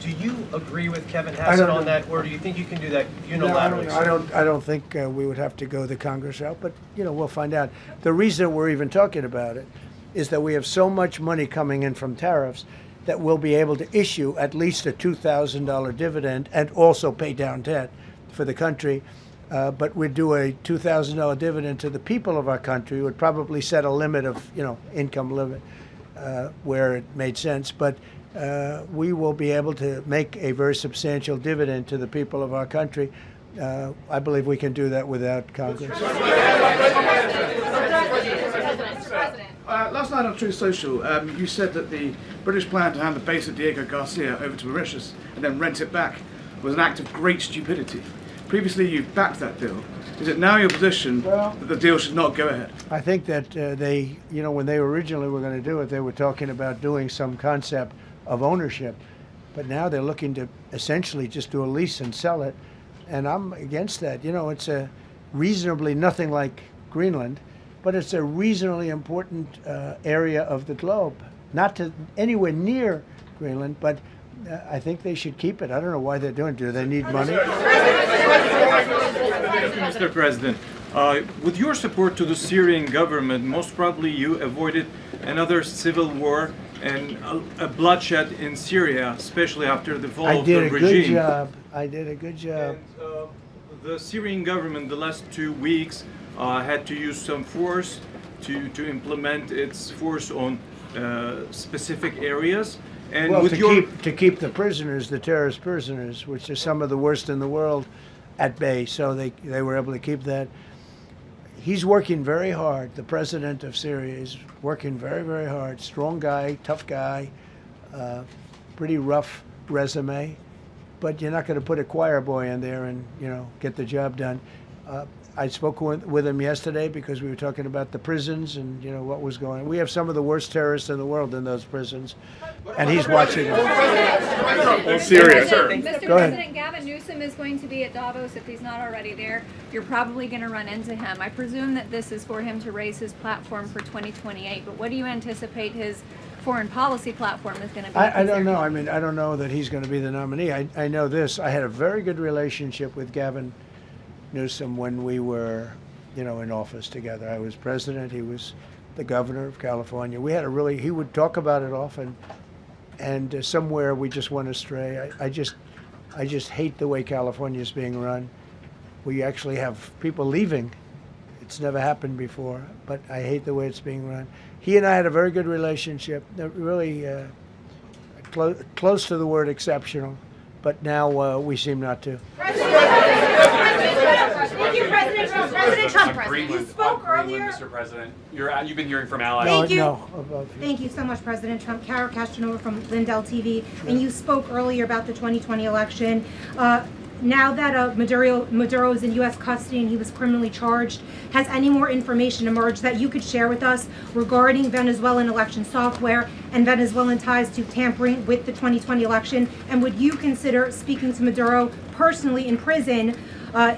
Do you agree with Kevin Hassett on that, or do you think you can do that unilaterally? No, I don't think we would have to go the Congress route, but we'll find out. The reason we're even talking about it is that we have so much money coming in from tariffs that we'll be able to issue at least a $2,000 dividend and also pay down debt for the country. But we'd do a $2,000 dividend to the people of our country. Would probably set a limit of, income limit where it made sense. But we will be able to make a very substantial dividend to the people of our country. I believe we can do that without Congress. Last night on Truth Social, you said that the British plan to hand the base at Diego Garcia over to Mauritius and then rent it back was an act of great stupidity. Previously, you backed that deal. Is it now your position that the deal should not go ahead? I think that they, when they originally were going to do it, they were talking about doing some concept of ownership. But now they're looking to essentially just do a lease and sell it. And I'm against that. reasonably nothing like Greenland, but it's a reasonably important area of the globe. Not to anywhere near Greenland, but I think they should keep it. I don't know why they're doing it. Do they need money? Mr. President, with your support to the Syrian government, most probably you avoided another civil war and a bloodshed in Syria, especially after the fall I of the did a regime. good job. I did a good job. And, the Syrian government the last 2 weeks had to use some force to implement its force on specific areas. And Well, with to keep the prisoners, the terrorist prisoners, which are some of the worst in the world, at bay. So they were able to keep that. He's working very hard. The president of Syria is working very, very hard. Strong guy, tough guy, pretty rough resume. But you're not going to put a choir boy in there and, get the job done. I spoke with him yesterday because we were talking about the prisons and, what was going on. We have some of the worst terrorists in the world in those prisons, and he's watching them. Syria, sir. Mr. Go ahead. President, Gavin Newsom is going to be at Davos if he's not already there. You're probably going to run into him. I presume that this is for him to raise his platform for 2028, but what do you anticipate his foreign policy platform is going to be? I don't know. I mean, I don't know that he's going to be the nominee. I know this. I had a very good relationship with Gavin Newsom when we were, in office together. I was president. He was the governor of California. We had he would talk about it often, and somewhere we just went astray. I just hate the way California is being run. We actually have people leaving. It's never happened before, but I hate the way it's being run. He and I had a very good relationship, really close to the word exceptional, but now we seem not to. Thank you, President Trump. President Trump, you spoke earlier. Mr. President, you've been hearing from allies. Thank you. Above you. Thank you so much, President Trump. Carol Castronova from Lindell TV. And you spoke earlier about the 2020 election. Now that Maduro is in U.S. custody and he was criminally charged, has any more information emerged that you could share with us regarding Venezuelan election software and Venezuelan ties to tampering with the 2020 election? And would you consider speaking to Maduro personally in prison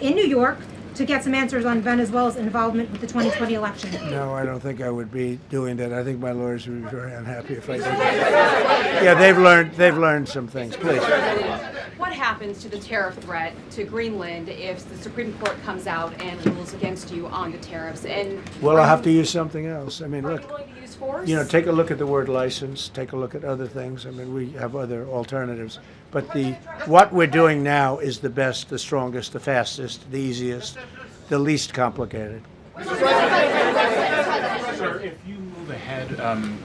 in New York to get some answers on Venezuela's involvement with the 2020 election? No, I don't think I would be doing that. I think my lawyers would be very unhappy if I did that. Yeah, they've learned some things. Please. What happens to the tariff threat to Greenland if the Supreme Court comes out and rules against you on the tariffs? And Well, I'll have to use something else. I mean, are look, you willing to use force? take a look at the word license. Take a look at other things. I mean, we have other alternatives. But what we're doing now is the best, the strongest, the fastest, the easiest, the least complicated. Sir, if you move ahead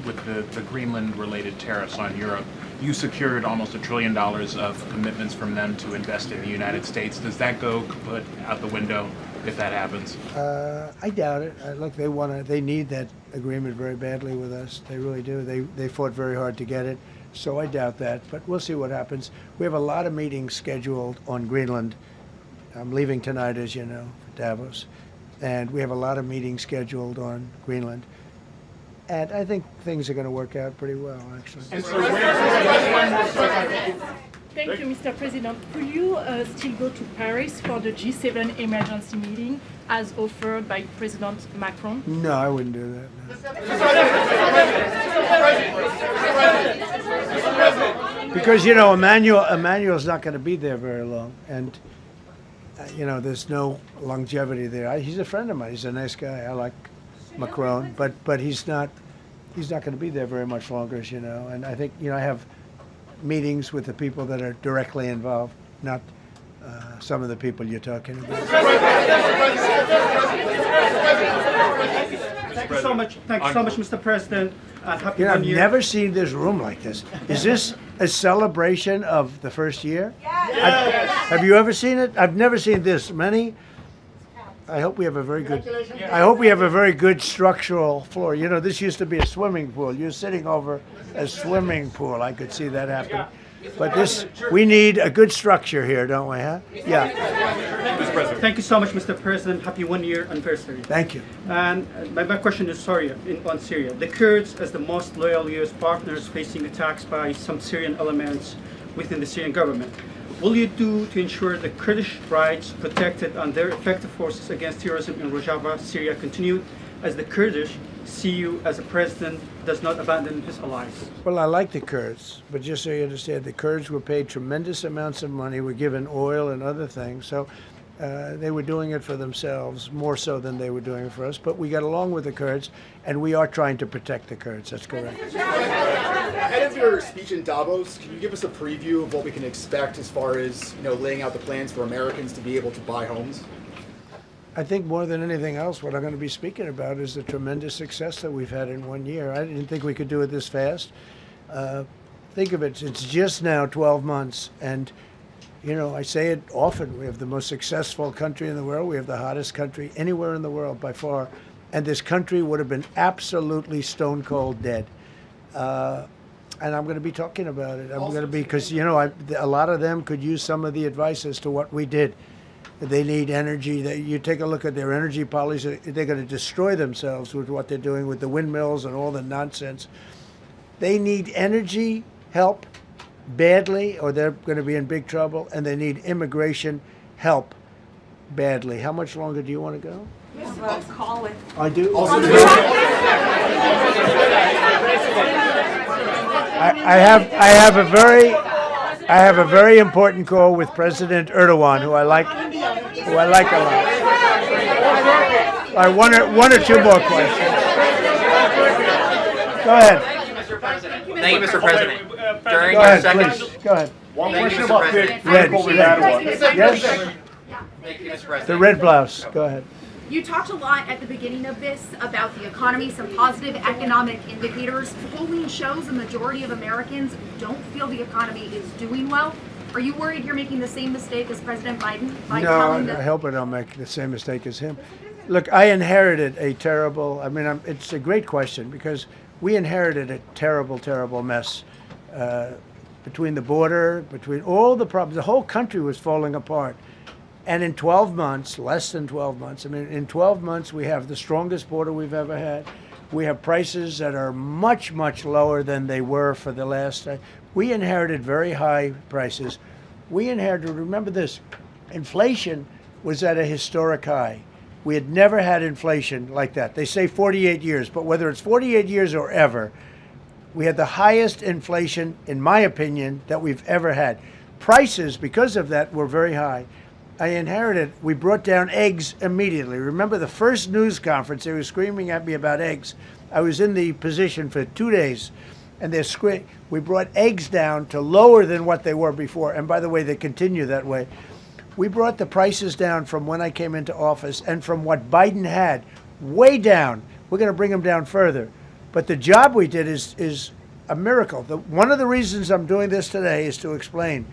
with the Greenland-related tariffs on Europe, you secured almost $1 trillion of commitments from them to invest in the United States. Does that go kaput out the window if that happens? I doubt it. Look, they need that agreement very badly with us. They really do. They fought very hard to get it. So I doubt that, but we'll see what happens. We have a lot of meetings scheduled on Greenland. I'm leaving tonight, as you know, for Davos. And we have a lot of meetings scheduled on Greenland. And I think things are going to work out pretty well, actually. Thank you, Mr. President. Will you still go to Paris for the G7 emergency meeting as offered by President Macron? No, I wouldn't do that. No. Because, Emmanuel's not going to be there very long. And, there's no longevity there. He's a friend of mine. He's a nice guy. I like Macron. But he's not going to be there very much longer, as you know. And I think, I have meetings with the people that are directly involved, not some of the people you're talking about. Thank you so much. Thank you so much, Mr. President. Happy New I've Year. never seen this room like this. Is this a celebration of the first year? Yes. Have you ever seen it? I've never seen this many. I hope we have a very good structural floor. This used to be a swimming pool. You're sitting over a swimming pool. I could see that happen. But we need a good structure here, don't we, huh? Yeah. Thank you so much, Mr. President. Happy 1 year anniversary. Thank you. And my question is on Syria. The Kurds, as the most loyal U.S. partners, facing attacks by some Syrian elements within the Syrian government. will you do to ensure the Kurdish rights protected and their effective forces against terrorism in Rojava, Syria continue, as the Kurdish see you as a president does not abandon his allies? Well, I like the Kurds, but just so you understand, the Kurds were paid tremendous amounts of money, were given oil and other things, so they were doing it for themselves, more so than they were doing it for us. But we got along with the Kurds, and we are trying to protect the Kurds. That's correct. Ahead of your speech in Davos, can you give us a preview of what we can expect as far as laying out the plans for Americans to be able to buy homes? I think more than anything else, what I'm going to be speaking about is the tremendous success that we've had in 1 year. I didn't think we could do it this fast. Think of it, it's just now 12 months, and I say it often, we have the most successful country in the world. We have the hottest country anywhere in the world by far. And this country would have been absolutely stone cold dead. And I'm going to be talking about it. I'm going to be, because, a lot of them could use some of the advice as to what we did. They need energy. You take a look at their energy policy, they're going to destroy themselves with what they're doing with the windmills and all the nonsense. They need energy help badly, or they're going to be in big trouble, and they need immigration help badly. How much longer do you want to go? Call it. I do. I have a very important call with President Erdogan, who I like a lot. All right, one or two more questions. Go ahead. Thank you, Mr. President. During Go your ahead, second, please. Go ahead. One Thank question you, Mr. about President. Yes. Thank you, Mr. President. The red blouse. Go ahead. You talked a lot at the beginning of this about the economy, some positive economic indicators. Polling shows a majority of Americans don't feel the economy is doing well. Are you worried you're making the same mistake as President Biden by telling No, I hope I don't make the same mistake as him. Look, I inherited a terrible, it's a great question, because we inherited a terrible, terrible mess between the border, between all the problems. The whole country was falling apart. And in 12 months, less than 12 months, in 12 months, we have the strongest border we've ever had. We have prices that are much, much lower than they were for the last. We inherited very high prices. We inherited, remember this, inflation was at a historic high. We had never had inflation like that. They say 48 years, but whether it's 48 years or ever, we had the highest inflation, in my opinion, that we've ever had. Prices, because of that, were very high. I inherited, we brought down eggs immediately. Remember the first news conference, they were screaming at me about eggs. I was in the position for 2 days, and they're screaming. We brought eggs down to lower than what they were before. And by the way, they continue that way. We brought the prices down from when I came into office and from what Biden had, way down. We're going to bring them down further. But the job we did is a miracle. One of the reasons I'm doing this today is to explain.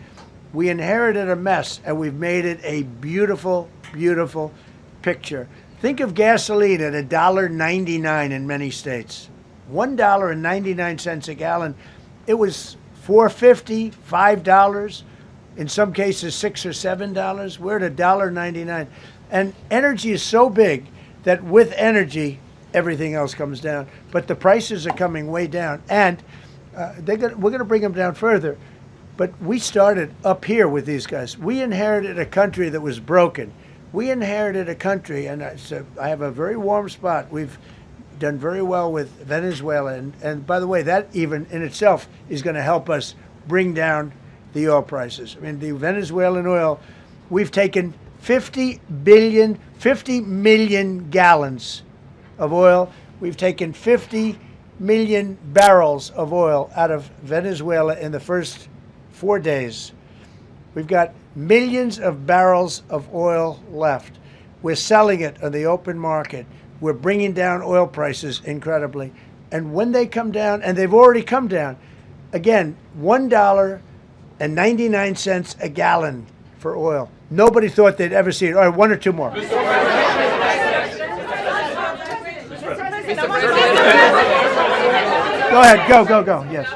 We inherited a mess, and we've made it a beautiful, beautiful picture. Think of gasoline at $1.99 in many states. $1.99 a gallon. It was $4.50, $5, in some cases $6 or $7. We're at $1.99. And energy is so big that with energy, everything else comes down. But the prices are coming way down, and we're going to bring them down further. But we started up here with these guys. We inherited a country that was broken. We inherited a country, and I have a very warm spot. We've done very well with Venezuela. And by the way, that even in itself is going to help us bring down the oil prices. The Venezuelan oil, we've taken 50 million gallons of oil. We've taken 50 million barrels of oil out of Venezuela in the first 4 days. We've got millions of barrels of oil left. We're selling it on the open market. We're bringing down oil prices incredibly. And when they come down, and they've already come down, again, $1.99 a gallon for oil. Nobody thought they'd ever see it. All right, one or two more. Go ahead, go, yes.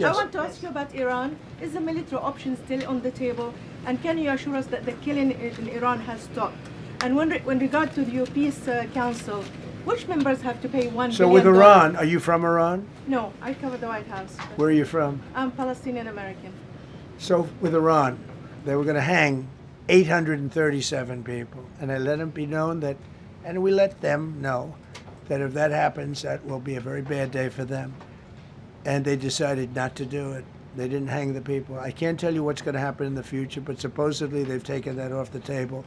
I want to ask you about Iran. Is the military option still on the table? And can you assure us that the killing in Iran has stopped? And when regard to the Peace Council, which members have to pay $1 billion? So with Iran, are you from Iran? No, I cover the White House. Where are you from? I'm Palestinian American. So with Iran, they were going to hang 837 people, and I let them be known that, and we let them know that if that happens, that will be a very bad day for them. And they decided not to do it. They didn't hang the people. I can't tell you what's going to happen in the future, but supposedly they've taken that off the table.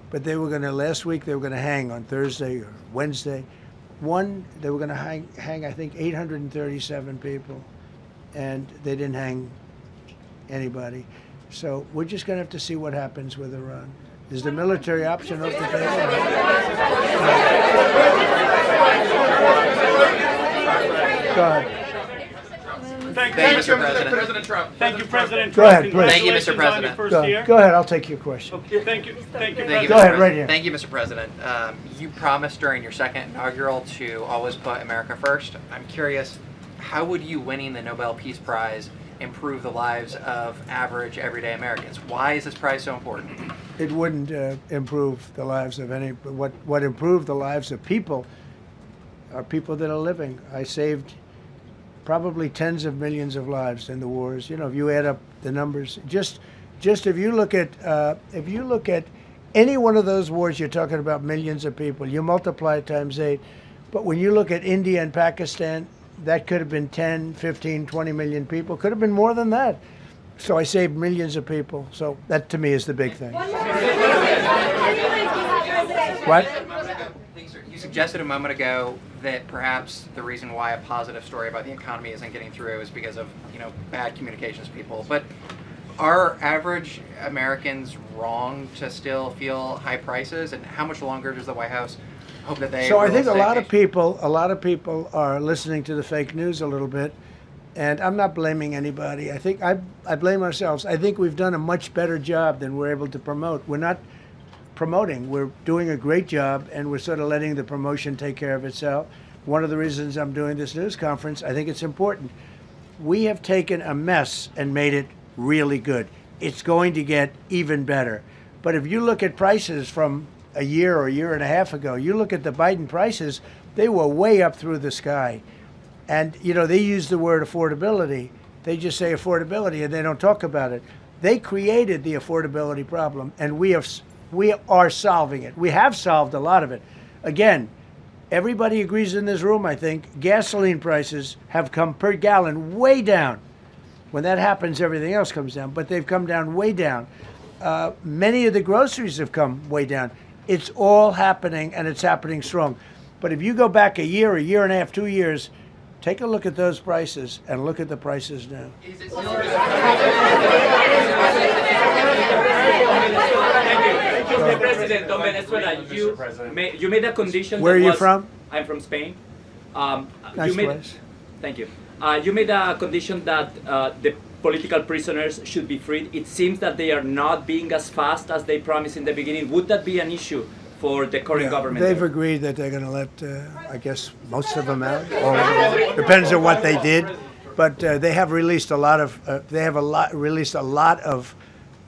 But they were going to, last week, they were going to hang on Thursday or Wednesday. They were going to hang, I think, 837 people, and they didn't hang anybody. So we're just going to have to see what happens with Iran. Is the military option off the table? Go ahead. Thank you, Mr. President. President Trump. Thank you, President Trump. Go ahead, please. Thank you, Mr. President. Go ahead, I'll take your question. Okay, thank you. Thank you. Thank you, Go Mr. ahead, President. right here. Thank you, Mr. President. You promised during your second inaugural to always put America first. I'm curious, how would you winning the Nobel Peace Prize improve the lives of average, everyday Americans? Why is this prize so important? It wouldn't improve the lives of any. What improved the lives of people are people that are living. I saved probably tens of millions of lives in the wars. You know, if you add up the numbers, just if you look at any one of those wars, you're talking about millions of people. You multiply it times 8. But when you look at India and Pakistan, that could have been 10, 15, 20 million people. Could have been more than that. So I saved millions of people. So that, to me, is the big thing. What? You suggested a moment ago that perhaps the reason why a positive story about the economy isn't getting through is because of, bad communications people. But are average Americans wrong to still feel high prices? And how much longer does the White House hope that they? So I think a lot of people are listening to the fake news a little bit, and I'm not blaming anybody. I think I blame ourselves. I think we've done a much better job than we're able to promote. We're not promoting. We're doing a great job, and we're sort of letting the promotion take care of itself. One of the reasons I'm doing this news conference, I think it's important. We have taken a mess and made it really good. It's going to get even better. But if you look at prices from a year or a year and a half ago, you look at the Biden prices, they were way up through the sky. And, they use the word affordability. They just say affordability, and they don't talk about it. They created the affordability problem, and we are solving it. We have solved a lot of it. Again, everybody agrees in this room, I think, gasoline prices have come per gallon way down. When that happens, everything else comes down, but they've come down way down. Many of the groceries have come way down. It's all happening, and it's happening strong. But if you go back a year and a half, 2 years, take a look at those prices and look at the prices now. Mr. President of Venezuela, you made a condition. Where are you from? I'm from Spain. Nice place. Thank you. You made a condition that the political prisoners should be freed. It seems that they are not being as fast as they promised in the beginning. Would that be an issue for the current government? They've agreed that they're going to let, I guess, most of them out. Or depends on what they did. But they have released a lot of. Released a lot of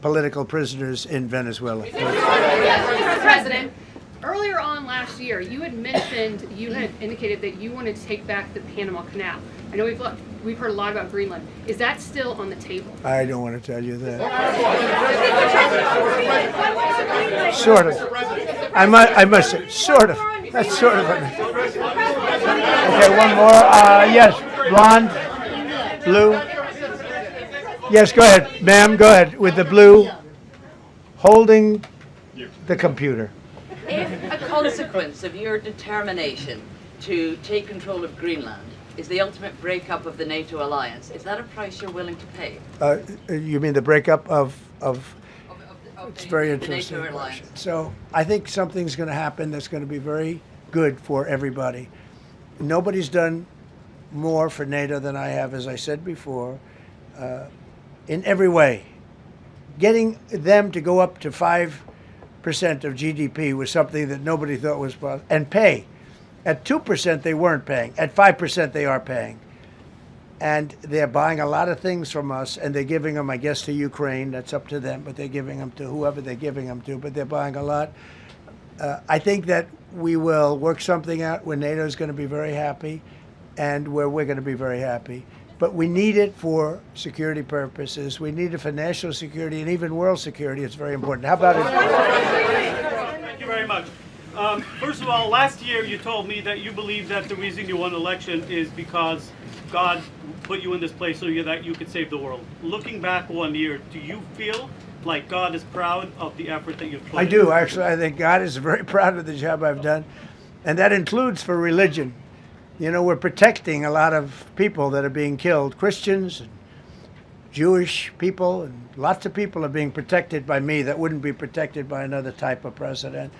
political prisoners in Venezuela. Mr. President, earlier on last year, you had indicated that you wanted to take back the Panama Canal. I know we've heard a lot about Greenland. Is that still on the table? I don't want to tell you that. Sort of. I must say, sort of. That's sort of. Okay, one more. Yes, blonde, blue. Yes, go ahead, ma'am. Go ahead with the blue, holding the computer. If a consequence of your determination to take control of Greenland is the ultimate breakup of the NATO alliance, is that a price you're willing to pay? You mean the breakup of it's very interesting. The NATO alliance. So I think something's going to happen that's going to be very good for everybody. Nobody's done more for NATO than I have, as I said before, in every way. Getting them to go up to 5% of GDP was something that nobody thought was possible, and pay. At 2%, they weren't paying. At 5%, they are paying. And they're buying a lot of things from us, and they're giving them, I guess, to Ukraine. That's up to them, but they're giving them to whoever they're giving them to, but they're buying a lot. I think that we will work something out where NATO is going to be very happy and where we're going to be very happy. but we need it for security purposes. We need it for national security and even world security. It's very important. How about it? Thank you very much. First of all, last year you told me that you believe that the reason you won the election is because God put you in this place so that you could save the world. Looking back 1 year, do you feel like God is proud of the effort that you've put in? I do, actually. I think God is very proud of the job I've done, and that includes for religion. You know, we're protecting a lot of people that are being killed, Christians and Jewish people, and lots of people are being protected by me that wouldn't be protected by another type of president.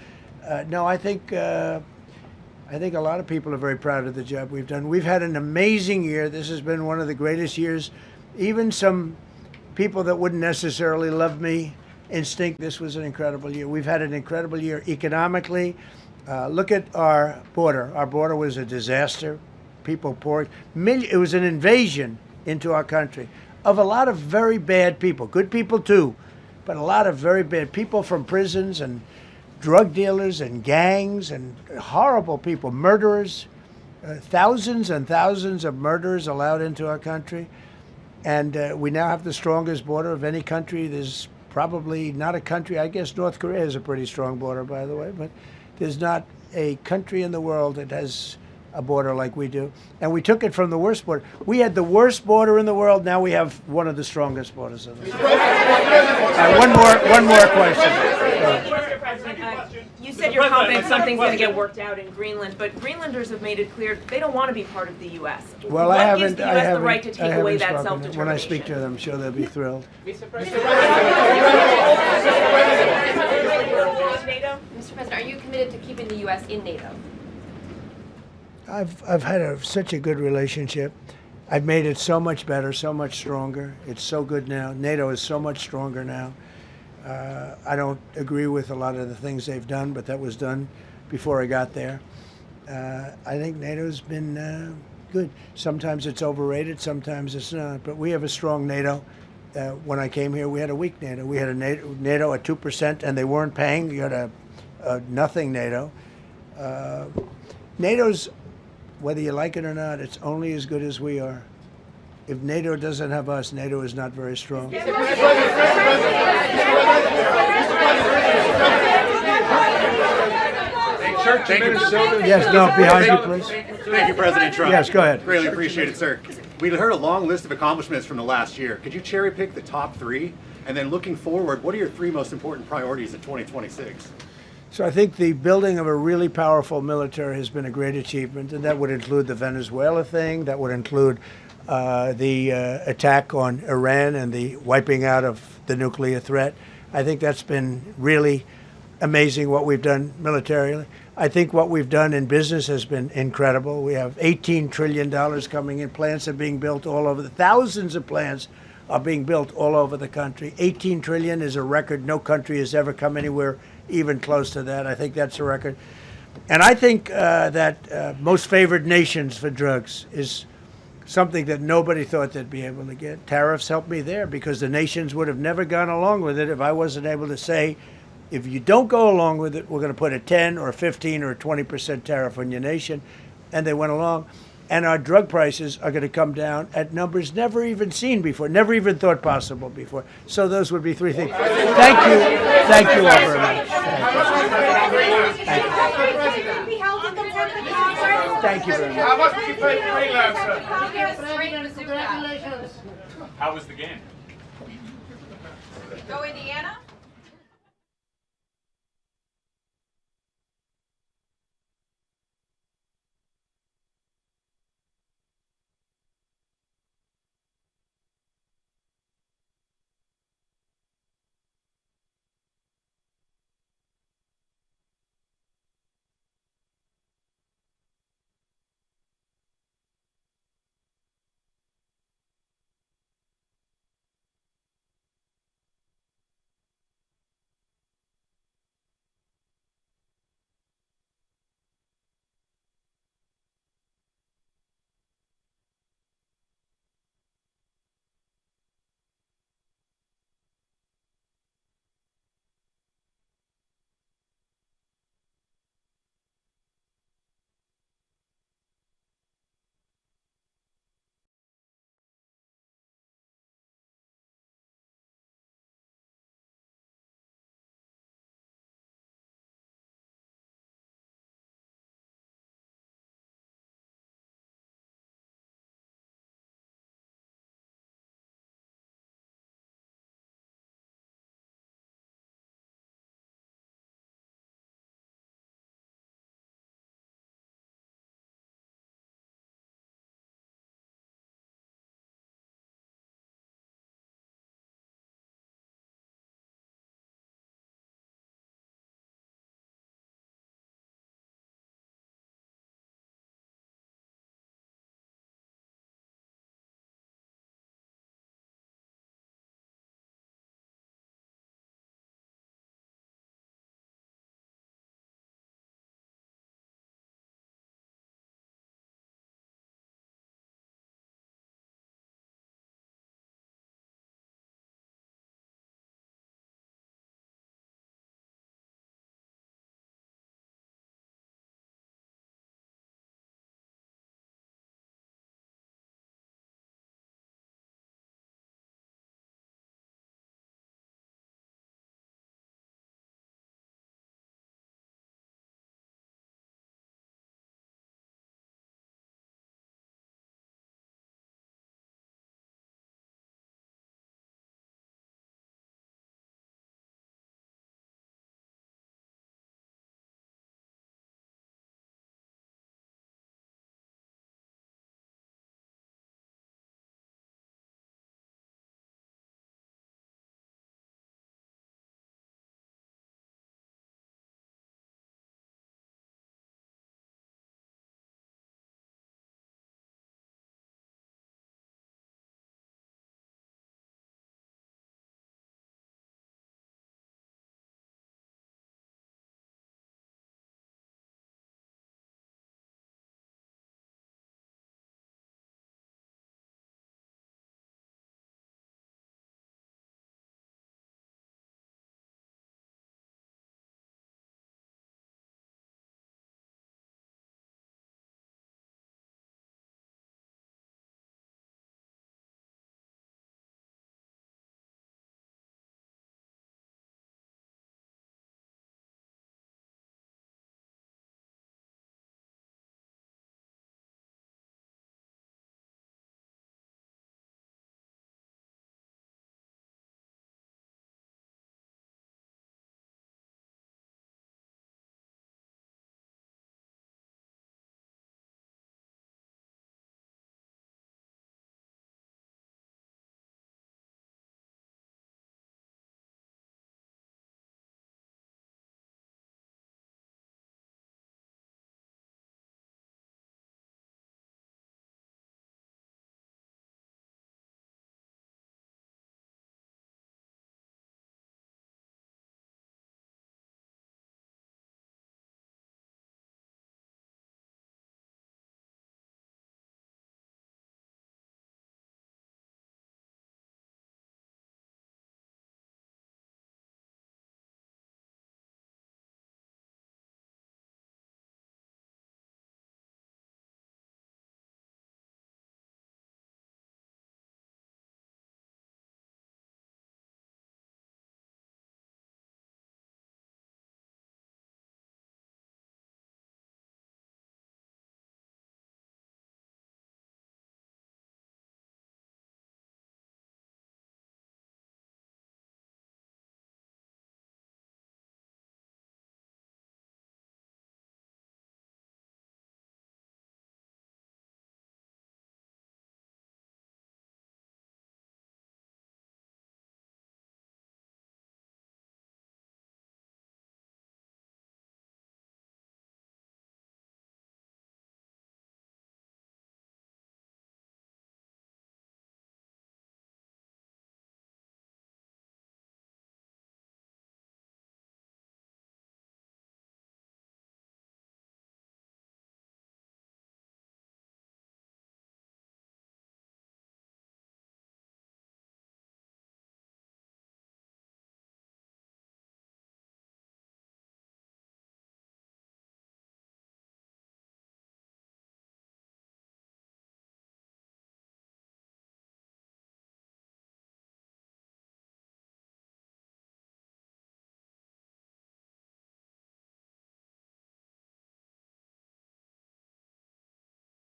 No, I think a lot of people are very proud of the job we've done. We've had an amazing year. This has been one of the greatest years. Even some people that wouldn't necessarily love me instinct this was an incredible year. We've had an incredible year economically. Look at our border. Our border was a disaster. People poured. It was an invasion into our country of a lot of very bad people. Good people too, but a lot of very bad people from prisons and drug dealers and gangs and horrible people, murderers, thousands and thousands of murderers allowed into our country. And we now have the strongest border of any country. There's probably not a country, I guess North Korea has a pretty strong border, by the way, but there's not a country in the world that has a border like we do. And we took it from the worst border. We had the worst border in the world. Now we have one of the strongest borders in the world. One more question. Mr. President, you said you're confident something's going to get worked out in Greenland, but Greenlanders have made it clear they don't want to be part of the U.S. Well, what gives the U.S. the right to take away that self-determination? When I speak to them, I'm sure they'll be thrilled. Mr. President, are you committed to keeping the U.S. in NATO? I've had such a good relationship. I've made it so much better, so much stronger. It's so good now. NATO is so much stronger now. I don't agree with a lot of the things they've done, but that was done before I got there. I think NATO's been good. Sometimes it's overrated, sometimes it's not. But we have a strong NATO. When I came here, we had a weak NATO. We had a NATO at 2%, and they weren't paying. You had a nothing NATO. NATO's, whether you like it or not, it's only as good as we are. If NATO doesn't have us, NATO is not very strong. Thank you. Yes, no, behind you, please. Thank you, President Trump. Yes, go ahead. Really appreciate it, sir. We heard a long list of accomplishments from the last year. Could you cherry pick the top 3? And then looking forward, what are your 3 most important priorities in 2026? So I think the building of a really powerful military has been a great achievement, and that would include the Venezuela thing, that would include the attack on Iran and the wiping out of the nuclear threat. I think that's been really amazing what we've done militarily. I think what we've done in business has been incredible. We have $18 trillion coming in. Plants are being built all over. Thousands of plants are being built all over the country. 18 trillion is a record. No country has ever come anywhere even close to that. I think that's a record. And I think that most favored nations for drugs is something that nobody thought they'd be able to get. Tariffs helped me there because the nations would have never gone along with it if I wasn't able to say, if you don't go along with it, we're going to put a 10 or 15 or 20% tariff on your nation. And they went along. And our drug prices are going to come down at numbers never even seen before, never even thought possible before. So those would be 3 things. Thank you. Thank you all very much. Thank you very much. How much did you pay for Greenland, sir? How was the game? Go Indiana.